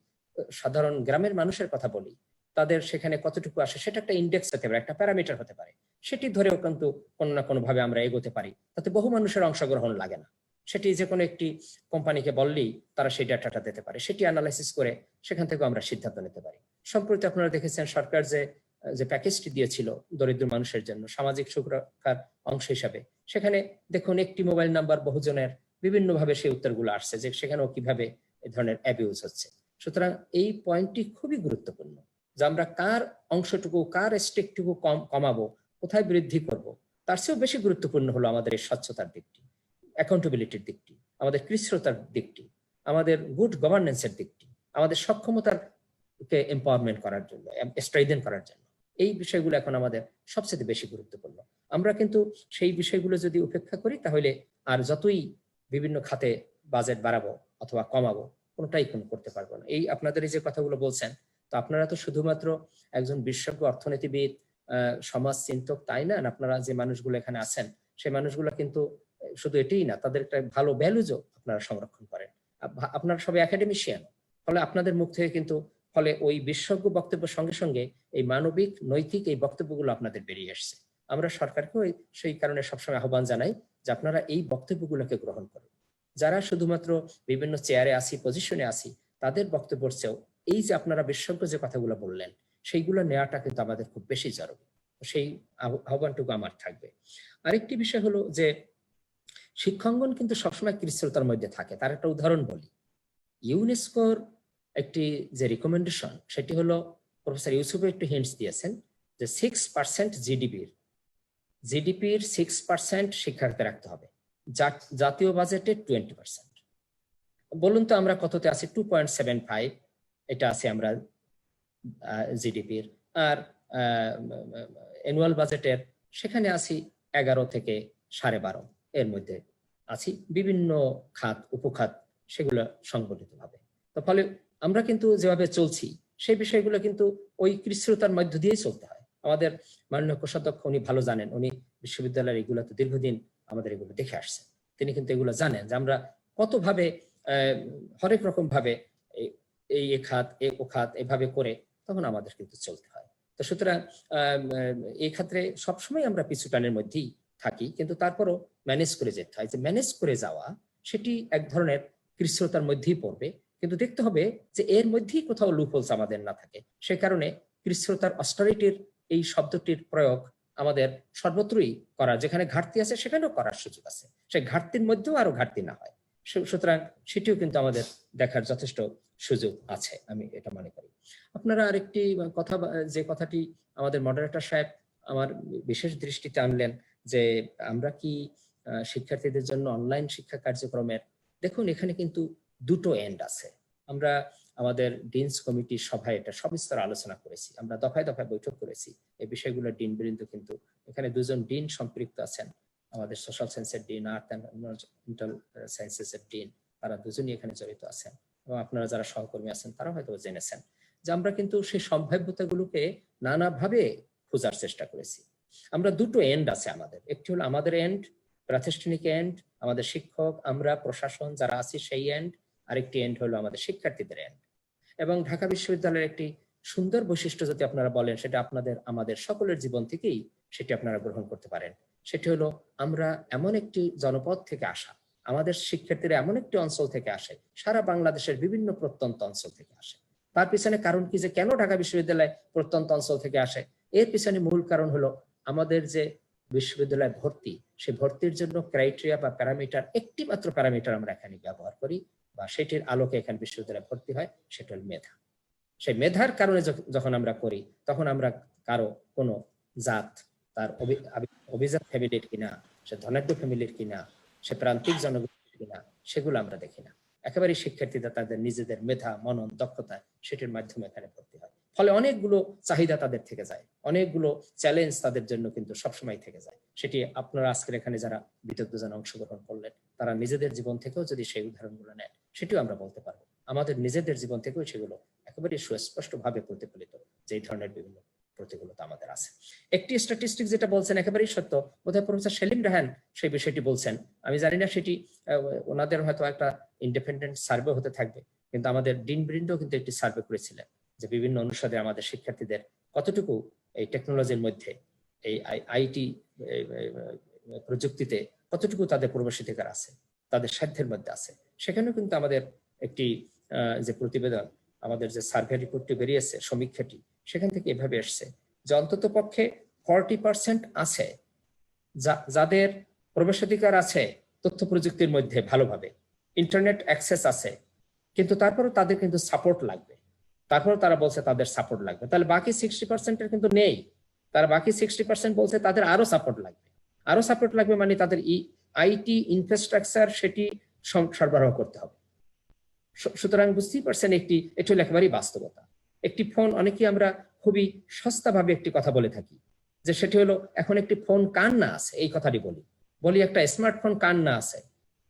সাধারণ গ্রামের মানুষের কথা বলি, তাদের সেখানে কতটুকু আসে সেটা একটা ইন্ডেক্স হতে পারে, একটা প্যারামিটার হতে পারে। সেটি ধরেও কিন্তু কোনো না কোনো ভাবে আমরা এগোতে পারি, তাতে বহু মানুষের অংশগ্রহণ লাগে না। সেটি যে কোনো একটি কোম্পানিকে বললেই তারা সেই ডাটাটা দিতে পারে, সেটি অ্যানালাইসিস করে সেখান থেকে আমরা সিদ্ধান্ত নিতে পারি। সম্প্রতি আপনারা দেখেছেন সরকার যে প্যাকেজটি দিয়েছিল দরিদ্র মানুষের জন্য সামাজিক সুরক্ষার অংশ হিসাবে, সেখানে দেখুন একটি মোবাইল নাম্বার বহুজনের বিভিন্নভাবে সেই উত্তরগুলো আসছে যে সেখানেও কিভাবে এই ধরনের অ্যাবিউজ হচ্ছে। সুতরাং এই পয়েন্টটি খুবই গুরুত্বপূর্ণ যে আমরা কার অংশটুকু, কার স্টেকটুকু কমাবো, কোথায় বৃদ্ধি করব। তার চেয়েও বেশি গুরুত্বপূর্ণ হলো আমাদের এই স্বচ্ছতার দিকটি, অ্যাকাউন্টেবিলিটির দিকটি, আমাদের কৃচ্ছ্রতার দিকটি, আমাদের গুড গভর্নেন্সের দিকটি, আমাদের সক্ষমতাকে এম্পাওয়ারমেন্ট করার জন্য, স্ট্রেংথেন করার জন্য। এই বিষয়গুলো এখন আমাদের সবচেয়ে বেশি গুরুত্বপূর্ণ। আমরা কিন্তু সেই বিষয়গুলো যদি উপেক্ষা করি, তাহলে আর যতই বিভিন্ন খাতে বাজেট বাড়াবো অথবা কমাবো, কোনোটাই করতে পারবো না। এই আপনাদের এই যে কথাগুলো বলছেন, তো আপনারা তো শুধুমাত্র একজন বিশেষজ্ঞ অর্থনীতিবিদ, সমাজ চিন্তক তাই না, আপনারা যে মানুষগুলো এখানে আছেন সেই মানুষগুলো কিন্তু শুধু এটাই না, তাদের একটা ভালো ভ্যালুজও আপনারা সংরক্ষণ করেন। আপনারা সবাই একাডেমিশিয়ান, ফলে আপনাদের মুখ থেকে কিন্তু ফলে ওই বিশেষজ্ঞ বক্তব্যের সঙ্গে সঙ্গে এই মানবিক নৈতিক এই বক্তব্যগুলো আপনাদের বেরিয়ে আসছে। আমরা সরকারকেও সেই কারণে সবসময় আহ্বান জানাই যে আপনারা এই বক্তব্যগুলোকে গ্রহণ করুন। যারা শুধুমাত্র বিভিন্ন চেয়ারে আসি, পজিশনে আসি, তাদের বক্তব্যের চেয়েও এই যে আপনারা বিশেষজ্ঞ যে কথাগুলো বললেন, সেইগুলো নেওয়াটা কিন্তু আমাদের খুব বেশি জরুরি। সেই আহ্বানটুকু আমার থাকবে। আরেকটি বিষয় হলো যে শিক্ষাঙ্গন কিন্তু সবসময় কৃচ্ছ্রতার মধ্যে থাকে। তার একটা উদাহরণ বলি। ইউনেস্কোর একটি যে রিকমেন্ডেশন, সেটি হলো প্রফেসর ইউসুফ একটু হিন্টস দিয়েছেন যে 6% জিডিপির 6% শিক্ষার্থী রাখতে হবে, জাতীয় বাজেটে 20%। বলুন তো আমরা কততে আছি? 2.75 এটা আছে আমরা জিডিপির, আর অ্যানুয়াল বাজেটের সেখানে আছি 11 থেকে 12.5 এর মধ্যে আছি, বিভিন্ন খাত উপখাত সেগুলো সংগঠিত ভাবে। তো ফলে আমরা কিন্তু যেভাবে চলছি সেই বিষয়গুলো কিন্তু ওই কৃচ্ছ্রতার মধ্য দিয়েই চলতে হয়। আমাদের মাননীয় কোষাধ্যক্ষ উনি ভালো জানেন, উনি বিশ্ববিদ্যালয়ের এগুলো তো দীর্ঘদিন আমাদের এগুলো দেখে আসছেন, তিনি কিন্তু এগুলো জানেন যে আমরা কতভাবে হরেক রকম ভাবে এই খাত ও খাত এভাবে করে তখন আমাদের কিন্তু চলতে হয়। তো সুতরাং এই ক্ষেত্রে সবসময় আমরা পিছু টানের মধ্যেই থাকি, কিন্তু তারপরও ম্যানেজ করে যেতে হয়। যে ম্যানেজ করে যাওয়া সেটি এক ধরনের কৃচ্ছ্রতার মধ্যেই পড়বে, কিন্তু দেখতে হবে যে এর মধ্যেই কোথাও লুপহোলস আমাদের না থাকে। সে কারণে কৃচ্ছ্রতার অস্টারিটির এই শব্দটির প্রয়োগ আমাদের সর্বত্রই করা, যেখানে ঘাটতি আছে সেখানেও করার সুযোগ আছে, সেই ঘাটতির মধ্যেও আরো ঘাটতি না হয়। সুতরাং সেটিও কিন্তু আমাদের দেখার যথেষ্ট সুযোগ আছে, আমি এটা মনে করি। আপনারা আরেকটি কথা, যে কথাটি আমাদের মডারেটর সাহেব আমার বিশেষ দৃষ্টিতে আনলেন, যে আমরা কি শিক্ষার্থীদের জন্য অনলাইন শিক্ষা কার্যক্রমের, দেখুন এখানে কিন্তু দুটো এন্ড আছে। আমরা আমাদের ডিনস কমিটির সভায় এটা সবিস্তার আলোচনা করেছি, আমরা দফায় দফায় বৈঠক করেছি এই বিষয়গুলো। ডিন বৃন্দ কিন্তু এখানে দুজন ডিন সম্পৃক্ত আছেন, আমাদের সোশ্যাল সায়েন্সের ডিন, আর্ট অ্যান্ড এনভায়রনমেন্টাল সায়েন্সেসের ডিন, তারা দুজনই এখানে জড়িত আছেন। এবং আপনারা যারা সহকর্মী আছেন তারা হয়তো জেনেছেন যে আমরা কিন্তু সেই সম্ভাব্যতাগুলোকে নানাভাবে খোঁজার চেষ্টা করেছি। আমরা দুটো এন্ড আছে আমাদের, একটি হলো আমাদের এন্ড, প্রাতিষ্ঠানিক এন্ড, আমাদের শিক্ষক আমরা প্রশাসন যারা আছি সেই এন্ড, আরেকটি এন্ড হলো আমাদের শিক্ষার্থীদের এন্ড। এবং ঢাকা বিশ্ববিদ্যালয়ের একটি সুন্দর বৈশিষ্ট্য যদি আপনারা বলেন, সেটা আপনাদের আমাদের সকলের জীবন থেকেই সেটি আপনারা গ্রহণ করতে পারেন। সেটি হলো আমরা এমন একটি জনপদ থেকে আসা, আমাদের শিক্ষার্থীরা এমন একটি অঞ্চল থেকে আসে, সারা বাংলাদেশের বিভিন্ন প্রত্যন্ত অঞ্চল থেকে আসে। তার পিছনে কারণ কি, যে কেন ঢাকা বিশ্ববিদ্যালয় প্রত্যন্ত অঞ্চল থেকে আসে, এর পিছনে মূল কারণ হলো আমাদের যে বিশ্ববিদ্যালয় ভর্তি, সেই ভর্তির জন্য ক্রাইটেরিয়া বা প্যারামিটার, একটি মাত্র প্যারামিটার আমরা এখানে ব্যবহার করি বা সেটির আলোকে এখানে বিশ্ববিদ্যালয়ে ভর্তি হয়, সেটা হল মেধা। সেই মেধার কারণে যখন আমরা করি, তখন আমরা কারো কোনো জাত, তার অভিজাত ফ্যামিলির কিনা, সে ধনাঢ্য ফ্যামিলির কিনা, সে প্রান্তিক জনগোষ্ঠীর কিনা, সেগুলো আমরা দেখি না। একেবারে শিক্ষার্থীরা তাদের নিজেদের মেধা, মনন, দক্ষতা সেটির মাধ্যমে এখানে ভর্তি হয়। ফলে অনেকগুলো চাহিদা তাদের থেকে যায়, অনেকগুলো চ্যালেঞ্জ তাদের জন্য কিন্তু সবসময় থেকে যায়। সেটি আপনারা আজকের এখানে যারা বিতর্কজন অংশগ্রহণ করলেন, তারা নিজেদের জীবন থেকেও যদি সেই উদাহরণগুলো নেন, সেটিও আমরা বলতে পারবো। আমাদের নিজেদের জীবন থেকেও সেগুলো একেবারে সুস্পষ্ট ভাবে প্রতিফলিত, যে ধরনের বিভিন্ন প্রতিকূলতা আমাদের আছে। একটি স্ট্যাটিস্টিক যেটা বলছেন একেবারেই সত্য, বোধহয় প্রফেসর সেলিম রাহান সেই বিষয়টি বলছেন, আমি জানি না সেটি ওনাদের হয়তো একটা ইন্ডিপেন্ডেন্ট সার্ভে হতে থাকবে, কিন্তু আমাদের ডিন বৃন্দ কিন্তু একটি সার্ভে করেছিলেন যে বিভিন্ন অনুষদে আমাদের শিক্ষার্থীদের কতটুকু এই টেকনোলজির মধ্যে, এই আইটি প্রযুক্তিতে কতটুকু তাদের প্রবেশাধিকার আছে, তাদের সাধ্যের মধ্যে আছে। সেখানেও কিন্তু আমাদের একটি যে প্রতিবেদন, আমাদের যে সার্ভে রিপোর্টটি বেরিয়েছে, সমীক্ষাটি, সেখান থেকে এভাবে এসছে যে অন্তত পক্ষে 40% আছে যাদের প্রবেশাধিকার আছে তথ্য প্রযুক্তির মধ্যে, ভালোভাবে ইন্টারনেট অ্যাক্সেস আছে, কিন্তু তারপরেও তাদের কিন্তু সাপোর্ট লাগবে। তারপরে তারা বলছে তাদের সাপোর্ট লাগবে। তাহলে বাকি 60% এর কিন্তু নেই। তারা বাকি 60% বলছে তাদের আরো সাপোর্ট লাগবে। আরো সাপোর্ট লাগবে মানে তাদের আইটি ইনফ্রাস্ট্রাকচার সেটি সরবরাহ করতে হবে। সুতরাং বুঝতেই পারছেন এটি হলো একেবারেই বাস্তবতা। একটি ফোন, অনেকেই আমরা খুবই সস্তাভাবে একটি কথা বলে থাকি যে সেটি হলো এখন একটি ফোন কান না আছে, এই কথাটি বলি একটা স্মার্টফোন কান না আছে,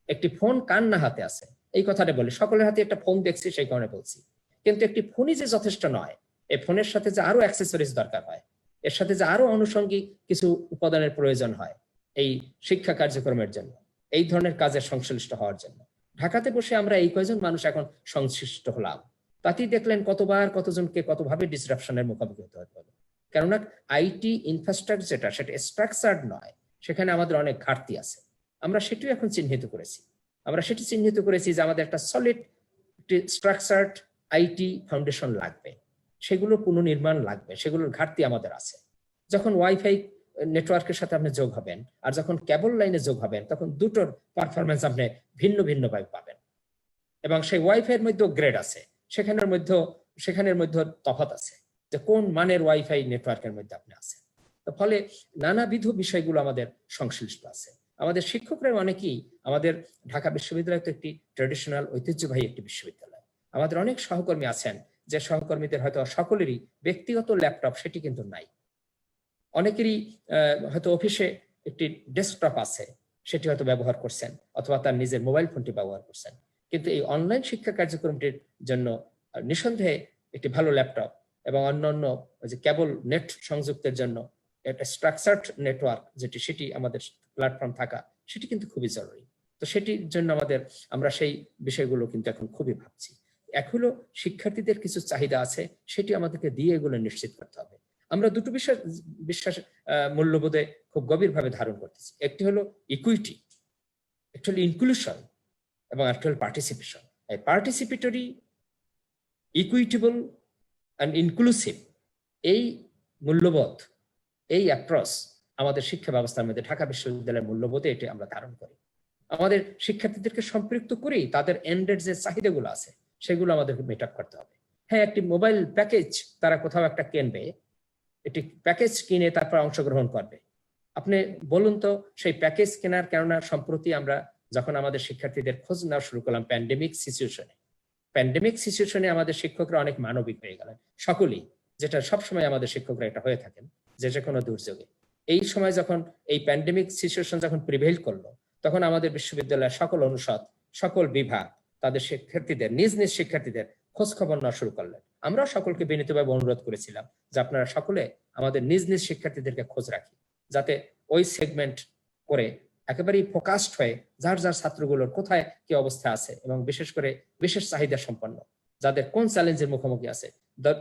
একটি ফোন কান না হাতে আছে, এই কথাটা বলি। সকলের হাতে একটা ফোন দেখছি সেই কারণে বলছি। কিন্তু একটি ফোনই যে যথেষ্ট নয়, এই ফোনের সাথে যে আরো অ্যাক্সেসরিজ দরকার হয়, এর সাথে যে আরো আনুষঙ্গিক কিছু উপাদানের প্রয়োজন হয় এই শিক্ষা কার্যক্রমের জন্য, এই ধরনের কাজের সংশ্লিষ্ট হওয়ার জন্য। ঢাকাতে বসে আমরা এই কয়জন মানুষ এখন সংশ্লিষ্ট হলাম, তাতেই দেখলেন কতবার কতজনকে কতভাবে ডিসরাপশনের মুখোমুখি হতে হবে। কেননা আইটি ইনফ্রাস্ট্রাকচার যেটা, সেটা স্ট্রাকচার্ড নয়, সেখানে আমাদের অনেক ঘাটতি আছে। আমরা সেটিও এখন চিহ্নিত করেছি। আমরা সেটি চিহ্নিত করেছি যে আমাদের একটা সলিড স্ট্রাকচার্ড আইটি ফাউন্ডেশন লাগবে, সেগুলো পুনর্নির্মাণ লাগবে, সেগুলোর ঘাটতি আমাদের আছে। যখন ওয়াইফাই নেটওয়ার্কের সাথে আপনি যোগ হবেন আর যখন কেবল লাইনে যোগ হবেন, তখন দুটোর পারফরমেন্স আপনি ভিন্ন ভিন্ন ভাবে পাবেন। এবং সেই ওয়াইফাই এর মধ্যেও গ্রেড আছে, সেখানের মধ্যে তফাৎ আছে যে কোন মানের ওয়াইফাই নেটওয়ার্কের মধ্যে আপনি আছেন। তো ফলে নানাবিধ বিষয়গুলো আমাদের সংশ্লিষ্ট আছে। আমাদের শিক্ষকরা অনেকেই, আমাদের ঢাকা বিশ্ববিদ্যালয় তো একটি ট্র্যাডিশনাল ঐতিহ্যবাহী একটি বিশ্ববিদ্যালয়, আমাদের অনেক সহকর্মী আছেন যে সহকর্মীদের হয়তো সকলেরই ব্যক্তিগত ল্যাপটপ সেটি কিন্তু নাই। অনেকেরই হয়তো অফিসে একটি ডেস্কটপ আছে, সেটি হয়তো ব্যবহার করছেন, অথবা তার নিজের মোবাইল ফোনটি ব্যবহার করছেন। কিন্তু এই অনলাইন শিক্ষা কার্যক্রমটির জন্য নিঃসন্দেহে একটি ভালো ল্যাপটপ এবং অন্যান্য যে কেবল নেট সংযুক্তের জন্য একটা স্ট্রাকচার্ড নেটওয়ার্ক সেটি আমাদের প্ল্যাটফর্ম থাকা, সেটি কিন্তু খুবই জরুরি। তো সেটির জন্য আমরা সেই বিষয়গুলো কিন্তু এখন খুবই ভাবছি। এক হলো শিক্ষার্থীদের কিছু চাহিদা আছে, সেটি আমাদেরকে দিয়ে এগুলো নিশ্চিত করতে হবে। আমরা দুটো বিশ্বাস মূল্যবোধে খুব গভীরভাবে ধারণ করতেছি। একটি হলো ইকুইটি, একটি হলো ইনক্লুশন, এবং একটা হলো পার্টিসিপেশন। এই পার্টিসিপেটরি, ইকুইটেবল অ্যান্ড ইনক্লুসিভ এই মূল্যবোধ, এই অ্যাপ্রোচ আমাদের শিক্ষা ব্যবস্থার মধ্যে ঢাকা বিশ্ববিদ্যালয়ের মূল্যবোধে এটি আমরা ধারণ করি। আমাদের শিক্ষার্থীদেরকে সম্পৃক্ত করেই তাদের এন্ডেড যে চাহিদাগুলো আছে সেগুলো আমাদেরকে মেট আপ করতে হবে। হ্যাঁ, একটি মোবাইল প্যাকেজ তারা কোথাও একটা কিনবে, একটি প্যাকেজ কিনে তারপর অংশগ্রহণ করবে। আপনি বলুন তো সেই প্যাকেজ কেনার, কেননা সম্প্রতি আমরা যখন আমাদের শিক্ষার্থীদের খোঁজ নেওয়া শুরু করলাম প্যান্ডেমিক সিচুয়েশনে আমাদের শিক্ষকরা অনেক মানবিক হয়ে গেলেন সকলেই, যেটা সবসময় আমাদের শিক্ষকরা এটা হয়ে থাকেন যে কোনো দুর্যোগে। এই সময় যখন এই প্যান্ডেমিক সিচুয়েশন যখন প্রিভেইল করলো, তখন আমাদের বিশ্ববিদ্যালয়ের সকল অনুষদ, সকল বিভাগ তাদের শিক্ষার্থীদের নিজ শিক্ষার্থীদের খোঁজ খবর নেওয়া শুরু করলেন। আমরাও সকলকে বিনীতভাবে অনুরোধ করেছিলাম যে আপনারা সকলে আমাদের নিজ শিক্ষার্থীদেরকে খোঁজ রাখি, যাতে ওই সেগমেন্ট করে একেবারেই ফোকাসড হয়ে যার ছাত্রগুলোর কোথায় কি অবস্থা আছে, এবং বিশেষ করে বিশেষ চাহিদা সম্পন্ন যাদের কোন চ্যালেঞ্জের মুখোমুখি আছে,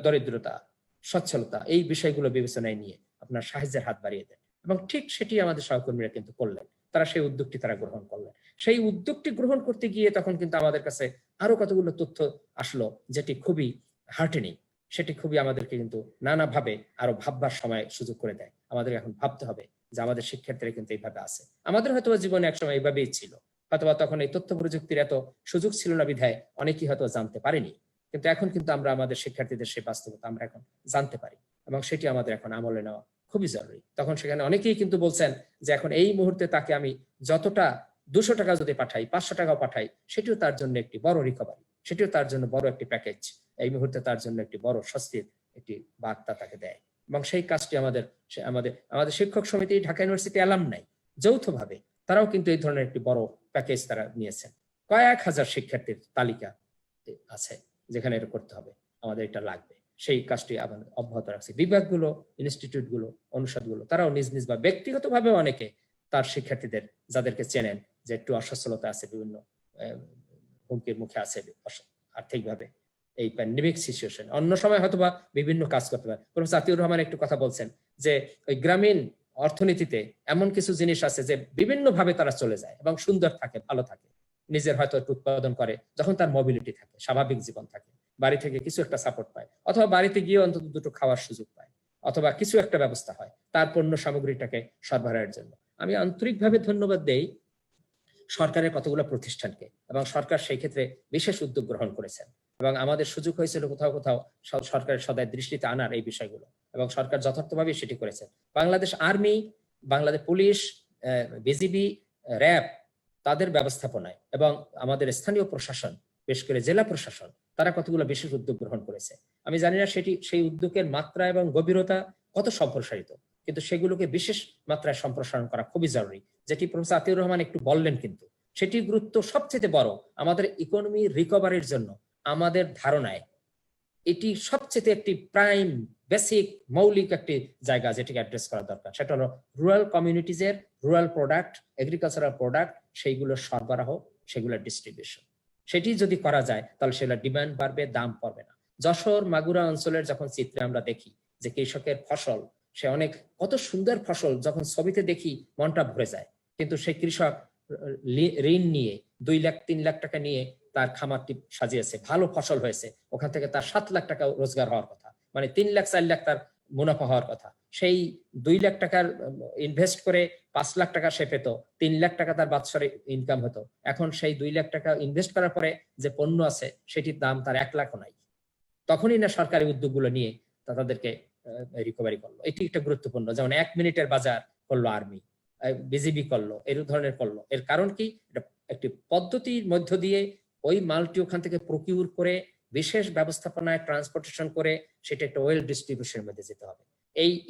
দরিদ্রতা, সচ্ছলতা, এই বিষয়গুলো বিবেচনায় নিয়ে আপনার সাহায্যের হাত বাড়িয়ে দেন। এবং ঠিক সেটি আমাদের সহকর্মীরা কিন্তু করলেন, তারা সেই উদ্যোগটি গ্রহণ করলেন। সেই উদ্যোগটি গ্রহণ করতে গিয়ে তখন কিন্তু আমাদের কাছে আরো কতগুলো তথ্য আসলো, যেটি খুবই হার্টেনিং, সেটি খুবই আমাদেরকে কিন্তু নানাভাবে আরো ভাববার সময় সুযোগ করে দেয়। আমাদের এখন ভাবতে হবে যে আমাদের শিক্ষার্থীরা কিন্তু এইভাবে আছে। আমাদের হয়তো জীবনে একসময় এইভাবেই ছিল, হয়তোবা তখন এই তথ্য প্রযুক্তির এত সুযোগ ছিল না বিধায় অনেকেই হয়তো জানতে পারেনি, কিন্তু এখন কিন্তু আমরা আমাদের শিক্ষার্থীদের সেই বাস্তবতা আমরা এখন জানতে পারি, এবং সেটি আমাদের এখন আমলে নেওয়া খুবই জরুরি। তখন সেখানে অনেকেই কিন্তু বলছেন যে এখন এই মুহূর্তে তাকে আমি যতটা 200 টাকা যদি পাঠাই, 500 টাকাও পাঠাই, সেটিও তার জন্য একটি বড় রিকভারি, সেটিও তার জন্য বড় একটি প্যাকেজ, এই মুহূর্তে তার জন্য একটি বড় স্বস্তির একটি বার্তা তাকে দেয়। এবং সেই কাজটি আমাদের শিক্ষক সমিতি, ঢাকা ইউনিভার্সিটি অ্যালামনাই যৌথভাবে তারাও কিন্তু এই ধরনের একটি বড় প্যাকেজ তারা নিয়েছেন। কয়েক হাজার শিক্ষার্থীর তালিকা আছে যেখানে এটা করতে হবে, আমাদের এটা লাগবে। সেই কাজটি আমাদের অব্যাহত রাখছে। বিভাগগুলো, ইনস্টিটিউটগুলো, অনুষদগুলো তারাও নিজ বা ব্যক্তিগতভাবে অনেকে তার শিক্ষার্থীদের যাদেরকে চেনেন যে একটু অসচ্ছলতা আছে, বিভিন্ন হুমকির মুখে আছে আর্থিকভাবে, এই প্যান্ডেমিক সিচুয়েশন অন্য সময় হয়তোবা বিভিন্ন কাজ করতে পারে। প্রফেসর আতিউর রহমান একটু কথা বলছেন যে ওই গ্রামীণ অর্থনীতিতে এমন কিছু জিনিস আছে যে বিভিন্ন ভাবে তারা চলে যায় এবং সুন্দর থাকে, ভালো থাকে, নিজের হয়তো একটু উৎপাদন করে, যখন তার মোবিলিটি থাকে, স্বাভাবিক জীবন থাকে, বাড়ি থেকে কিছু একটা সাপোর্ট পায়, অথবা বাড়িতে গিয়ে অন্তত দুটো খাওয়ার সুযোগ পায়, অথবা কিছু একটা ব্যবস্থা হয় তার পণ্য সামগ্রীটাকে সরবরাহের জন্য। আমি আন্তরিকভাবে ধন্যবাদ দেই সরকারের কতগুলো প্রতিষ্ঠানকে, এবং সরকার সেই ক্ষেত্রে বিশেষ উদ্যোগ গ্রহণ করেছেন, এবং আমাদের সুযোগ হয়েছিল কোথাও কোথাও সরকারের সদয় দৃষ্টিতে আনার এই বিষয়গুলো, এবং সরকার যথার্থভাবে সেটি করেছেন। Bangladesh army, Bangladesh police, BGB, RAB তাদের ব্যবস্থাপনায়, এবং আমাদের স্থানীয় প্রশাসন, বিশেষ করে জেলা প্রশাসন, তারা কতগুলো বিশেষ উদ্যোগ গ্রহণ করেছে। আমি জানি না সেই উদ্যোগের মাত্রা এবং গভীরতা কত সম্প্রসারিত, কিন্তু সেগুলোকে বিশেষ মাত্রায় সম্প্রসারণ করা খুবই জরুরি, যেটি প্রফেসর আতিউর রহমান একটু বললেন, কিন্তু সেটির গুরুত্ব সবচেয়ে বড় আমাদের ইকোনমি রিকভারির জন্য। আমাদের ধারণায় এটি সবচেয়ে একটি প্রাইম বেসিক মৌলিক একটি জায়গা যেটিকে অ্যাড্রেস করা দরকার, সেটা হলো রুরাল কমিউনিটিজের রুরাল প্রোডাক্ট, এগ্রিকালচারাল প্রোডাক্ট, সেইগুলোর সরবরাহ, সেগুলোর ডিস্ট্রিবিউশন। সেটি যদি করা যায় তাহলে সেগুলোর ডিমান্ড বাড়বে, দাম পড়বে না। যশোর মাগুরা অঞ্চলের যখন চিত্রে আমরা দেখি যে কৃষকের ফসল, সে অনেক কত সুন্দর ফসল, যখন ছবিতে দেখি মনটা ভরে যায়, কিন্তু সেই কৃষক ঋণ নিয়ে 2 লাখ 3 লাখ টাকা নিয়ে তার খামারটি সাজিয়েছে, ভালো ফসল হয়েছে, ওখান থেকে তার 7 লাখ টাকা রোজগার হওয়ার কথা, মানে 3 লাখ 4 লাখ তার মুনাফা হওয়ার কথা। সেই 2 লাখ টাকার ইনভেস্ট করে 5 লাখ টাকা সে পেত, 3 লাখ টাকা তার বাৎসরিক ইনকাম হতো। এখন সেই 2 লাখ টাকা ইনভেস্ট করার পরে যে পণ্য আছে সেটির দাম তার 1 লাখও নাই। তখনই না সরকারি উদ্যোগগুলো নিয়ে তাদেরকে রিকভারি করলো। এটি একটা গুরুত্বপূর্ণ, যেমন 1 মিনিটের বাজার করলো আর্মি, বিজিবি করলো, এই ধরনের করলো। এর কারণ কি? একটি পদ্ধতির মধ্য দিয়ে ওই মালটি ওখান থেকে প্রকিউর করে বিশেষ ব্যবস্থাপনায় ট্রান্সপোর্টেশন করে সেটা একটা ওয়েল ডিস্ট্রিবিউশনের মধ্যে যেতে হবে।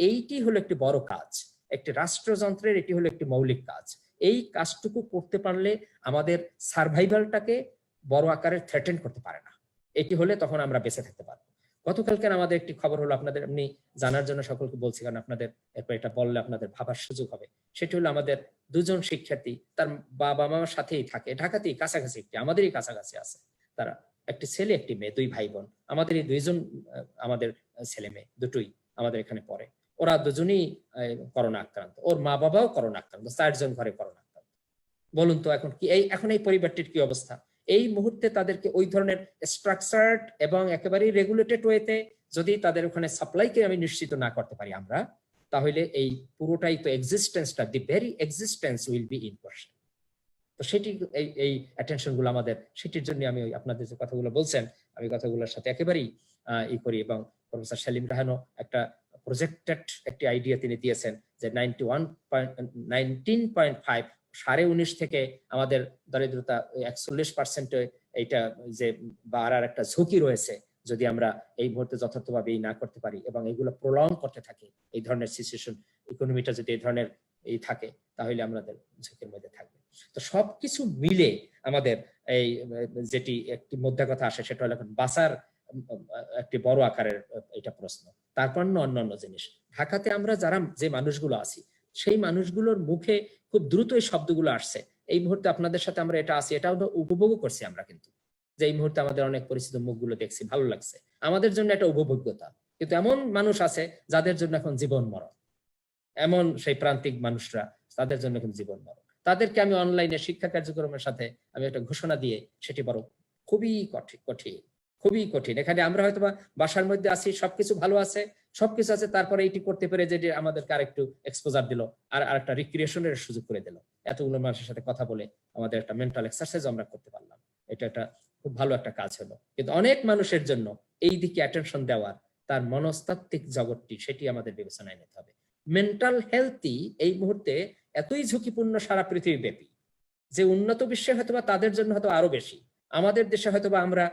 এইটি হলো একটি বড় কাজ, একটি রাষ্ট্রযন্ত্রের এটি হলো একটি মৌলিক কাজ। এই কাজটুকু করতে পারলে আমাদের সার্ভাইভালটাকে বড় আকারে থ্রেটেন করতে পারে না। এটি হলে তখন আমরা বেঁচে থাকতে পারবো। গতকালকে আমাদের একটি খবর হলো, আপনাদের এমনি জানার জন্য সকলকে বলছি, কারণ আপনাদের এরপর এটা বললে আপনাদের ভাবার সুযোগ হবে। সেটি হলো আমাদের দুজন শিক্ষার্থী, তার বাবা মামার সাথেই থাকে, ঢাকাতেই কাছাকাছি, একটি আমাদেরই কাছাকাছি আছে। তারা একটি ছেলে একটি মেয়ে, দুই ভাই বোন। আমাদের এই দুইজন আমাদের ছেলে মেয়ে দুটোই আমাদের এখানে পড়ে। ওরা দুজনই করোনা আক্রান্ত, ওর মা বাবাও করোনা আক্রান্ত, 4 জন ঘরে করোনা আক্রান্ত। বলুন তো এখন কি এখন এই পরিবারটির কি অবস্থা? এই মুহূর্তে তাদেরকে ওই ধরনের স্ট্রাকচার্ড এবং একেবারেই রেগুলেটেড ওয়েতে যদি তাদের ওখানে সাপ্লাইকে আমি নিশ্চিত না করতে পারি আমরা, তাহলে এই পুরোটাই তো এক্সিস্টেন্সটা, the very existence will be in question. তো সেটি এই অ্যাটেনশন গুলো আমাদের, সেটির জন্য আমি আপনাদের যে কথাগুলো বলছেন আমি কথাগুলোর সাথে একেবারেই ই করি। এবং প্রফেসর সেলিম রাহানও একটা প্রজেক্টেড একটি আইডিয়া তিনি দিয়েছেন যে 19.5 19.5 থেকে আমাদের দরিদ্রতা 41% এইটা যে বাড়ার একটা ঝুঁকি রয়েছে যদি আমরা এই মুহূর্তে যথার্থভাবে না করতে পারি এবং এগুলো প্রলং করতে থাকি, এই ধরনের সিচুয়েশন, ইকোনমিটা যদি এই ধরনের থাকে, তাহলে আমাদের ঝুঁকির মধ্যে থাকবে। তো সবকিছু মিলে আমাদের এই যেটি একটি মধ্যে কথা আসে, সেটা হলো এখন বাঁচার একটি বড় আকারের এটা প্রশ্ন। তারপর অন্যান্য জিনিস, ঢাকাতে আমরা যারা যে মানুষগুলো আছি, সেই মানুষগুলোর মুখে খুব দ্রুত এই শব্দগুলো আসছে। এই মুহূর্তে আপনাদের সাথে আমরা এটা আছি, এটাও উপভোগ করছি আমরা, কিন্তু যে এই মুহূর্তে আমাদের অনেক পরিচিত মুখগুলো দেখছি, ভালো লাগছে, আমাদের জন্য একটা উপভোগ্যতা। কিন্তু এমন মানুষ আছে যাদের জন্য এখন জীবন মরণ, এমন সেই প্রান্তিক মানুষরা, তাদের জন্য কিন্তু জীবন মরণ। তাদেরকে আমি অনলাইনে শিক্ষা কার্যক্রমের সাথে আমি একটা ঘোষণা দিয়ে সেটি বড় খুবই খুবই কঠিন। এখানে আমরা হয়তো বাসার মধ্যে আছি, সবকিছু ভালো আছে, সবকিছু আছে, তারপরে এইটি করতে পেরে যেটি আমাদেরকে আরেকটু এক্সপোজার দিল, আর একটা রিক্রিয়েশনের সুযোগ করে দিল। এতগুলো মানুষের সাথে কথা বলে আমাদের একটা মেন্টাল এক্সারসাইজ আমরা করতে পারলাম। এটা একটা খুব ভালো একটা কাজ হলো। কিন্তু অনেক মানুষের জন্য এই দিকে অ্যাটেনশন দেওয়ার, তার মনস্তাত্ত্বিক জগৎটি, সেটি আমাদের বিবেচনায় নিতে হবে। মেন্টাল হেলথই এই মুহূর্তে এতই ঝুঁকিপূর্ণ সারা পৃথিবী ব্যাপী, যে উন্নত বিশ্বে হয়তোবা তাদের জন্য হয়তো আরো বেশি। আমাদের দেশে হয়তোবা আমরা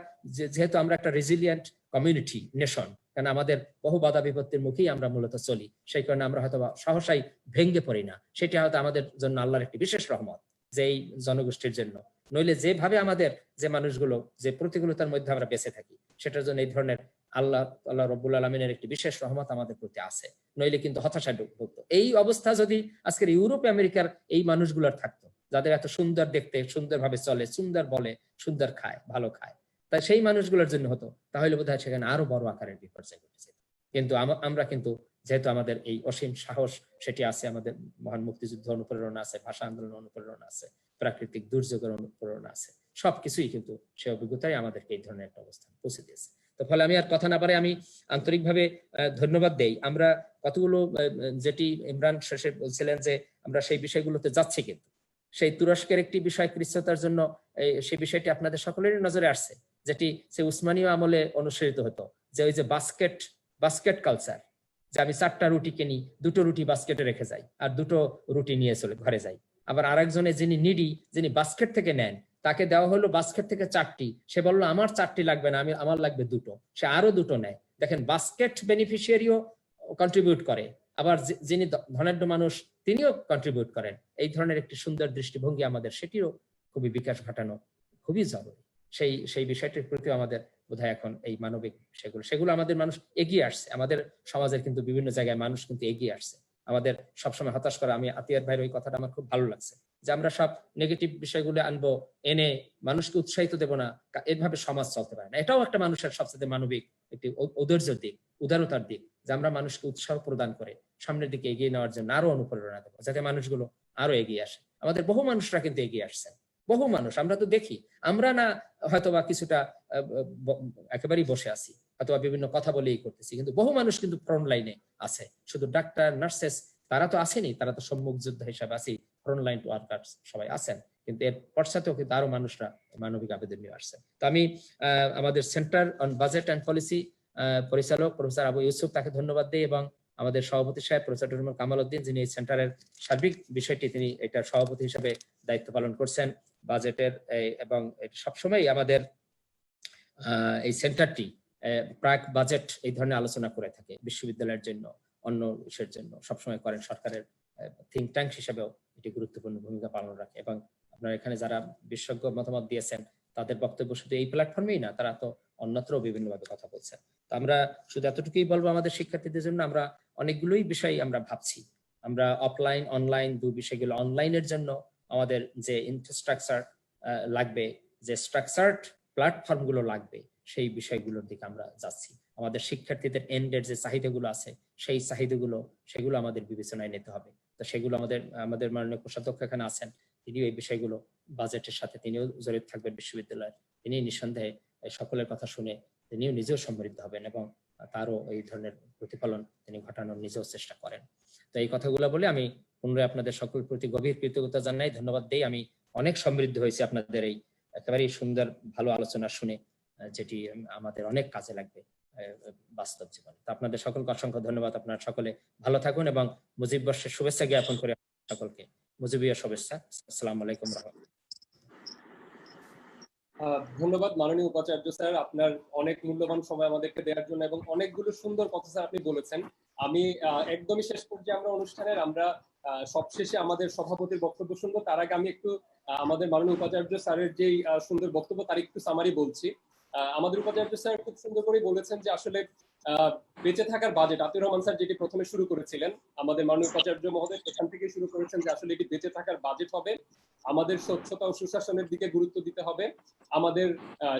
যেহেতু আমরা একটা রেজিলিয়েন্ট কমিউনিটি নেশন, কারণ আমাদের বহু বাধা বিপত্তির মুখেই আমরা মূলত চলি, সেই কারণে আমরা হয়তোবা সহসাই ভেঙ্গে পড়ি না। সেটি হয়তো আমাদের জন্য আল্লাহর একটি বিশেষ রহমত যে এই জনগোষ্ঠীর জন্য। নইলে যেভাবে আমাদের যে মানুষগুলো যে প্রতিকূলতার মধ্যে আমরা বেঁচে থাকি, সেটার জন্য এই ধরনের আল্লাহ রব্বুল আলমিনের একটি বিশেষ রহমত আমাদের প্রতি আছে। নইলে কিন্তু হতাশায় ভুগত। এই অবস্থা যদি আজকের ইউরোপ আমেরিকার এই মানুষগুলোর থাকতো, যাদের এত সুন্দর দেখতে, সুন্দরভাবে চলে, সুন্দর বলে, সুন্দর খায়, ভালো খায়, তাই সেই মানুষগুলোর জন্য হতো, তাহলে বোধহয় সেখানে আরো বড় আকারের বিপর্যয় ঘটেছে। কিন্তু আমরা কিন্তু যেহেতু আমাদের এই অসীম সাহস সেটি আছে, আমাদের মহান মুক্তিযুদ্ধ অনুপ্রেরণা আছে, ভাষা আন্দোলন অনুপ্রেরণা আছে, প্রাকৃতিক দুর্যোগের অনুপ্রেরণা আছে, সবকিছুই কিন্তু সে অভিজ্ঞতাই আমাদেরকে এই ধরনের একটা অবস্থান পৌঁছে দিয়েছে। তো ফলে আমি আর কথা না পারে আমি আন্তরিকভাবে ধন্যবাদ দেই। আমরা কতগুলো যেটি ইমরান শেষে বলছিলেন যে আমরা সেই বিষয়গুলোতে যাচ্ছি, কিন্তু সেই তুরস্কের একটি বিষয় ক্রিস্তার জন্য সেই বিষয়টি আপনাদের সকলেরই নজরে আসছে, যেটি সে উসমানীয় আমলে অনুসৃত হতো, যে ওই যে বাস্কেট কালচার, যে আমি 4টা রুটি কিনি, 2টো রুটি বাস্কেটে রেখে যাই আর 2টো রুটি নিয়ে চলে ঘরে যাই। আবার আরেকজনে যিনি নিডি, যিনি বাস্কেট থেকে নেন, তাকে দেওয়া হলো বাস্কেট থেকে 4টি, সে বললো আমার 4টি লাগবে না, আমার লাগবে 2টো, সে আরো 2টো নেয়। দেখেন, বাস্কেট বেনিফিশিয়ারিও কন্ট্রিবিউট করে, আবার যিনি ধনাঢ্য মানুষ তিনিও কন্ট্রিবিউট করেন। এই ধরনের একটি সুন্দর দৃষ্টিভঙ্গি আমাদের, সেটিও খুবই বিকাশ ঘটানো খুবই জরুরি। সেই বিষয়টির প্রতি আমাদের বোধহয় এখন এই মানবিক সেগুলো আমাদের মানুষ এগিয়ে আসছে। আমাদের সমাজের কিন্তু বিভিন্ন জায়গায় মানুষ কিন্তু এগিয়ে আসছে। আমাদের সবসময় হতাশ করা, আমি আতিয়ার ভাইয়ের ওই কথাটা আমার খুব ভালো লাগছে, যে আমরা সব নেগেটিভ বিষয়গুলো আনবো, এনে মানুষকে উৎসাহিত দেবো না, এভাবে সমাজ চলতে পারে না। এটাও একটা মানুষের সবচেয়ে মানবিক একটি ঔদার্যের দিক, উদারতার দিক, যে আমরা মানুষকে উৎসাহ প্রদান করে সামনের দিকে এগিয়ে নেওয়ার জন্য আরো অনুপ্রেরণা দেবো, যাতে মানুষগুলো আরো এগিয়ে আসে। আমাদের বহু মানুষরা কিন্তু এগিয়ে আসছেন, বহু মানুষ আমরা তো দেখি। আমরা না হয়তোবা কিছুটা একেবারেই বসে আছি, হয়তোবা বিভিন্ন কথা বলেই করতেছি, কিন্তু বহু মানুষ কিন্তু ফ্রন্ট লাইনে আছে। শুধু ডাক্তার, নার্সেস তারা তো আসেনি, তারা তো সম্মুখ যোদ্ধা হিসাবে আছি, ফ্রন্ট লাইন ওয়ার্কার্স সবাই আছেন, কিন্তু এর পশ্চাতেও কিন্তু আরো মানুষরা মানবিক আবেদন নিয়ে আসছেন। তো আমি আমাদের centre on budget and policy পরিচালক প্রফেসর আবু ইউসুফ, তাকে ধন্যবাদ দিই, এবং আমাদের সভাপতি সাহেব প্রফেসর ডক্টর কামাল উদ্দিন, যিনি এই সেন্টারের সার্বিক বিষয়টি তিনি এটার সভাপতি হিসেবে দায়িত্ব পালন করছেন বাজেটের, এবং সবসময় আমাদের এই সেন্টারটি প্রাক বাজেট এই ধরনের আলোচনা করে থাকে বিশ্ববিদ্যালয়ের জন্য, অন্য বিষয়ের জন্য সবসময় করেন। সরকারের থিঙ্ক ট্যাঙ্ক হিসেবেও এটি গুরুত্বপূর্ণ ভূমিকা পালন রাখে। এবং আপনারা এখানে যারা বিশেষজ্ঞ মতামত দিয়েছেন তাদের বক্তব্য শুধু এই প্ল্যাটফর্মেই না, তারা তো অন্যত্র বিভিন্নভাবে কথা বলছেন। তো আমরা শুধু এতটুকুই বলবো, আমাদের শিক্ষার্থীদের জন্য আমরা অনেকগুলোই বিষয় আমরা ভাবছি। আমরা অফলাইন অনলাইন দুই বিষয়গুলো, অনলাইনের জন্য আমাদের যে ইনফ্রাস্ট্রাকচার লাগবে, যে স্ট্রাকচারড প্ল্যাটফর্ম গুলো লাগবে, সেই বিষয়গুলোর দিকে আমরা যাচ্ছি। আমাদের শিক্ষার্থীদের এন্ডের যে চাহিদাগুলো আছে, সেই চাহিদাগুলো সেগুলো আমাদের বিবেচনায় নিতে হবে। তো সেগুলো আমাদের মাননীয় কোষাধ্যক্ষ এখানে আছেন, তিনিও এই বিষয়গুলো বাজেটের সাথে তিনিও জড়িত থাকবেন বিশ্ববিদ্যালয়ের। তিনি নিঃসন্দেহে সকলের কথা শুনে তিনিও নিজেও সমৃদ্ধ হবেন এবং তারও এই ধরনের প্রতিফলন তিনি ঘটানোর নিজেও চেষ্টা করেন। তো এই কথাগুলো বলে আমি পুনরায় আপনাদের সকলের প্রতি গভীর কৃতজ্ঞতা জানাই, ধন্যবাদ দেই। আমি অনেক সমৃদ্ধ হয়েছি আপনাদের এই একেবারেই সুন্দর ভালো আলোচনা শুনে, যেটি আমাদের অনেক কাজে লাগবে বাস্তব জীবনে। তো আপনাদের সকলকে অসংখ্য ধন্যবাদ। আপনারা সকলে ভালো থাকুন এবং মুজিব বর্ষের শুভেচ্ছা জ্ঞাপন করে সকলকে মুজিবীয় শুভেচ্ছা। আসসালামু আলাইকুম রাহমাতুল্লাহ। ধন্যবাদ মাননীয় উপাচার্য স্যার, আপনার অনেক মূল্যবান সময় আমাদেরকে দেওয়ার জন্য এবং অনেকগুলো সুন্দর কথা স্যার আপনি বলেছেন। আমি একদমই শেষ পর্যায়ে আমরা অনুষ্ঠানের সবশেষে আমাদের সভাপতির বক্তব্য শুনবো। তার আগে আমি একটু আমাদের মাননীয় উপাচার্য স্যারের যেই সুন্দর বক্তব্য তার একটু সামারি বলছি। আমাদের উপাচার্য স্যার খুব সুন্দর করে বলেছেন যে আসলে বেঁচে থাকার বাজেট, আতিউর রহমান স্যার যেটি প্রথমে শুরু করেছিলেন, আমাদের মাননীয় উপাচার্য মহোদয় সেখান থেকে শুরু করেছেন যে আসলে এটি বেঁচে থাকার বাজেট হবে। আমাদের স্বচ্ছতা ও সুশাসনের দিকে গুরুত্ব দিতে হবে। আমাদের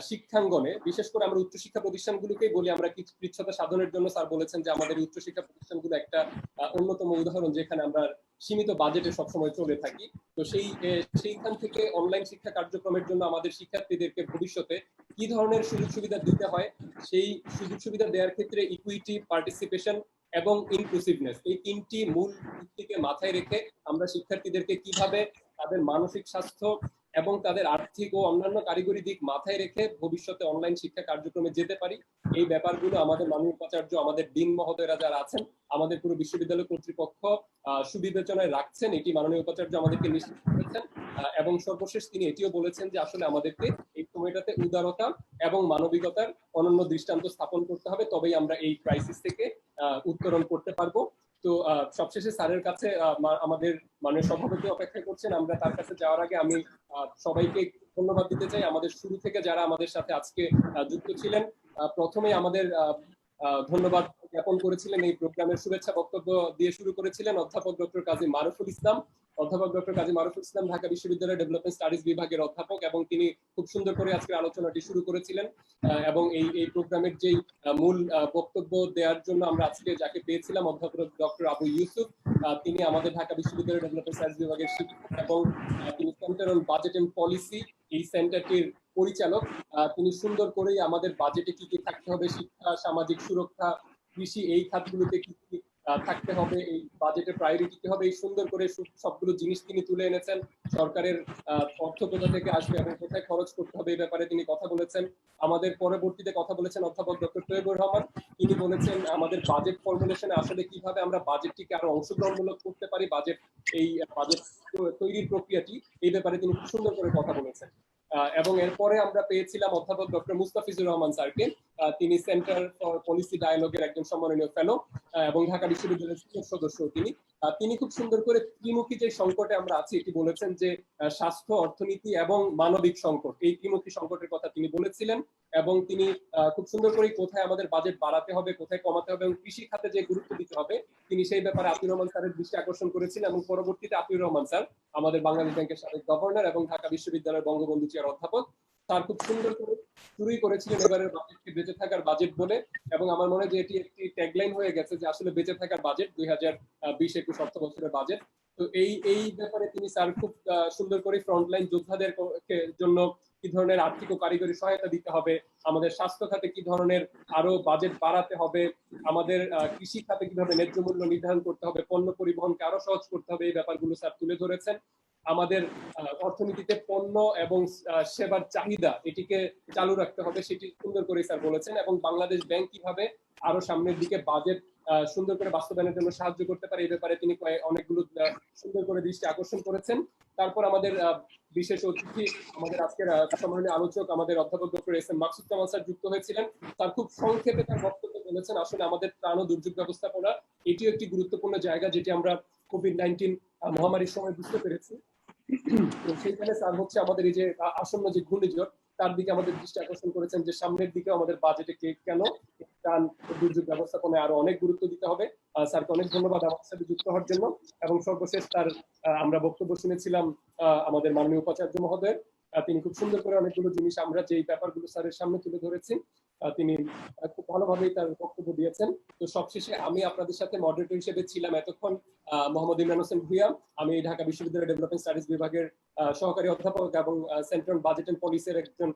শিক্ষাঙ্গনে, বিশেষ করে আমরা উচ্চশিক্ষা প্রতিষ্ঠানগুলোকেই বলি, আমরা কৃচ্ছতা সাধনের জন্য স্যার বলেছেন যে আমাদের উচ্চশিক্ষা প্রতিষ্ঠানগুলো একটা অন্যতম উদাহরণ যেখানে আমরা সীমিত বাজেটে সবসময় চলে থাকি। তো সেইখান থেকে অনলাইন শিক্ষা কার্যক্রমের জন্য আমাদের শিক্ষার্থীদেরকে ভবিষ্যতে কি ধরনের সুযোগ সুবিধা দিতে হয়, সেই সুযোগ সুবিধা দেওয়ার ক্ষেত্রে ইকুইটি, পার্টিসিপেশন এবং ইনক্লুসিভনেস, এই তিনটি মূল দিকটিকে মাথায় রেখে আমরা শিক্ষার্থীদেরকে কিভাবে তাদের মানসিক স্বাস্থ্য এবং তাদের আর্থিক ও অন্যান্য কারিগরি দিক মাথায় রেখে ভবিষ্যতে অনলাইন শিক্ষা কার্যক্রমে যেতে পারি, এই ব্যাপারগুলো আমাদের মাননীয় উপাচার্য, আমাদের ডিন মহোদয়রা যারা আছেন, আমাদের পুরো বিশ্ববিদ্যালয় কর্তৃপক্ষ সুবিবেচনায় রাখছেন। এটি মাননীয় উপাচার্য আমাদেরকে নিশ্চিত করেছেন এবং সর্বশেষ তিনি এটিও বলেছেন যে আসলে আমাদেরকে এই সময়টাতে উদারতা এবং মানবিকতার অনন্য দৃষ্টান্ত স্থাপন করতে হবে, তবেই আমরা এই ক্রাইসিস থেকে উত্তরণ করতে পারবো। তো সবশেষে স্যারের কাছে আমাদের মাননীয় সভাপতি অপেক্ষা করছেন, আমরা তার কাছে যাওয়ার আগে আমি সবাইকে ধন্যবাদ দিতে চাই। আমাদের শুরু থেকে যারা আমাদের সাথে আজকে যুক্ত ছিলেন, প্রথমে আমাদের ধন্যবাদ জ্ঞাপন করেছিলেন, এই প্রোগ্রামের শুভেচ্ছা বক্তব্য দিয়ে শুরু করেছিলেন অধ্যাপক ডক্টর কাজী মারুফুল ইসলাম। অধ্যাপক ডক্টর কাজী মারুফুল ইসলাম ঢাকা বিশ্ববিদ্যালয়ের ডেভেলপমেন্ট স্টাডিজ বিভাগের অধ্যাপক এবং তিনি খুব সুন্দর করে আজকের আলোচনাটি শুরু করেছিলেন এবং এই প্রোগ্রামের যেই মূল বক্তব্য দেওয়ার জন্য আমরা আজকে যাকে পেয়েছিলাম, অধ্যাপক ডক্টর আবু ইউসুফ, তিনি আমাদের ঢাকা বিশ্ববিদ্যালয়ের ডেভেলপমেন্ট স্টাডিজ বিভাগের শিক্ষক এবং তিনি centre on budget and policy, এই সেন্টারটির পরিচালক। তিনি সুন্দর করেই আমাদের বাজেটে কি কি থাকতে হবে, শিক্ষা, সামাজিক সুরক্ষা, কৃষি, এই খাতগুলোতে কি কি থাকতে হবে, এই বাজেটের প্রায়োরিটি কি হবে, এই সুন্দর করে সবগুলো জিনিস তিনি তুলে এনেছেন। সরকারের অর্থ কোথা থেকে আসবে এবং কোথায় খরচ করতে হবে এই ব্যাপারে তিনি কথা বলেছেন। আমাদের পরবর্তীতে কথা বলেছেন অধ্যাপক ডক্টর তৈয়বুর রহমান। তিনি বলেছেন আমাদের বাজেট ফর্মুলেশনে আসলে কিভাবে আমরা বাজেটটিকে আরো অংশগ্রহণমূলক করতে পারি, বাজেট তৈরির প্রক্রিয়াটি, এই ব্যাপারে তিনি খুব সুন্দর করে কথা বলেছেন। এবং এরপরে আমরা পেয়েছিলাম অধ্যাপক ডক্টর মুস্তাফিজুর রহমান স্যারকে। তিনি সেন্টার ফর পলিসি ডায়ালগের একজন সম্মাননীয় ফেলো এবং ঢাকা বিশ্ববিদ্যালয়ের শিক্ষক সদস্য। তিনি খুব সুন্দর করে ত্রিমুখী যে সংকটে আমরা আছি এটি বলেছেন যে স্বাস্থ্য, অর্থনীতি এবং মানবিক সংকট, এই ত্রিমুখী সংকটের কথা তিনি বলেছিলেন এবং তিনি খুব সুন্দর করে কোথায় আমাদের বাজেট বাড়াতে হবে, কোথায় কমাতে হবে এবং কৃষি খাতে যে গুরুত্ব দিতে হবে তিনি সেই ব্যাপারে আতিউর রহমান স্যারের দৃষ্টি আকর্ষণ করেছিলেন। এবং পরবর্তীতে আতিউর রহমান স্যার আমাদের বাংলাদেশ ব্যাংকের সাবেক গভর্নর এবং ঢাকা বিশ্ববিদ্যালয়ের বঙ্গবন্ধু চেয়ার অধ্যাপক, তার খুব সুন্দর করে শুরুই করেছিলেন এবারের বাজেটকে বেঁচে থাকার বাজেট বলে। এবং আমার মনে হয় যে এটি একটি ট্যাগলাইন হয়ে গেছে যে আসলে বেঁচে থাকার বাজেট 2020-21 অর্থ বছরের বাজেট। তো এই ব্যাপারে তিনি স্যার খুব সুন্দর করে ফ্রন্টলাইন যোদ্ধাদের জন্য কি ধরনের আর্থিক ও কারিগরি সহায়তা দিতে হবে, আমাদের স্বাস্থ্য খাতে কি ধরনের আরো বাজেট বাড়াতে হবে, আমাদের কৃষি খাতে কিভাবে ন্যায্য মূল্য নির্ধারণ করতে হবে, পণ্য পরিবহনকে আরো সহজ করতে হবে, এই ব্যাপারগুলো স্যার তুলে ধরেছেন। আমাদের অর্থনীতিতে পণ্য এবং সেবার চাহিদা এটিকে চালু রাখতে হবে, সেটি সুন্দর করে স্যার বলেছেন। এবং বাংলাদেশ ব্যাংক কিভাবে আরো সামনের দিকে বাজেট সুন্দর করে বাস্তবায়নের জন্য সাহায্য করতে পারে এই ব্যাপারে তিনি অনেকগুলো সুন্দর করে দৃষ্টি আকর্ষণ করেছেন। তারপর আমাদের বিশেষ অতিথি আমাদের আজকের সম্মাননীয় আলোচক আমাদের অধ্যাপক doctor S M Maksud Kamal sir যুক্ত হয়েছিলেন। তার খুব সংক্ষেপে তার বক্তব্য বলেছেন আসলে আমাদের ত্রাণ ও দুর্যোগ ব্যবস্থাপনা এটিও একটি গুরুত্বপূর্ণ জায়গা যেটি আমরা কোভিড-19 মহামারীর সময় বুঝতে পেরেছি। তো সেইখানে স্যার হচ্ছে আমাদের এই যে আসন্ন যে ঘূর্ণিঝড় তার দিকে আমাদের দৃষ্টি আকর্ষণ করেছেন যে সামনের দিকে আমাদের বাজেটে কেন ত্রাণ দুর্যোগ ব্যবস্থাপনায় আরো অনেক গুরুত্ব দিতে হবে। স্যারকে অনেক ধন্যবাদ আমাদের সাথে যুক্ত হওয়ার জন্য। এবং সর্বশেষ তার আমরা বক্তব্য শুনেছিলাম আমাদের মাননীয় উপাচার্য মহোদয়। তিনি খুব সুন্দর করে অনেকগুলো জিনিস আমরা যে ব্যাপারগুলো স্যারের সামনে তুলে ধরেছি তিনি খুব ভালোভাবেই তার বক্তব্য দিয়েছেন। তো সবশেষে আমি আপনাদের সাথে মডারেটর হিসেবে ছিলাম এতক্ষণ মোহাম্মদ ইমরান হোসেন ভুইয়া। আমি ঢাকা বিশ্ববিদ্যালয়ের ডেভেলপমেন্ট স্টাডিজ বিভাগের সহকারী অধ্যাপক এবং সেন্ট্রাল বাজেট এন্ড পলিসির একজন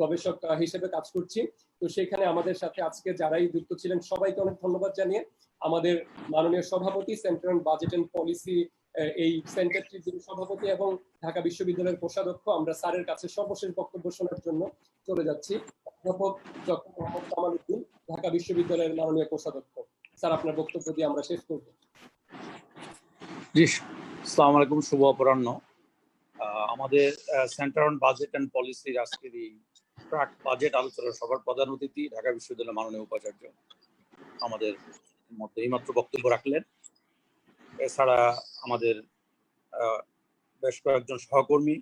গবেষক হিসেবে কাজ করছি। তো সেখানে আমাদের সাথে আজকে যারাই যুক্ত ছিলেন সবাইকে অনেক ধন্যবাদ জানিয়ে আমাদের মাননীয় সভাপতি সেন্ট্রাল বাজেট এন্ড পলিসি এই সেন্টারটির যিনি সভাপতি এবং ঢাকা বিশ্ববিদ্যালয়ের কোষাধ্যক্ষ আমরা স্যারের কাছে সর্বশেষ বক্তব্য শোনার জন্য চলে যাচ্ছি। অধ্যাপক ডক্টর মোহাম্মদ কামাল উদ্দিন, ঢাকা বিশ্ববিদ্যালয়ের মাননীয় কোষাধ্যক্ষ। স্যার আপনার বক্তব্য দিয়ে আমরা শেষ করব। জি, আসসালামু আলাইকুম, শুভ অপরাহ্ন। আমাদের সেন্টার অন বাজেট অ্যান্ড পলিসির আজকের এই প্রাক বাজেট আলোচনার সভার প্রধান অতিথি ঢাকা বিশ্ববিদ্যালয়ের মাননীয় উপাচার্য আমাদের মধ্যে এইমাত্র বক্তব্য রাখলেন। এছাড়া আমাদের বেশ কয়েকজন সহকর্মী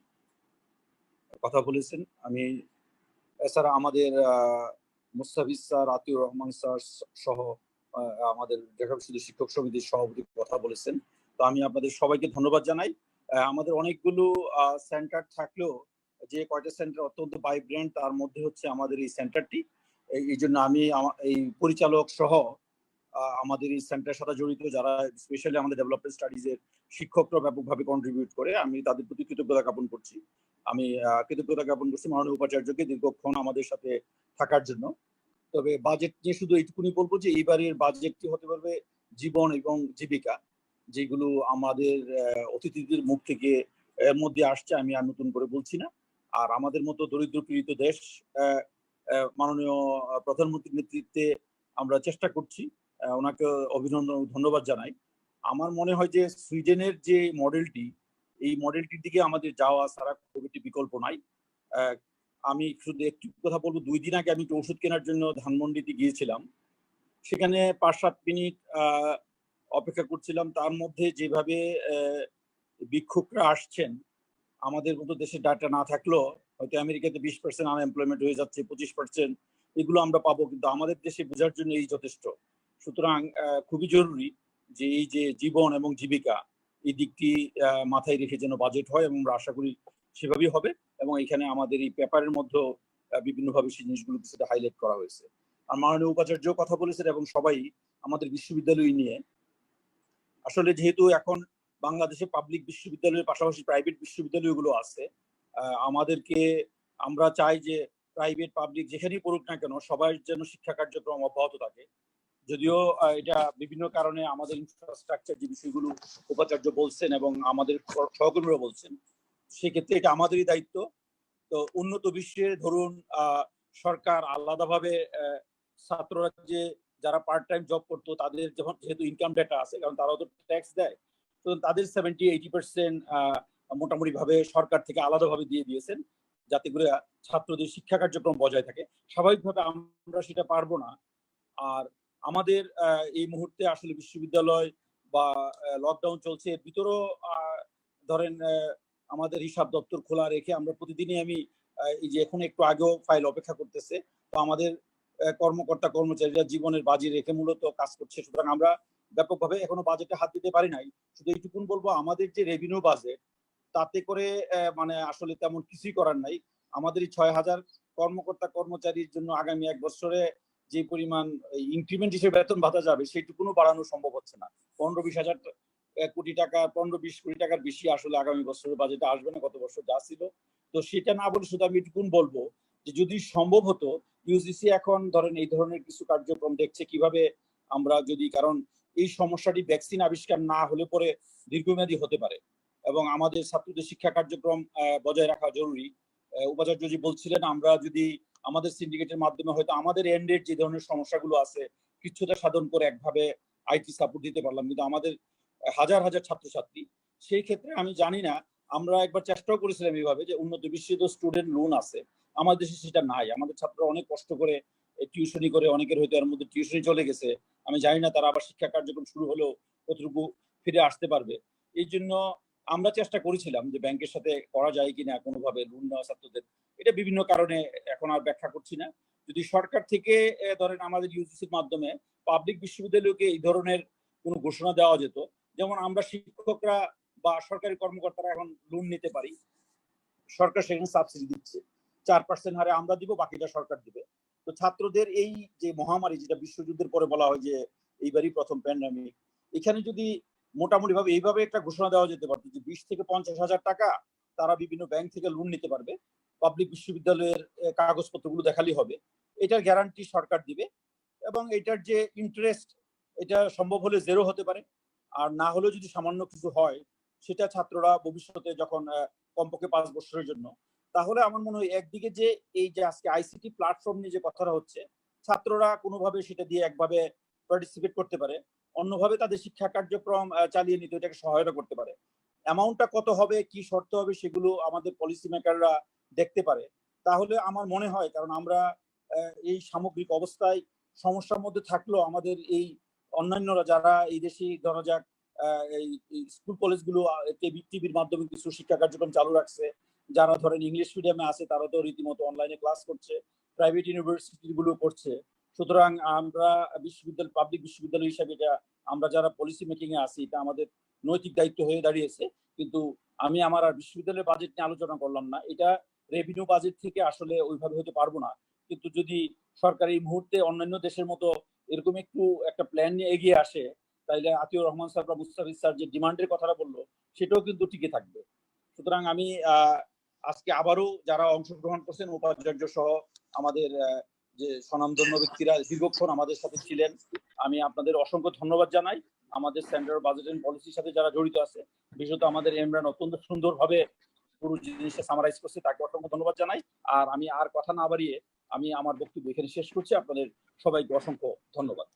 কথা বলেছেন। আমি এছাড়া আমাদের মুস্তাফিজ স্যার, আতিউর রহমান স্যার সহ আমাদের ঢাকা বিশ্ববিদ্যালয় শিক্ষক সমিতির সভাপতি কথা বলেছেন। তো আমি আপনাদের সবাইকে ধন্যবাদ জানাই। আমাদের অনেকগুলো সেন্টার থাকলেও যে কয়টা সেন্টার অত্যন্ত ভাইব্রেন্ট তার মধ্যে হচ্ছে আমাদের এই সেন্টারটি। এই জন্য আমি এই পরিচালক সহ আমাদের এই সেন্টারের সাথে জড়িত যারা স্পেশালি আমাদের ডেভেলপমেন্ট স্টাডিজের শিক্ষকরা ব্যাপকভাবে কন্ট্রিবিউট করে আমি তাদের প্রতি কৃতজ্ঞতা জ্ঞাপন করছি। আমি কৃতজ্ঞতা জ্ঞাপন করছি মাননীয় উপাচার্যকে দীর্ঘক্ষণ আমাদের সাথে থাকার জন্য। তবে বাজেট নিয়ে শুধু এইটুকুনি বলবো যে এইবারের বাজেটটি হতে পারবে জীবন এবং জীবিকা, যেগুলো আমাদের অতিথিদের মুখ থেকে এর মধ্যে আসছে, আমি আর নতুন করে বলছি না। আর আমাদের মতো দরিদ্র পীড়িত দেশ মাননীয় প্রধানমন্ত্রীর নেতৃত্বে আমরা চেষ্টা করছি, ওনাকে অভিনন্দন ধন্যবাদ জানাই। আমার মনে হয় যে সুইডেনের যে মডেলটি, এই মডেলটির দিকে আমাদের যাওয়া ছাড়া খুব একটি বিকল্প নাই। আমি শুধু একটু কথা বলবো, 2 দিন আগে আমি একটু ওষুধ কেনার জন্য ধানমন্ডিতে গিয়েছিলাম। সেখানে 5-7 মিনিট অপেক্ষা করছিলাম। তার মধ্যে যেভাবে বিক্ষোভরা আসছেন, আমাদের মতো দেশে ডাটা না থাকলেও হয়তো আমেরিকাতে 20% আনএমপ্লয়মেন্ট হয়ে যাচ্ছে, 25% এগুলো আমরা পাবো, কিন্তু আমাদের দেশে বোঝার জন্য এই যথেষ্ট। সুতরাং খুবই জরুরি যে এই যে জীবন এবং জীবিকা এই দিকটি মাথায় রেখে যেন বাজেট হয়, এবং আমরা আশা করি সেভাবেই হবে। এবং এখানে আমাদের এই পেপারের মধ্যে বিভিন্নভাবে সেই জিনিসগুলো কিছুটা হাইলাইট করা হয়েছে। আর মাননীয় উপাচার্য কথা বলেছেন এবং সবাই আমাদের বিশ্ববিদ্যালয় নিয়ে। আসলে যেহেতু এখন বাংলাদেশে পাবলিক বিশ্ববিদ্যালয়ের পাশাপাশি প্রাইভেট বিশ্ববিদ্যালয়গুলো আছে, আমাদেরকে আমরা চাই যে প্রাইভেট পাবলিক যেখানেই পড়ুক না কেন সবার যেন শিক্ষা কার্যক্রম অব্যাহত থাকে। যদিও এটা বিভিন্ন কারণে আমাদের ইনফ্রাস্ট্রাকচার যে বিষয়গুলো উপাচার্য বলছেন এবং আমাদের সহকর্মীরা বলছেন, সেক্ষেত্রে এটা আমাদেরই দায়িত্ব। তো উন্নত বিশ্বে ধরুন সরকার আলাদাভাবে ছাত্ররা যে যারা পার্ট টাইম জব করতো তাদের যখন যেহেতু ইনকাম ডেটা আছে, কারণ তারাও তো ট্যাক্স দেয়, তো তাদের 70-80% মোটামুটি ভাবে সরকার থেকে আলাদাভাবে দিয়ে দিয়েছেন, যাতে করে ছাত্রদের শিক্ষা কার্যক্রম বজায় থাকে। স্বাভাবিকভাবে আমরা সেটা পারবো না। আর আমাদের এই মুহূর্তে আসলে বিশ্ববিদ্যালয় বা লকডাউন চলছে, এর ভিতরেও ধরেন আমাদের হিসাব দপ্তর খোলা রেখে আমরা প্রতিদিনই আমি এই যে এখন একটু আগেও ফাইল অপেক্ষা করতেছে, তো আমাদের কর্মকর্তা কর্মচারীরা জীবনের বাজি রেখে মূলত কাজ করছে। সুতরাং আমরা ব্যাপকভাবে এখনো বাজেটে হাত দিতে পারি নাই। শুধু এইটুকুন বলবো, আমাদের যে রেভিনিউ বাজেট তাতে করে মানে আসলে তেমন কিছুই করার নাই। আমাদের এই 6,000 কর্মকর্তা কর্মচারীর জন্য আগামী 1 বছরে যে পরিমাণ ইনক্রিমেন্ট হিসেবে বেতন ভাতা যাবে সেইটুকুনো বাড়ানো সম্ভব হচ্ছে না। 15-20 হাজার কোটি টাকা, 15-20 কোটি টাকার বেশি আসলে আগামী বছরের বাজেটে আসবে না, গত বছর যা ছিল। তো সেটা না বলে শুধু আমি এটুকুন বলবো যে যদি সম্ভব হতো, ইউজিসি এখন ধরেন এই ধরনের কিছু কার্যক্রম দেখছে কিভাবে আমরা যদি, কারণ এই সমস্যাটি ভ্যাকসিন আবিষ্কার না হলে পরে দীর্ঘমেয়াদী হতে পারে এবং আমাদের ছাত্রদের শিক্ষা কার্যক্রম বজায় রাখা জরুরি। উপাচার্যজি বলছিলেন আমরা যদি আমাদের সিন্ডিকেটের মাধ্যমে হয়তো আমাদের এন্ডের যে ধরনের সমস্যাগুলো আছে কিছুটা সাধন করে একভাবে আইটি সাপোর্ট দিতে পারলাম, কিন্তু আমাদের হাজার হাজার ছাত্রছাত্রী, সেই ক্ষেত্রে আমি জানি না, আমরা একবার চেষ্টাও করেছিলাম এইভাবে যে উন্নত বিশ্ববিদ্যালয় স্টুডেন্ট লোন আছে, আমাদের দেশে সেটা নাই। আমাদের ছাত্ররা অনেক কষ্ট করে টিউশনি করে, অনেকের হয়তো এর মধ্যে টিউশনি চলে গেছে, আমি জানি না তারা আবার শিক্ষা কার্যক্রম শুরু হলেও কতটুকু ফিরে আসতে পারবে। এই জন্য আমরা চেষ্টা করেছিলাম যে ব্যাংকের সাথে করা যায় কিনা কোনোভাবে লোন নেওয়া ছাত্রদের, এটা বিভিন্ন কারণে এখন আর ব্যাখ্যা করছি না। যদি সরকার থেকে ধরেন আমাদের ইউজিসির মাধ্যমে পাবলিক বিশ্ববিদ্যালয়কে এই ধরনের কোনো ঘোষণা দেওয়া যেত, যেমন আমরা শিক্ষকরা বা সরকারি কর্মকর্তারা এখন লোন নিতে পারি, সরকার সেখানে সাবসিডি দিচ্ছে 4% হারে আমরা দিব, বাকিটা সরকার দিবে। তো ছাত্রদের এই যে মহামারী, যেটা বিশ্বযুদ্ধের পরে বলা হয় যে এইবারই প্রথম প্যান্ডামিক, এখানে যদি মোটামুটি ভাবে এইভাবে একটা ঘোষণা দেওয়া যেতে পারতো যে 20 থেকে 50,000 টাকা তারা বিভিন্ন ব্যাংক থেকে লোন নিতে পারবে, পাবলিক বিশ্ববিদ্যালয়ের কাগজপত্রগুলো দেখালেই হবে, এটার গ্যারান্টি সরকার দিবে, এবং এটার যে ইন্টারেস্ট এটা সম্ভব হলে 0 হতে পারে, আর না হলেও যদি সামান্য কিছু হয় সেটা ছাত্ররা ভবিষ্যতে যখন কমপক্ষে 5 বছরের জন্য, তাহলে আমার মনে হয় একদিকে যে এই যে আজকে আইসিটি প্ল্যাটফর্ম নিয়ে যে কথাটা হচ্ছে, ছাত্ররা কোনোভাবে সেটা দিয়ে একভাবে পার্টিসিপেট করতে পারে, অন্যভাবে তাদের শিক্ষা কার্যক্রম চালিয়ে নিতে এটাকে সহায়তা করতে পারে। অ্যামাউন্টটা কত হবে, কি শর্ত হবে, সেগুলো আমাদের পলিসি মেকাররা দেখতে পারে। তাহলে আমার মনে হয়, কারণ আমরা এই সামগ্রিক অবস্থায় সমস্যার মধ্যে থাকলেও আমাদের এই অন্যান্যরা যারা এই দেশে ধরা যাক এই স্কুল কলেজগুলো টিভির মাধ্যমে কিছু শিক্ষা কার্যক্রম চালু রাখছে, যারা ধরেন ইংলিশ মিডিয়ামে আছে তারা তো রীতিমতো অনলাইনে ক্লাস করছে, প্রাইভেট ইউনিভার্সিটি গুলো করছে। সুতরাং আমরা বিশ্ববিদ্যালয়, পাবলিক বিশ্ববিদ্যালয় হিসাবে এটা আমরা যারা পলিসি মেকিং এ আছি, এটা আমাদের নৈতিক দায়িত্ব হয়ে দাঁড়িয়েছে। কিন্তু আমি আমার আর বিশ্ববিদ্যালয়ের বাজেট নিয়ে আলোচনা করলাম না, এটা রেভিনিউ বাজেট থেকে আসলে ওইভাবে হতে পারবো না। কিন্তু যদি সরকার এই মুহূর্তে অন্যান্য দেশের মতো এরকম একটু একটা প্ল্যান নিয়ে এগিয়ে আসে, তাইলে আতিউর রহমান স্যার বা মুস্তাফিজ স্যার যে ডিমান্ডের কথাটা বললো সেটাও কিন্তু টিকে থাকবে। সুতরাং আমি আজকে আবারও যারা অংশগ্রহণ করছেন, উপাচার্য সহ আমাদের যে স্বনামধন্য ব্যক্তিরা দীর্ঘক্ষণ আমাদের সাথে ছিলেন, আমি আপনাদের অসংখ্য ধন্যবাদ জানাই। আমাদের সেন্টার বাজেট এন্ড পলিসির সাথে যারা জড়িত আছে, বিশেষত আমাদের ইমরান অত্যন্ত সুন্দরভাবে পুরো জিনিসটা সামারাইজ করছে, তাকে অসংখ্য ধন্যবাদ জানাই। আর আমি আর কথা না বাড়িয়ে আমি আমার বক্তব্য এখানে শেষ করছি। আপনাদের সবাইকে অসংখ্য ধন্যবাদ।